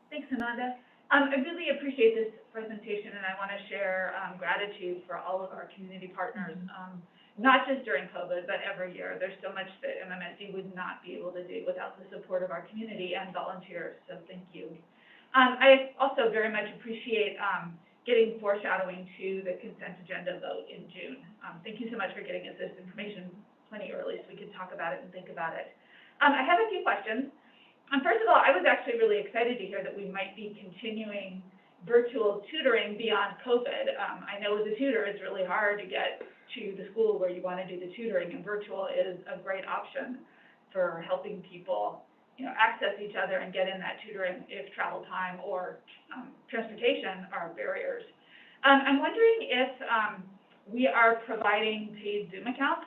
Thanks, Ananda. I really appreciate this presentation, and I want to share gratitude for all of our community partners, not just during COVID, but every year. There's so much that MMSD would not be able to do without the support of our community and volunteers, so thank you. I also very much appreciate getting foreshadowing to the consent agenda vote in June. Thank you so much for getting us this information plenty early so we could talk about it and think about it. I have a few questions. First of all, I was actually really excited to hear that we might be continuing virtual tutoring beyond COVID. I know as a tutor, it's really hard to get to the school where you want to do the tutoring, and virtual is a great option for helping people, access each other and get in that tutoring if travel time or transportation are barriers. I'm wondering if we are providing paid Zoom accounts,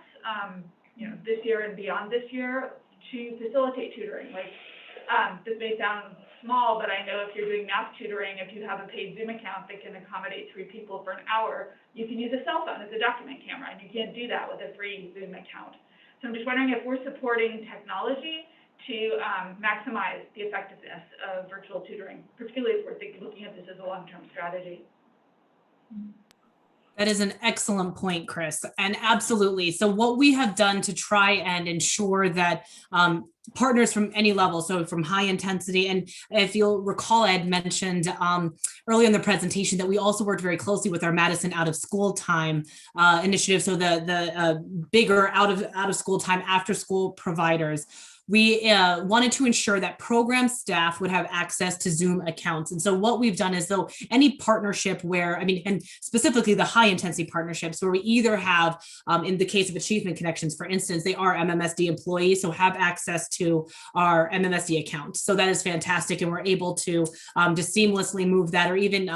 this year and beyond this year to facilitate tutoring. Like, this may sound small, but I know if you're doing math tutoring, if you have a paid Zoom account that can accommodate 3 people for an hour, you can use a cell phone as a document camera, and you can't do that with a free Zoom account. So I'm just wondering if we're supporting technology to maximize the effectiveness of virtual tutoring, particularly if we're looking at this as a long-term strategy. That is an excellent point, Chris, and absolutely. So what we have done to try and ensure that partners from any level, so from high intensity, and if you'll recall, I had mentioned earlier in the presentation that we also worked very closely with our Madison out of school time initiative. So the bigger out of school time after school providers. we wanted to ensure that program staff would have access to Zoom accounts. And so what we've done is, though, any partnership where, and specifically the high intensity partnerships where we either have, in the case of Achievement Connections, for instance, they are MMSD employees, so have access to our MMSD account. So that is fantastic. And we're able to just seamlessly move that, or even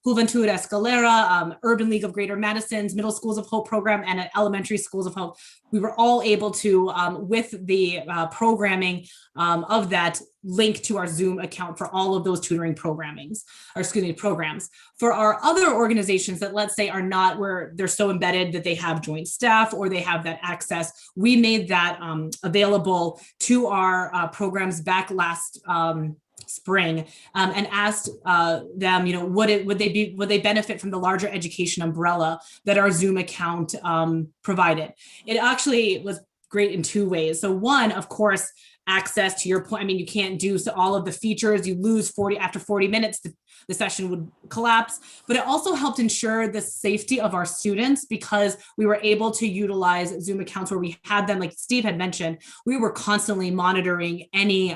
Juventud Escalera, Urban League of Greater Madison's Middle Schools of Hope program, and Elementary Schools of Hope. We were all able to, with the programming of that, link to our Zoom account for all of those tutoring programs. For our other organizations that, let's say, are not where they're so embedded that they have joint staff or they have that access, we made that available to our programs back last spring, and asked them, would they benefit from the larger education umbrella that our Zoom account provided. It actually was great in two ways. So one, of course, access to your point. You can't do all of the features. You lose after 40 minutes, the session would collapse. But it also helped ensure the safety of our students, because we were able to utilize Zoom accounts where we had them, like Steve had mentioned, we were constantly monitoring any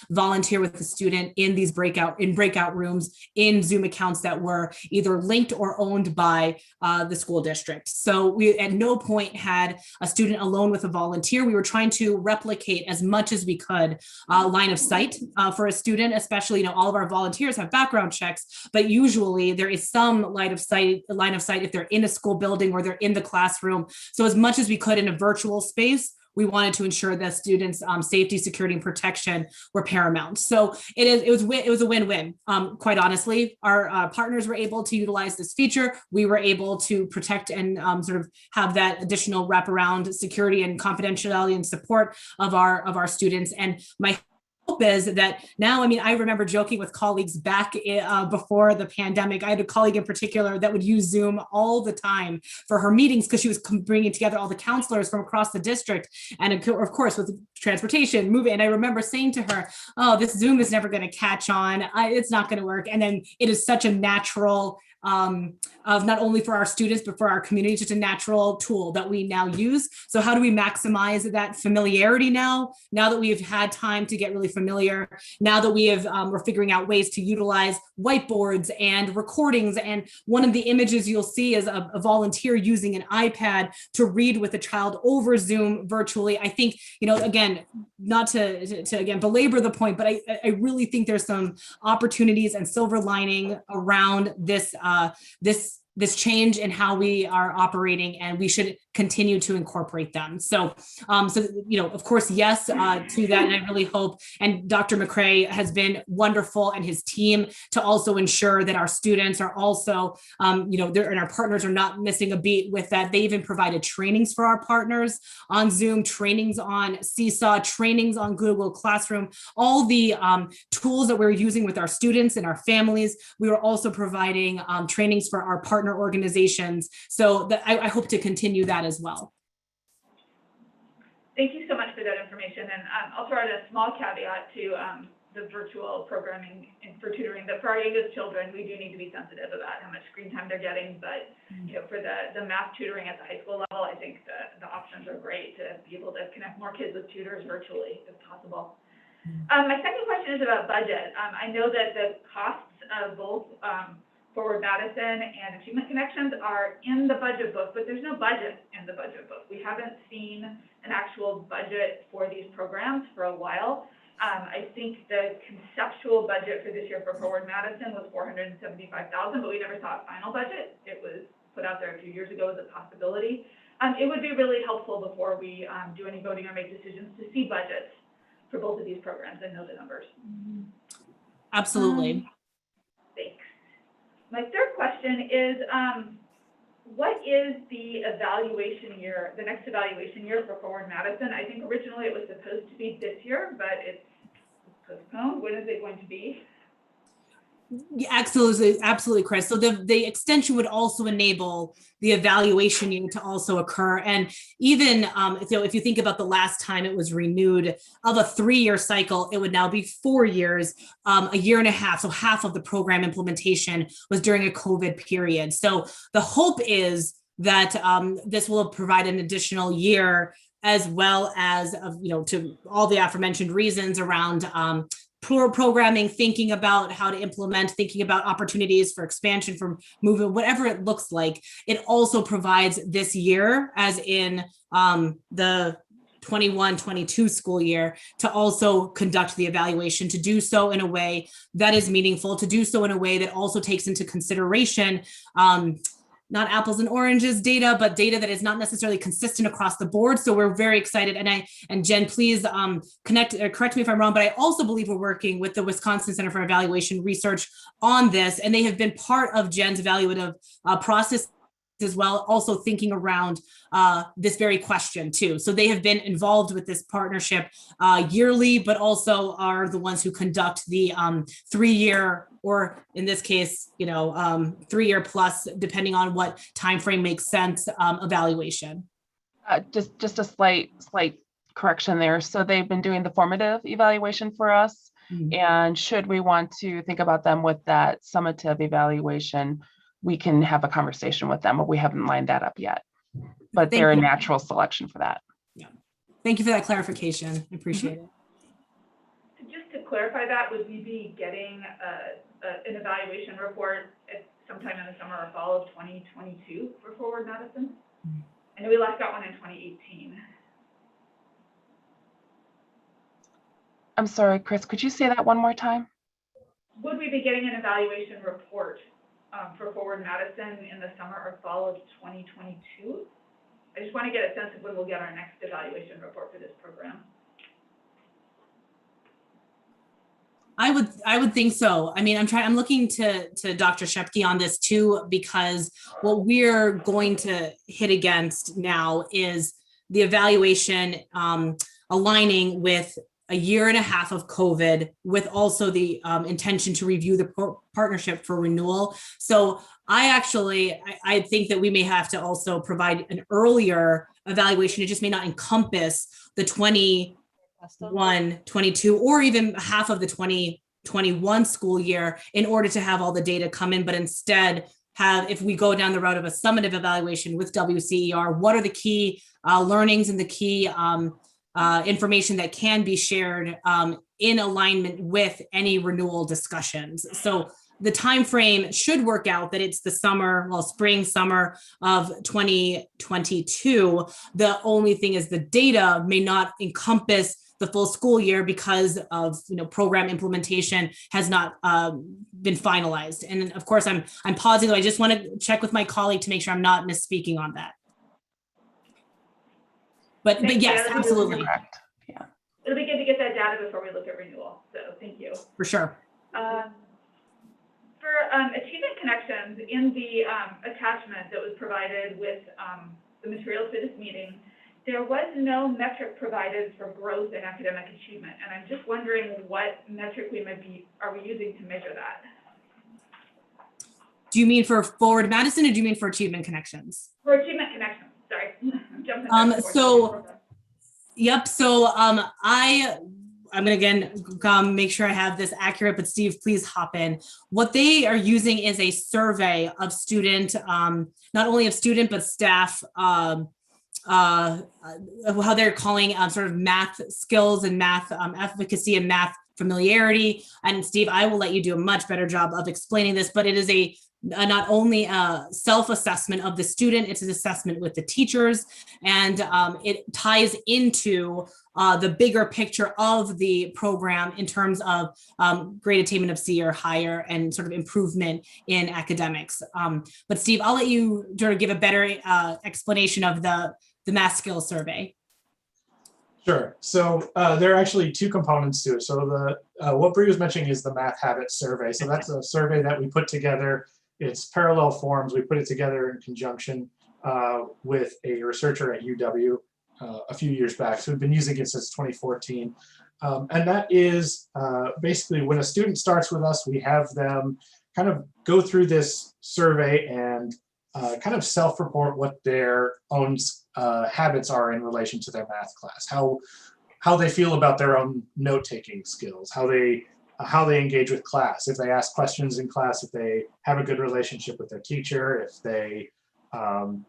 volunteer with the student in these breakout rooms in Zoom accounts that were either linked or owned by the school district. So we at no point had a student alone with a volunteer. We were trying to replicate as much as we could line of sight for a student, especially, all of our volunteers have background checks, but usually there is some line of sight if they're in a school building or they're in the classroom. So as much as we could in a virtual space, we wanted to ensure that students' safety, security, and protection were paramount. So it was a win-win. Quite honestly, our partners were able to utilize this feature. We were able to protect and sort of have that additional wraparound security and confidentiality and support of our students. And my hope is that now, I remember joking with colleagues back before the pandemic. I had a colleague in particular that would use Zoom all the time for her meetings because she was bringing together all the counselors from across the district. And of course, with transportation, moving. And I remember saying to her, oh, this Zoom is never going to catch on. It's not going to work. And then it is such a natural of not only for our students, but for our community, just a natural tool that we now use. So how do we maximize that familiarity now that we have had time to get really familiar, now that we have, we're figuring out ways to utilize whiteboards and recordings. And one of the images you'll see is a volunteer using an iPad to read with a child over Zoom virtually. I think, again, not to again belabor the point, but I really think there's some opportunities and silver lining around this this change in how we are operating, and we should continue to incorporate them. So, of course, yes to that, and I really hope, and Dr. McCrae has been wonderful, and his team, to also ensure that our students are also, and our partners are not missing a beat with that. They even provided trainings for our partners on Zoom, trainings on Seesaw, trainings on Google Classroom, all the tools that we're using with our students and our families. We were also providing trainings for our partner organizations. So I hope to continue that as well. Thank you so much for that information. And I'll throw out a small caveat to the virtual programming for tutoring. That for our youngest children, we do need to be sensitive about how much screen time they're getting. But for the math tutoring at the high school level, I think the options are great to be able to connect more kids with tutors virtually if possible. My second question is about budget. I know that the costs of both Forward Madison and Achievement Connections are in the budget book, but there's no budget in the budget book. We haven't seen an actual budget for these programs for a while. I think the conceptual budget for this year for Forward Madison was $475,000, but we never saw a final budget. It was put out there a few years ago as a possibility. It would be really helpful before we do any voting or make decisions to see budgets for both of these programs and know the numbers. Absolutely. Thanks. My third question is, what is the evaluation year, the next evaluation year for Forward Madison? I think originally it was supposed to be this year, but it's postponed. When is it going to be? Yeah, absolutely, Chris. So the extension would also enable the evaluation year to also occur. And even if you think about the last time it was renewed of a 3-year cycle, it would now be 4 years, a year and a half. So half of the program implementation was during a COVID period. So the hope is that this will provide an additional year as well as, to all the aforementioned reasons around programming, thinking about how to implement, thinking about opportunities for expansion, for movement, whatever it looks like. It also provides this year, as in the 21-22 school year, to also conduct the evaluation, to do so in a way that is meaningful, to do so in a way that also takes into consideration not apples and oranges data, but data that is not necessarily consistent across the board. So we're very excited. And Jen, please correct me if I'm wrong, but I also believe we're working with the Wisconsin Center for Evaluation Research on this, and they have been part of Jen's evaluative process as well, also thinking around this very question too. So they have been involved with this partnership yearly, but also are the ones who conduct the 3-year, or in this case, 3-year plus, depending on what time frame makes sense, evaluation. Just a slight correction there. So they've been doing the formative evaluation for us. Mm-hmm. And should we want to think about them with that summative evaluation, we can have a conversation with them, but we haven't lined that up yet. But they're a natural selection for that. Yeah. Thank you for that clarification. I appreciate it. Just to clarify that, would we be getting an evaluation report sometime in the summer or fall of 2022 for Forward Madison? I know we last got one in 2018. I'm sorry, Chris, could you say that one more time? Would we be getting an evaluation report for Forward Madison in the summer or fall of 2022? I just want to get a sense of when we'll get our next evaluation report for this program. I would think so. I mean, I'm looking to Dr. Shepke on this too, because what we're going to hit against now is the evaluation aligning with a year and a half of COVID, with also the intention to review the partnership for renewal. So I think that we may have to also provide an earlier evaluation. It just may not encompass the 21, 22, or even half of the 2021 school year in order to have all the data come in, but instead if we go down the route of a summative evaluation with WCER, what are the key learnings and the key information that can be shared in alignment with any renewal discussions. So the time frame should work out that it's the spring, summer of 2022. The only thing is the data may not encompass the full school year because of program implementation has not been finalized. And of course, I'm pausing. I just want to check with my colleague to make sure I'm not misspeaking on that. But yes, absolutely. Correct. Yeah. It'll be good to get that data before we look at renewal. So thank you. For sure. For Achievement Connections, in the attachment that was provided with the materials for this meeting, there was no metric provided for growth in academic achievement. And I'm just wondering what metric are we using to measure that? Do you mean for Forward Madison, or do you mean for Achievement Connections? For Achievement Connections, sorry. Yep. So I'm going to again make sure I have this accurate, but Steve, please hop in. What they are using is a survey of not only of student, but staff, how they're calling sort of math skills and math efficacy and math familiarity. And Steve, I will let you do a much better job of explaining this, but it is not only a self-assessment of the student, it's an assessment with the teachers, and it ties into the bigger picture of the program in terms of grade attainment of C or higher and sort of improvement in academics. But Steve, I'll let you sort of give a better explanation of the math skills survey. Sure. So there are actually two components to it. So what Bree was mentioning is the math habit survey. So that's a survey that we put together. It's parallel forms. We put it together in conjunction with a researcher at UW a few years back. So we've been using it since 2014. And that is basically when a student starts with us, we have them kind of go through this survey and kind of self-report what their own habits are in relation to their math class, how they feel about their own note-taking skills, how they engage with class, if they ask questions in class, if they have a good relationship with their teacher, if they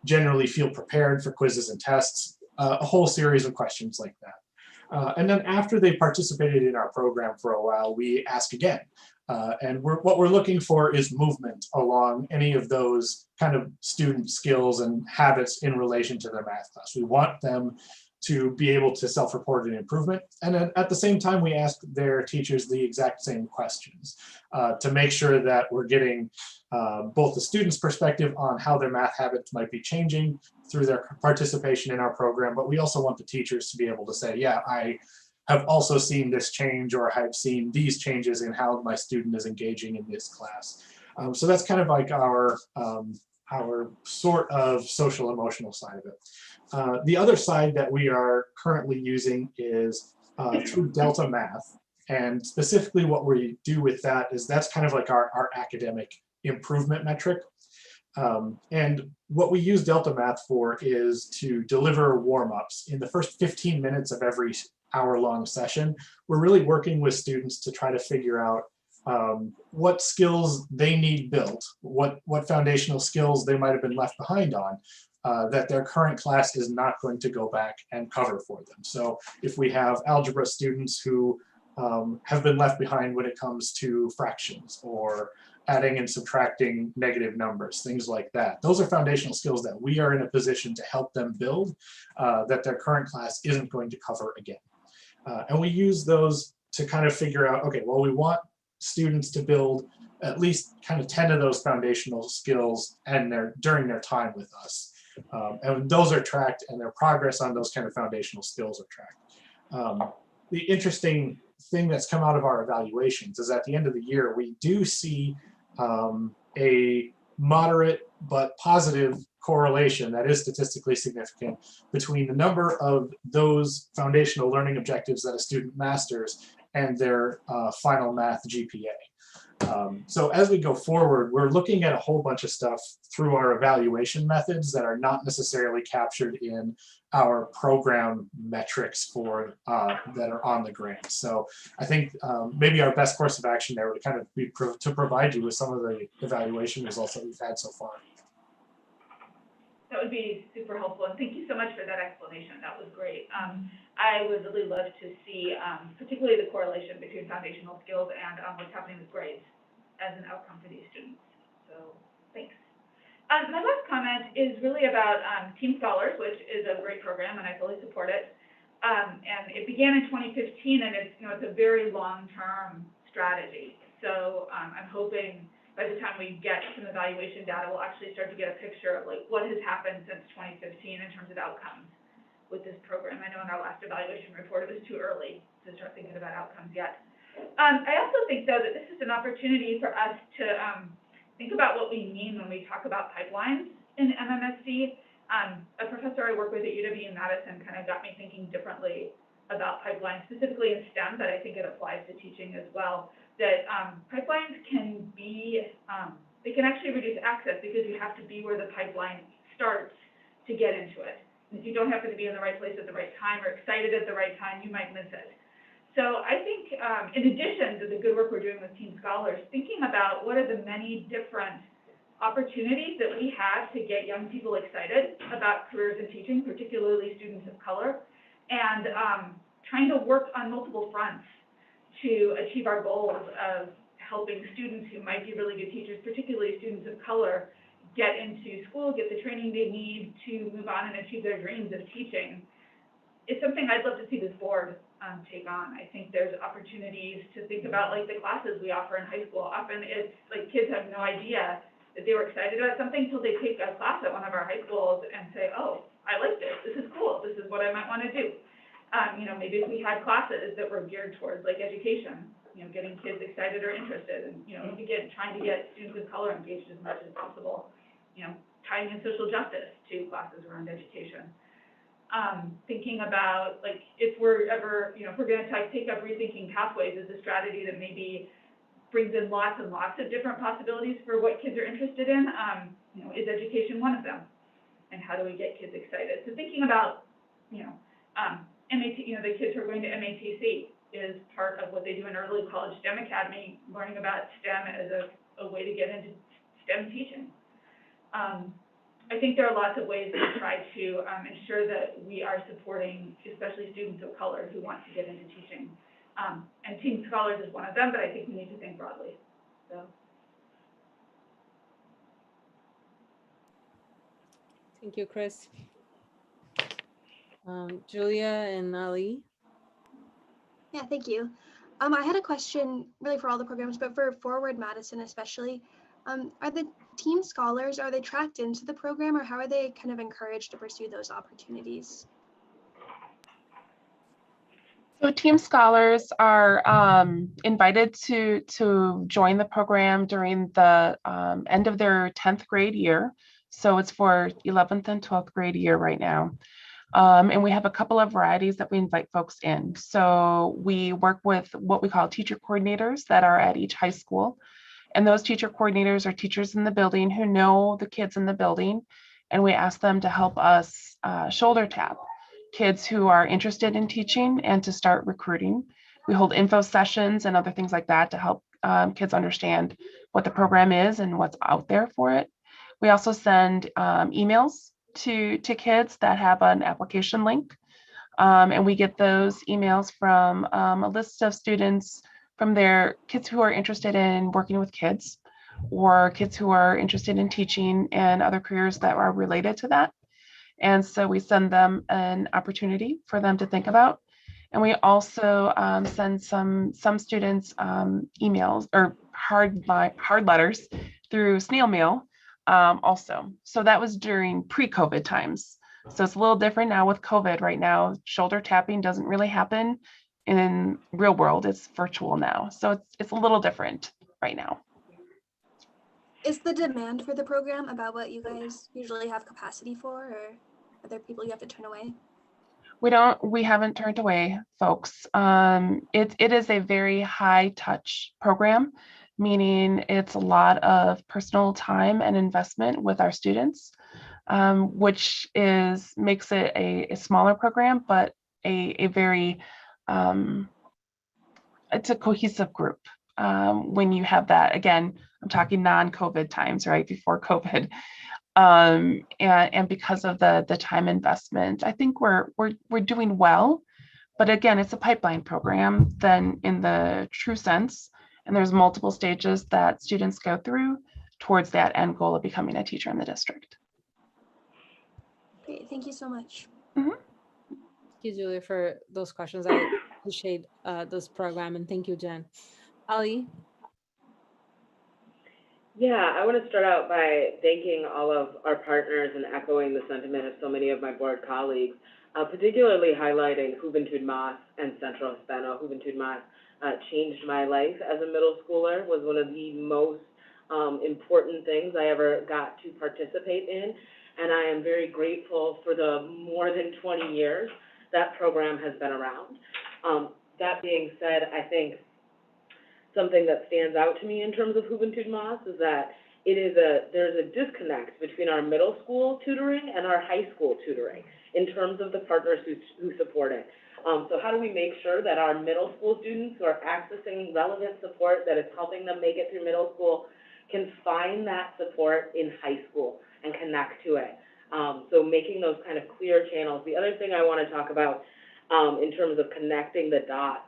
generally feel prepared for quizzes and tests, a whole series of questions like that. And then after they participated in our program for a while, we ask again. And what we're looking for is movement along any of those kind of student skills and habits in relation to their math class. We want them to be able to self-report an improvement. And then at the same time, we ask their teachers the exact same questions to make sure that we're getting both the students' perspective on how their math habits might be changing through their participation in our program, but we also want the teachers to be able to say, yeah, I have also seen this change, or I've seen these changes in how my student is engaging in this class. So that's kind of like our sort of social emotional side of it. The other side that we are currently using is through Delta Math. And specifically what we do with that is that's kind of like our academic improvement metric. And what we use Delta Math for is to deliver warm-ups. In the first 15 minutes of every hour-long session, we're really working with students to try to figure out what skills they need built, what foundational skills they might have been left behind on that their current class is not going to go back and cover for them. So if we have algebra students who have been left behind when it comes to fractions or adding and subtracting negative numbers, things like that. Those are foundational skills that we are in a position to help them build that their current class isn't going to cover again. And we use those to kind of figure out, okay, well, we want students to build at least kind of 10 of those foundational skills and during their time with us. And those are tracked, and their progress on those kind of foundational skills are tracked. The interesting thing that's come out of our evaluations is at the end of the year, we do see a moderate but positive correlation that is statistically significant between the number of those foundational learning objectives that a student masters and their final math GPA. So as we go forward, we're looking at a whole bunch of stuff through our evaluation methods that are not necessarily captured in our program metrics for that are on the grant. So I think maybe our best course of action there would kind of be to provide you with some of the evaluation results that we've had so far. That would be super helpful, and thank you so much for that explanation. That was great. I would really love to see, particularly the correlation between foundational skills and what's happening with grades as an outcome for these students. So, thanks. My last comment is really about Team Scholars, which is a great program, and I fully support it. And it began in 2015, and it's a very long-term strategy. So I'm hoping by the time we get some evaluation data, we'll actually start to get a picture of like what has happened since 2015 in terms of outcomes with this program. I know in our last evaluation report it was too early to start thinking about outcomes yet. I also think though that this is an opportunity for us to think about what we mean when we talk about pipelines in MMSC. A professor I work with at UW-Madison kind of got me thinking differently about pipelines, specifically in STEM, but I think it applies to teaching as well. That pipelines can be, they can actually reduce access because you have to be where the pipeline starts to get into it. And if you don't happen to be in the right place at the right time or excited at the right time, you might miss it. So I think in addition to the good work we're doing with Team Scholars, thinking about what are the many different opportunities that we have to get young people excited about careers in teaching, particularly students of color, and trying to work on multiple fronts to achieve our goals of helping students who might be really good teachers, particularly students of color, get into school, get the training they need to move on and achieve their dreams of teaching. It's something I'd love to see this board take on. I think there's opportunities to think about like the classes we offer in high school. Often it's like kids have no idea that they were excited about something until they take a class at one of our high schools and say, oh, I like this, this is cool, this is what I might want to do. Maybe if we had classes that were geared towards like education, getting kids excited or interested, and again, trying to get students of color engaged as much as possible, tying in social justice to classes around education. Thinking about like if we're ever, if we're going to take up rethinking pathways as a strategy that maybe brings in lots and lots of different possibilities for what kids are interested in, is education one of them? And how do we get kids excited? So thinking about, MAT, the kids who are going to MATC is part of what they do in early college STEM Academy, learning about STEM as a way to get into STEM teaching. I think there are lots of ways to try to ensure that we are supporting, especially students of color who want to get into teaching. And Teen Scholars is one of them, but I think we need to think broadly. So. Thank you, Chris. Julia and Ali. Yeah, thank you. I had a question really for all the programs, but for Forward Madison especially. Are the Teen Scholars, are they tracked into the program, or how are they kind of encouraged to pursue those opportunities? So Team Scholars are invited to join the program during the end of their 10th grade year. So it's for 11th and 12th grade year right now. And we have a couple of varieties that we invite folks in. So we work with what we call teacher coordinators that are at each high school. And those teacher coordinators are teachers in the building who know the kids in the building. And we ask them to help us shoulder tap kids who are interested in teaching and to start recruiting. We hold info sessions and other things like that to help kids understand what the program is and what's out there for it. We also send emails to kids that have an application link. And we get those emails from a list of students from their kids who are interested in working with kids or kids who are interested in teaching and other careers that are related to that. And so we send them an opportunity for them to think about. And we also send some students emails or hard letters through snail mail also. So that was during pre-COVID times. So it's a little different now with COVID right now. Shoulder tapping doesn't really happen in real world. It's virtual now. So it's a little different right now. Is the demand for the program about what you guys usually have capacity for, or are there people you have to turn away? We haven't turned away folks. It is a very high touch program, meaning it's a lot of personal time and investment with our students, which makes it a smaller program, but a very, it's a cohesive group. When you have that, again, I'm talking non-COVID times, right, before COVID. And because of the time investment, I think we're doing well. But again, it's a pipeline program then in the true sense. And there's multiple stages that students go through towards that end goal of becoming a teacher in the district. Great, thank you so much. Mm-hmm. Thank you, Julia, for those questions. I appreciate this program, and thank you, Jen. Ali? Yeah, I want to start out by thanking all of our partners and echoing the sentiment of so many of my board colleagues, particularly highlighting Juventud Mas and Centro Hispano. Juventud Mas changed my life as a middle schooler, was one of the most important things I ever got to participate in, and I am very grateful for the more than 20 years that program has been around. That being said, I think something that stands out to me in terms of Juventud Mas is that there's a disconnect between our middle school tutoring and our high school tutoring in terms of the partners who support it. So how do we make sure that our middle school students who are accessing relevant support that is helping them make it through middle school can find that support in high school and connect to it? So making those kind of clear channels. The other thing I want to talk about in terms of connecting the dots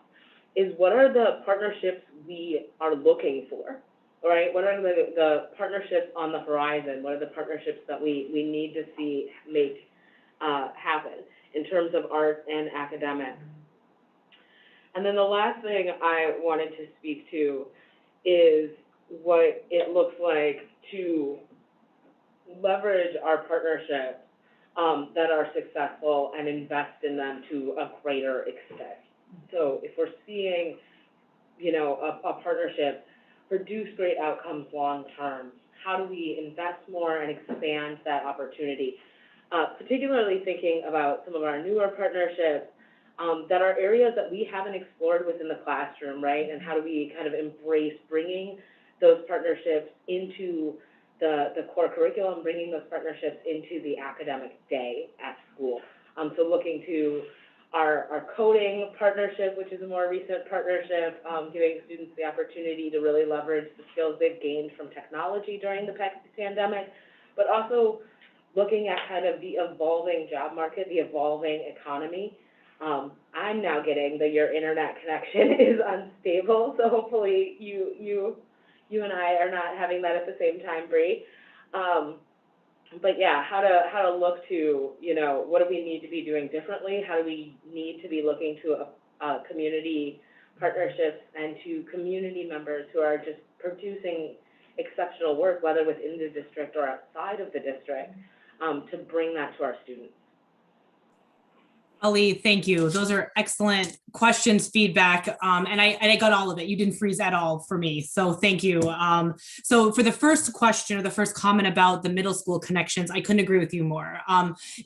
is what are the partnerships we are looking for, all right? What are the partnerships on the horizon? What are the partnerships that we need to see make happen in terms of art and academics? And then the last thing I wanted to speak to is what it looks like to leverage our partnerships that are successful and invest in them to a greater extent. So if we're seeing, a partnership produce great outcomes long term, how do we invest more and expand that opportunity? Particularly thinking about some of our newer partnerships that are areas that we haven't explored within the classroom, right? And how do we kind of embrace bringing those partnerships into the core curriculum, bringing those partnerships into the academic day at school? So looking to our coding partnership, which is a more recent partnership, giving students the opportunity to really leverage the skills they've gained from technology during the pandemic, but also looking at kind of the evolving job market, the evolving economy. I'm now getting that your internet connection is unstable, so hopefully you and I are not having that at the same time, Bree. But yeah, how to look to, you know, what do we need to be doing differently? How do we need to be looking to community partnerships and to community members who are just producing exceptional work, whether within the district or outside of the district, to bring that to our students. Ali, thank you. Those are excellent questions, feedback, and I got all of it. You didn't freeze at all for me, so thank you. So for the first question or the first comment about the middle school connections, I couldn't agree with you more.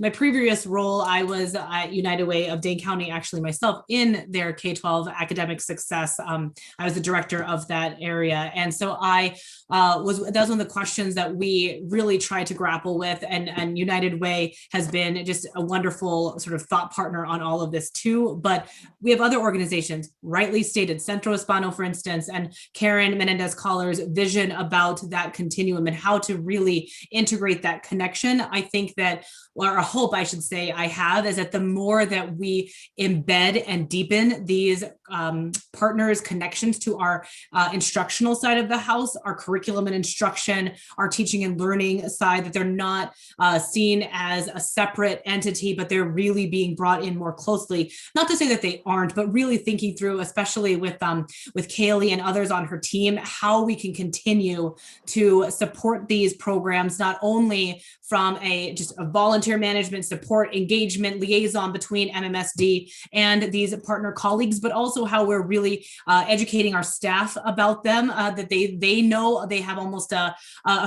My previous role, I was at United Way of Dane County, actually myself, in their K-12 academic success. I was the director of that area, and so that was one of the questions that we really tried to grapple with, and United Way has been just a wonderful sort of thought partner on all of this too. But we have other organizations, rightly stated, Centro Hispano, for instance, and Karen Menendez-Collar's vision about that continuum and how to really integrate that connection. I think that, or a hope I should say I have, is that the more that we embed and deepen these partners' connections to our instructional side of the house, our curriculum and instruction, our teaching and learning side, that they're not seen as a separate entity, but they're really being brought in more closely. Not to say that they aren't, but really thinking through, especially with Kaylee and others on her team, how we can continue to support these programs, not only from just a volunteer management support, engagement, liaison between MMSD and these partner colleagues, but also how we're really educating our staff about them, that they know they have almost a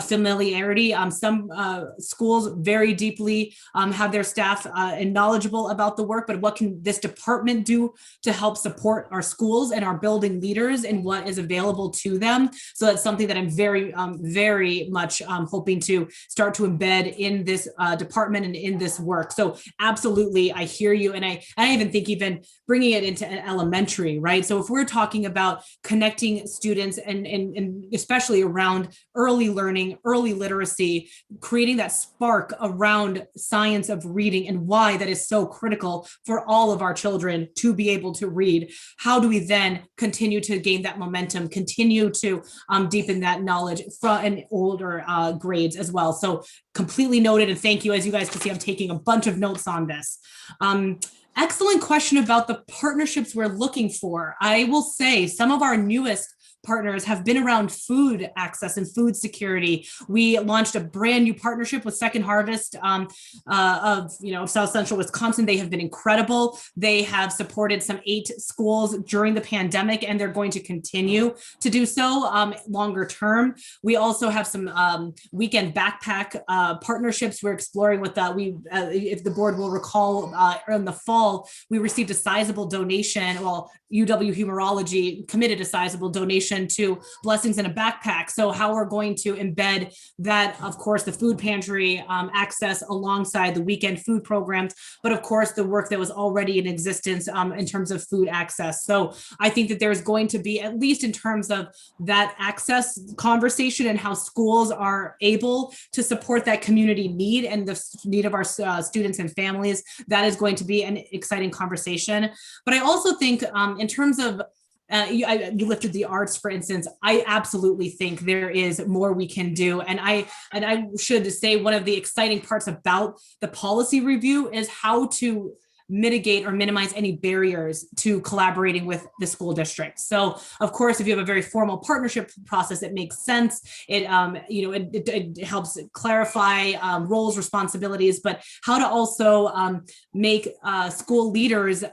familiarity. Some schools very deeply have their staff and knowledgeable about the work, but what can this department do to help support our schools and our building leaders and what is available to them? So that's something that I'm very much hoping to start to embed in this department and in this work. So absolutely, I hear you. And I even think even bringing it into elementary, right? So if we're talking about connecting students and especially around early learning, early literacy, creating that spark around science of reading and why that is so critical for all of our children to be able to read, how do we then continue to gain that momentum, continue to deepen that knowledge from older grades as well? So completely noted, and thank you. As you guys can see, I'm taking a bunch of notes on this. Excellent question about the partnerships we're looking for. I will say some of our newest partners have been around food access and food security. We launched a brand new partnership with Second Harvest of South Central Wisconsin. They have been incredible. They have supported some 8 schools during the pandemic, and they're going to continue to do so longer term. We also have some weekend backpack partnerships we're exploring with that. If the board will recall, in the fall, we received a sizable donation. Well, UW Humorology committed a sizable donation to Blessings in a Backpack. So how we're going to embed that, of course, the food pantry access alongside the weekend food programs, but of course the work that was already in existence in terms of food access. So I think that there's going to be, at least in terms of that access conversation and how schools are able to support that community need and the need of our students and families, that is going to be an exciting conversation. But I also think in terms of you lifted the arts, for instance. I absolutely think there is more we can do. And I should say one of the exciting parts about the policy review is how to mitigate or minimize any barriers to collaborating with the school district. So of course, if you have a very formal partnership process, it makes sense. It helps clarify roles, responsibilities, but how to also make school leaders,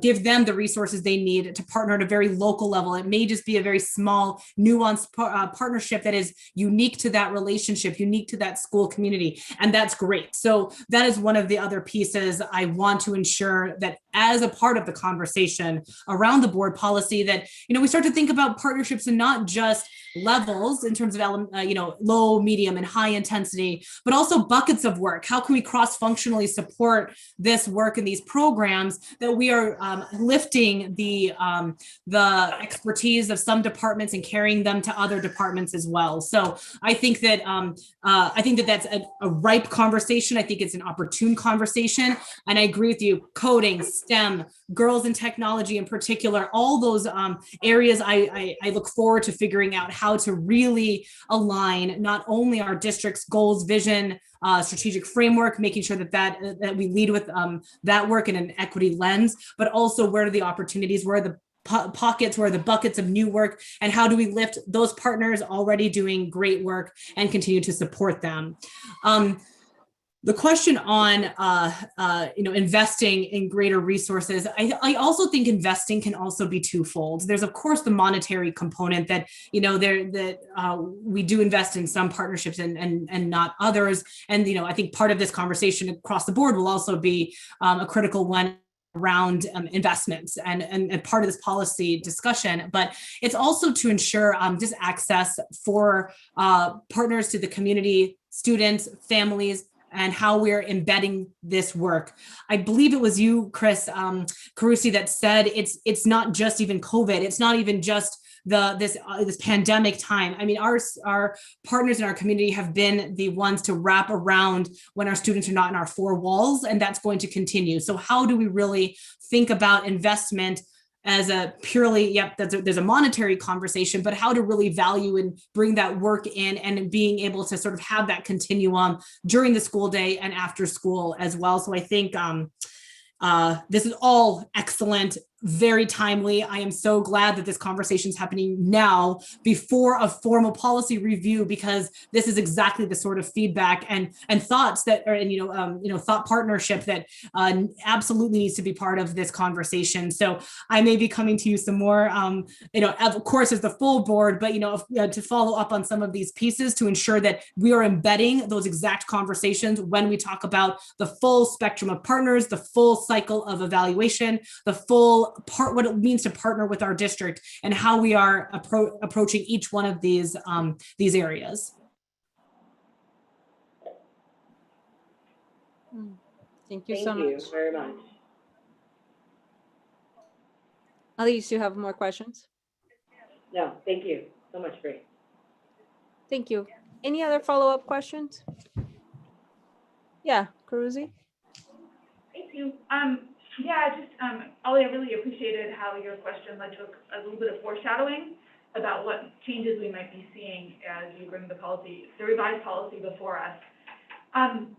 give them the resources they need to partner at a very local level. It may just be a very small, nuanced partnership that is unique to that relationship, unique to that school community, and that's great. So that is one of the other pieces I want to ensure that as a part of the conversation around the board policy that, we start to think about partnerships and not just levels in terms of, low, medium, and high intensity, but also buckets of work. How can we cross-functionally support this work in these programs that we are lifting the expertise of some departments and carrying them to other departments as well. So I think that that's a ripe conversation. I think it's an opportune conversation, and I agree with you. Coding, STEM, girls in technology in particular, all those areas I look forward to figuring out how to really align not only our district's goals, vision, strategic framework, making sure that we lead with that work in an equity lens, but also where are the opportunities, where are the pockets, where are the buckets of new work, and how do we lift those partners already doing great work and continue to support them. The question on, investing in greater resources, I also think investing can also be twofold. There's of course the monetary component that, we do invest in some partnerships and not others. And, I think part of this conversation across the board will also be a critical one around investments and part of this policy discussion, but it's also to ensure just access for partners to the community, students, families, and how we're embedding this work. I believe it was you, Chris Carusi, that said it's not just even COVID. It's not even just this pandemic time. I mean, our partners in our community have been the ones to wrap around when our students are not in our four walls, and that's going to continue. So how do we really think about investment as a purely, there's a monetary conversation, but how to really value and bring that work in and being able to sort of have that continuum during the school day and after school as well. So I think this is all excellent, very timely. I am so glad that this conversation is happening now before a formal policy review, because this is exactly the sort of feedback and thoughts that are, thought partnership that absolutely needs to be part of this conversation. So I may be coming to you some more, of course, as the full board, but, to follow up on some of these pieces to ensure that we are embedding those exact conversations when we talk about the full spectrum of partners, the full cycle of evaluation, the full what it means to partner with our district, and how we are approaching each one of these areas. Thank you so much. Thank you very much. Elise, you have more questions? No, thank you so much, Bree. Thank you. Any other follow-up questions? Yeah, Carusi? Thank you. Ollie, I really appreciated how your question led to a little bit of foreshadowing about what changes we might be seeing as you bring the revised policy before us.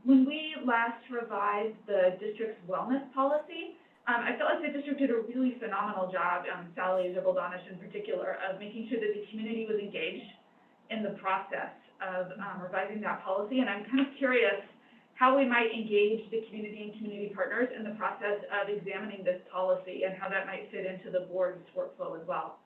When we last revised the district's wellness policy, I felt like the district did a really phenomenal job, Sally Zibaldonish in particular, of making sure that the community was engaged in the process of revising that policy. And I'm kind of curious how we might engage the community and community partners in the process of examining this policy and how that might fit into the board's workflow as well.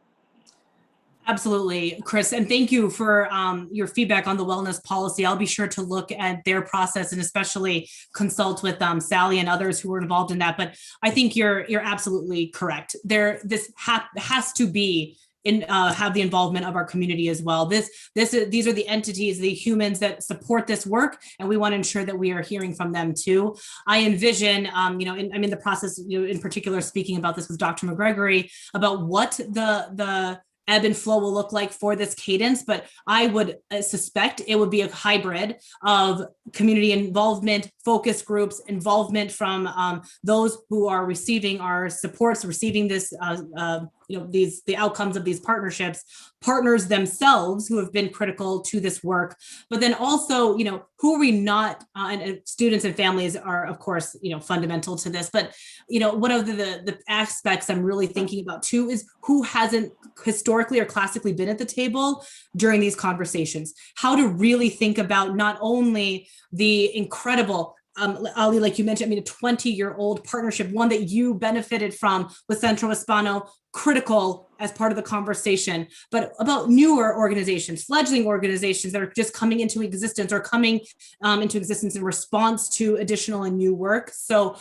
Absolutely, Chris, and thank you for your feedback on the wellness policy. I'll be sure to look at their process and especially consult with Sally and others who were involved in that. But I think you're absolutely correct. This has to be have the involvement of our community as well. These are the entities, the humans that support this work, and we want to ensure that we are hearing from them too. I envision, I'm in the process, in particular, speaking about this with Dr. McGregory about what the ebb and flow will look like for this cadence, but I would suspect it would be a hybrid of community involvement, focus groups, involvement from those who are receiving our supports, receiving this, the outcomes of these partnerships, partners themselves who have been critical to this work, but then also, who are we not, and students and families are, of course, fundamental to this, but, one of the aspects I'm really thinking about too is who hasn't historically or classically been at the table during these conversations, how to really think about not only the incredible Ali, like you mentioned, a 20-year-old partnership, one that you benefited from with Centro Hispano, critical as part of the conversation, but about newer organizations, fledgling organizations that are just coming into existence or coming into existence in response to additional and new work. So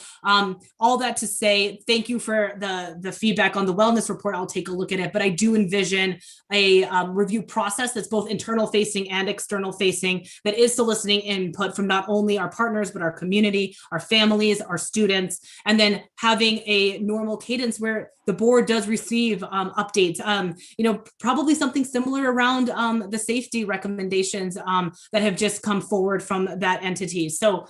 all that to say, thank you for the feedback on the wellness report. I'll take a look at it, but I do envision a review process that's both internal facing and external facing, that is soliciting input from not only our partners, but our community, our families, our students, and then having a normal cadence where the board does receive updates, probably something similar around the safety recommendations that have just come forward from that entity. So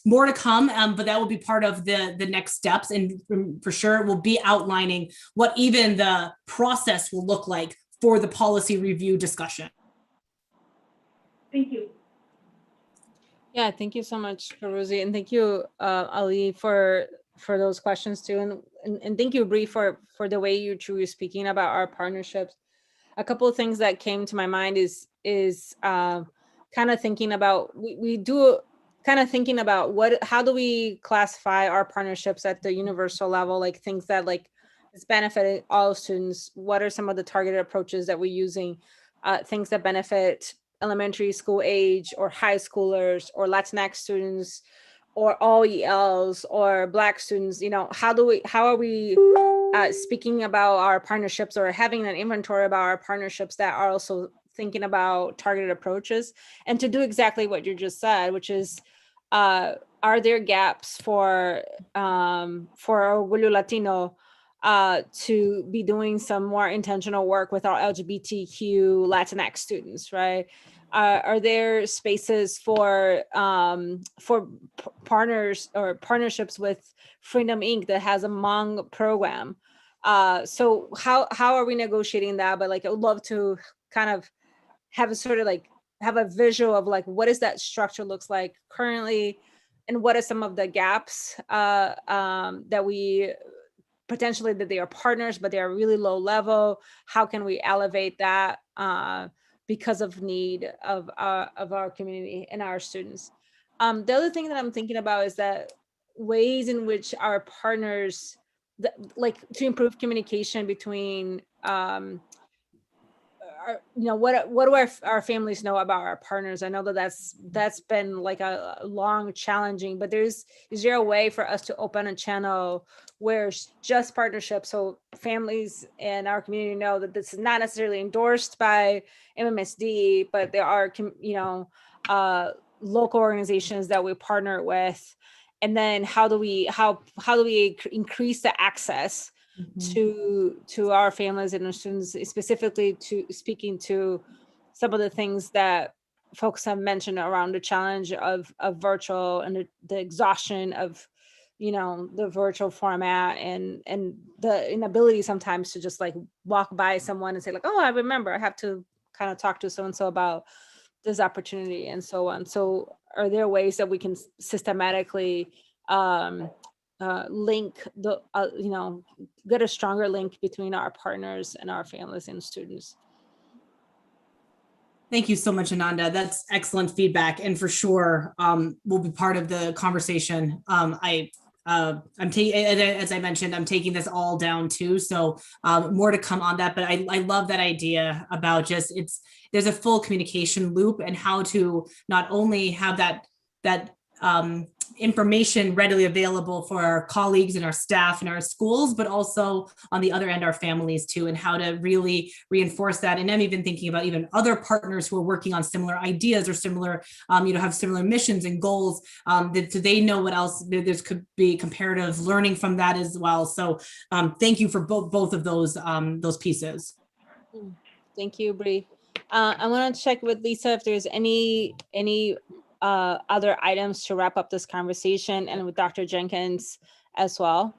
more to come, but that will be part of the next steps. And for sure, we'll be outlining what even the process will look like for the policy review discussion. Thank you. Yeah, thank you so much, Rosie, and thank you, Ali, for those questions too, and thank you, Bree, for the way you were speaking about our partnerships. A couple of things that came to my mind is kind of thinking about how do we classify our partnerships at the universal level, like things that like is benefiting all students. What are some of the targeted approaches that we're using? Things that benefit elementary school age or high schoolers or Latinx students or all ELs or Black students. How are we speaking about our partnerships or having an inventory about our partnerships that are also thinking about targeted approaches, and to do exactly what you just said, which is, are there gaps for Orgullo Latino to be doing some more intentional work with our LGBTQ Latinx students, right? Are there spaces for partners or partnerships with Freedom Inc. that has a Hmong program? So how are we negotiating that? But like, I would love to kind of have a visual of like, what does that structure looks like currently, and what are some of the gaps that we potentially, that they are partners, but they are really low level. How can we elevate that because of need of our community and our students? The other thing that I'm thinking about is that ways in which our partners, like to improve communication between, what do our families know about our partners? I know that's been like a long challenging, but is there a way for us to open a channel where it's just partnerships, so families and our community know that this is not necessarily endorsed by MMSD, but there are local organizations that we partner with, and then how do we increase the access to our families and our students, specifically to speaking to some of the things that folks have mentioned around the challenge of virtual and the exhaustion of the virtual format and the inability sometimes to just like walk by someone and say like, oh, I remember I have to kind of talk to so and so about this opportunity and so on. So are there ways that we can systematically link get a stronger link between our partners and our families and students? Thank you so much, Ananda. That's excellent feedback, and for sure will be part of the conversation. I'm taking, as I mentioned, I'm taking this all down too. So more to come on that. But I love that idea about just there's a full communication loop, and how to not only have that information readily available for our colleagues and our staff and our schools, but also on the other end, our families too, and how to really reinforce that. And I'm even thinking about even other partners who are working on similar ideas or similar, have similar missions and goals. Do they know what else? There could be comparative learning from that as well. So thank you for both of those pieces. Thank you, Bree. I want to check with Lisa if there's any other items to wrap up this conversation, and with Dr. Jenkins as well.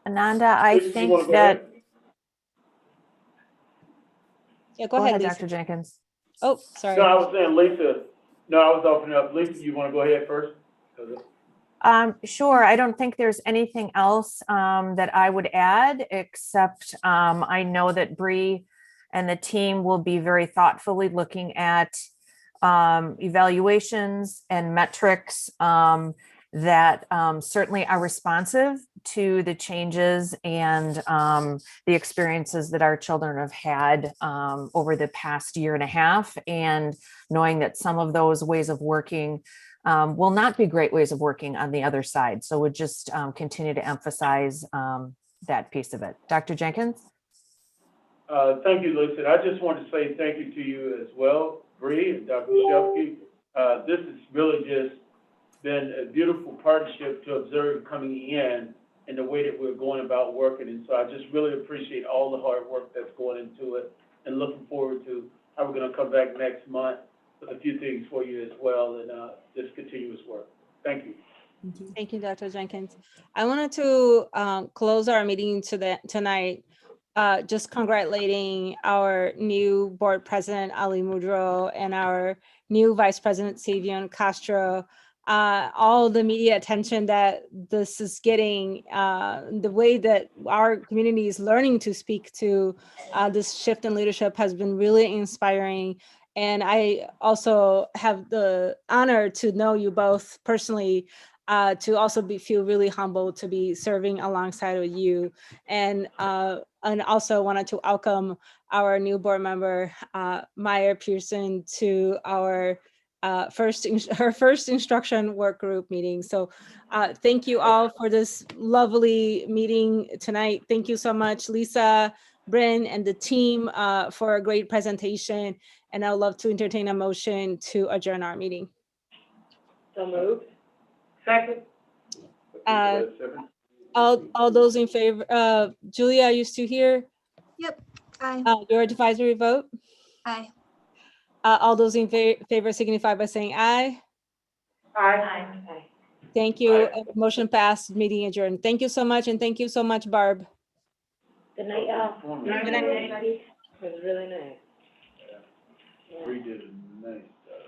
Ananda, I think that. Yeah, go ahead, Lisa. Dr. Jenkins. Oh, sorry. No, I was saying Lisa. No, I was opening up. Lisa, you want to go ahead first? Sure. I don't think there's anything else that I would add, except I know that Bree and the team will be very thoughtfully looking at evaluations and metrics that certainly are responsive to the changes and the experiences that our children have had over the past year and a half, and knowing that some of those ways of working will not be great ways of working on the other side. So we'll just continue to emphasize that piece of it. Dr. Jenkins? Thank you, Lisa. I just want to say thank you to you as well, Bree and Dr. Shefke. This has really just been a beautiful partnership to observe coming in and the way that we're going about working. And so I just really appreciate all the hard work that's going into it, and looking forward to how we're going to come back next month with a few things for you as well, and this continuous work. Thank you. Thank you, Dr. Jenkins. I wanted to close our meeting tonight just congratulating our new board president, Ali Mudro, and our new vice president, Savion Castro. All the media attention that this is getting, the way that our community is learning to speak to this shift in leadership has been really inspiring. And I also have the honor to know you both personally, to also feel really humbled to be serving alongside of you. And also wanted to welcome our new board member, Maya Pearson, to our her first instruction work group meeting. So thank you all for this lovely meeting tonight. Thank you so much, Lisa, Bryn, and the team for a great presentation. And I'd love to entertain a motion to adjourn our meeting. So moved. Second. All those in favor, Julia, are you still here? Yep, aye. Your advisory vote? Aye. All those in favor signify by saying aye. Aye. Thank you. Motion passed, meeting adjourned. Thank you so much, and thank you so much, Barb. Good night, y'all. Good night. It was really nice. We did it nice.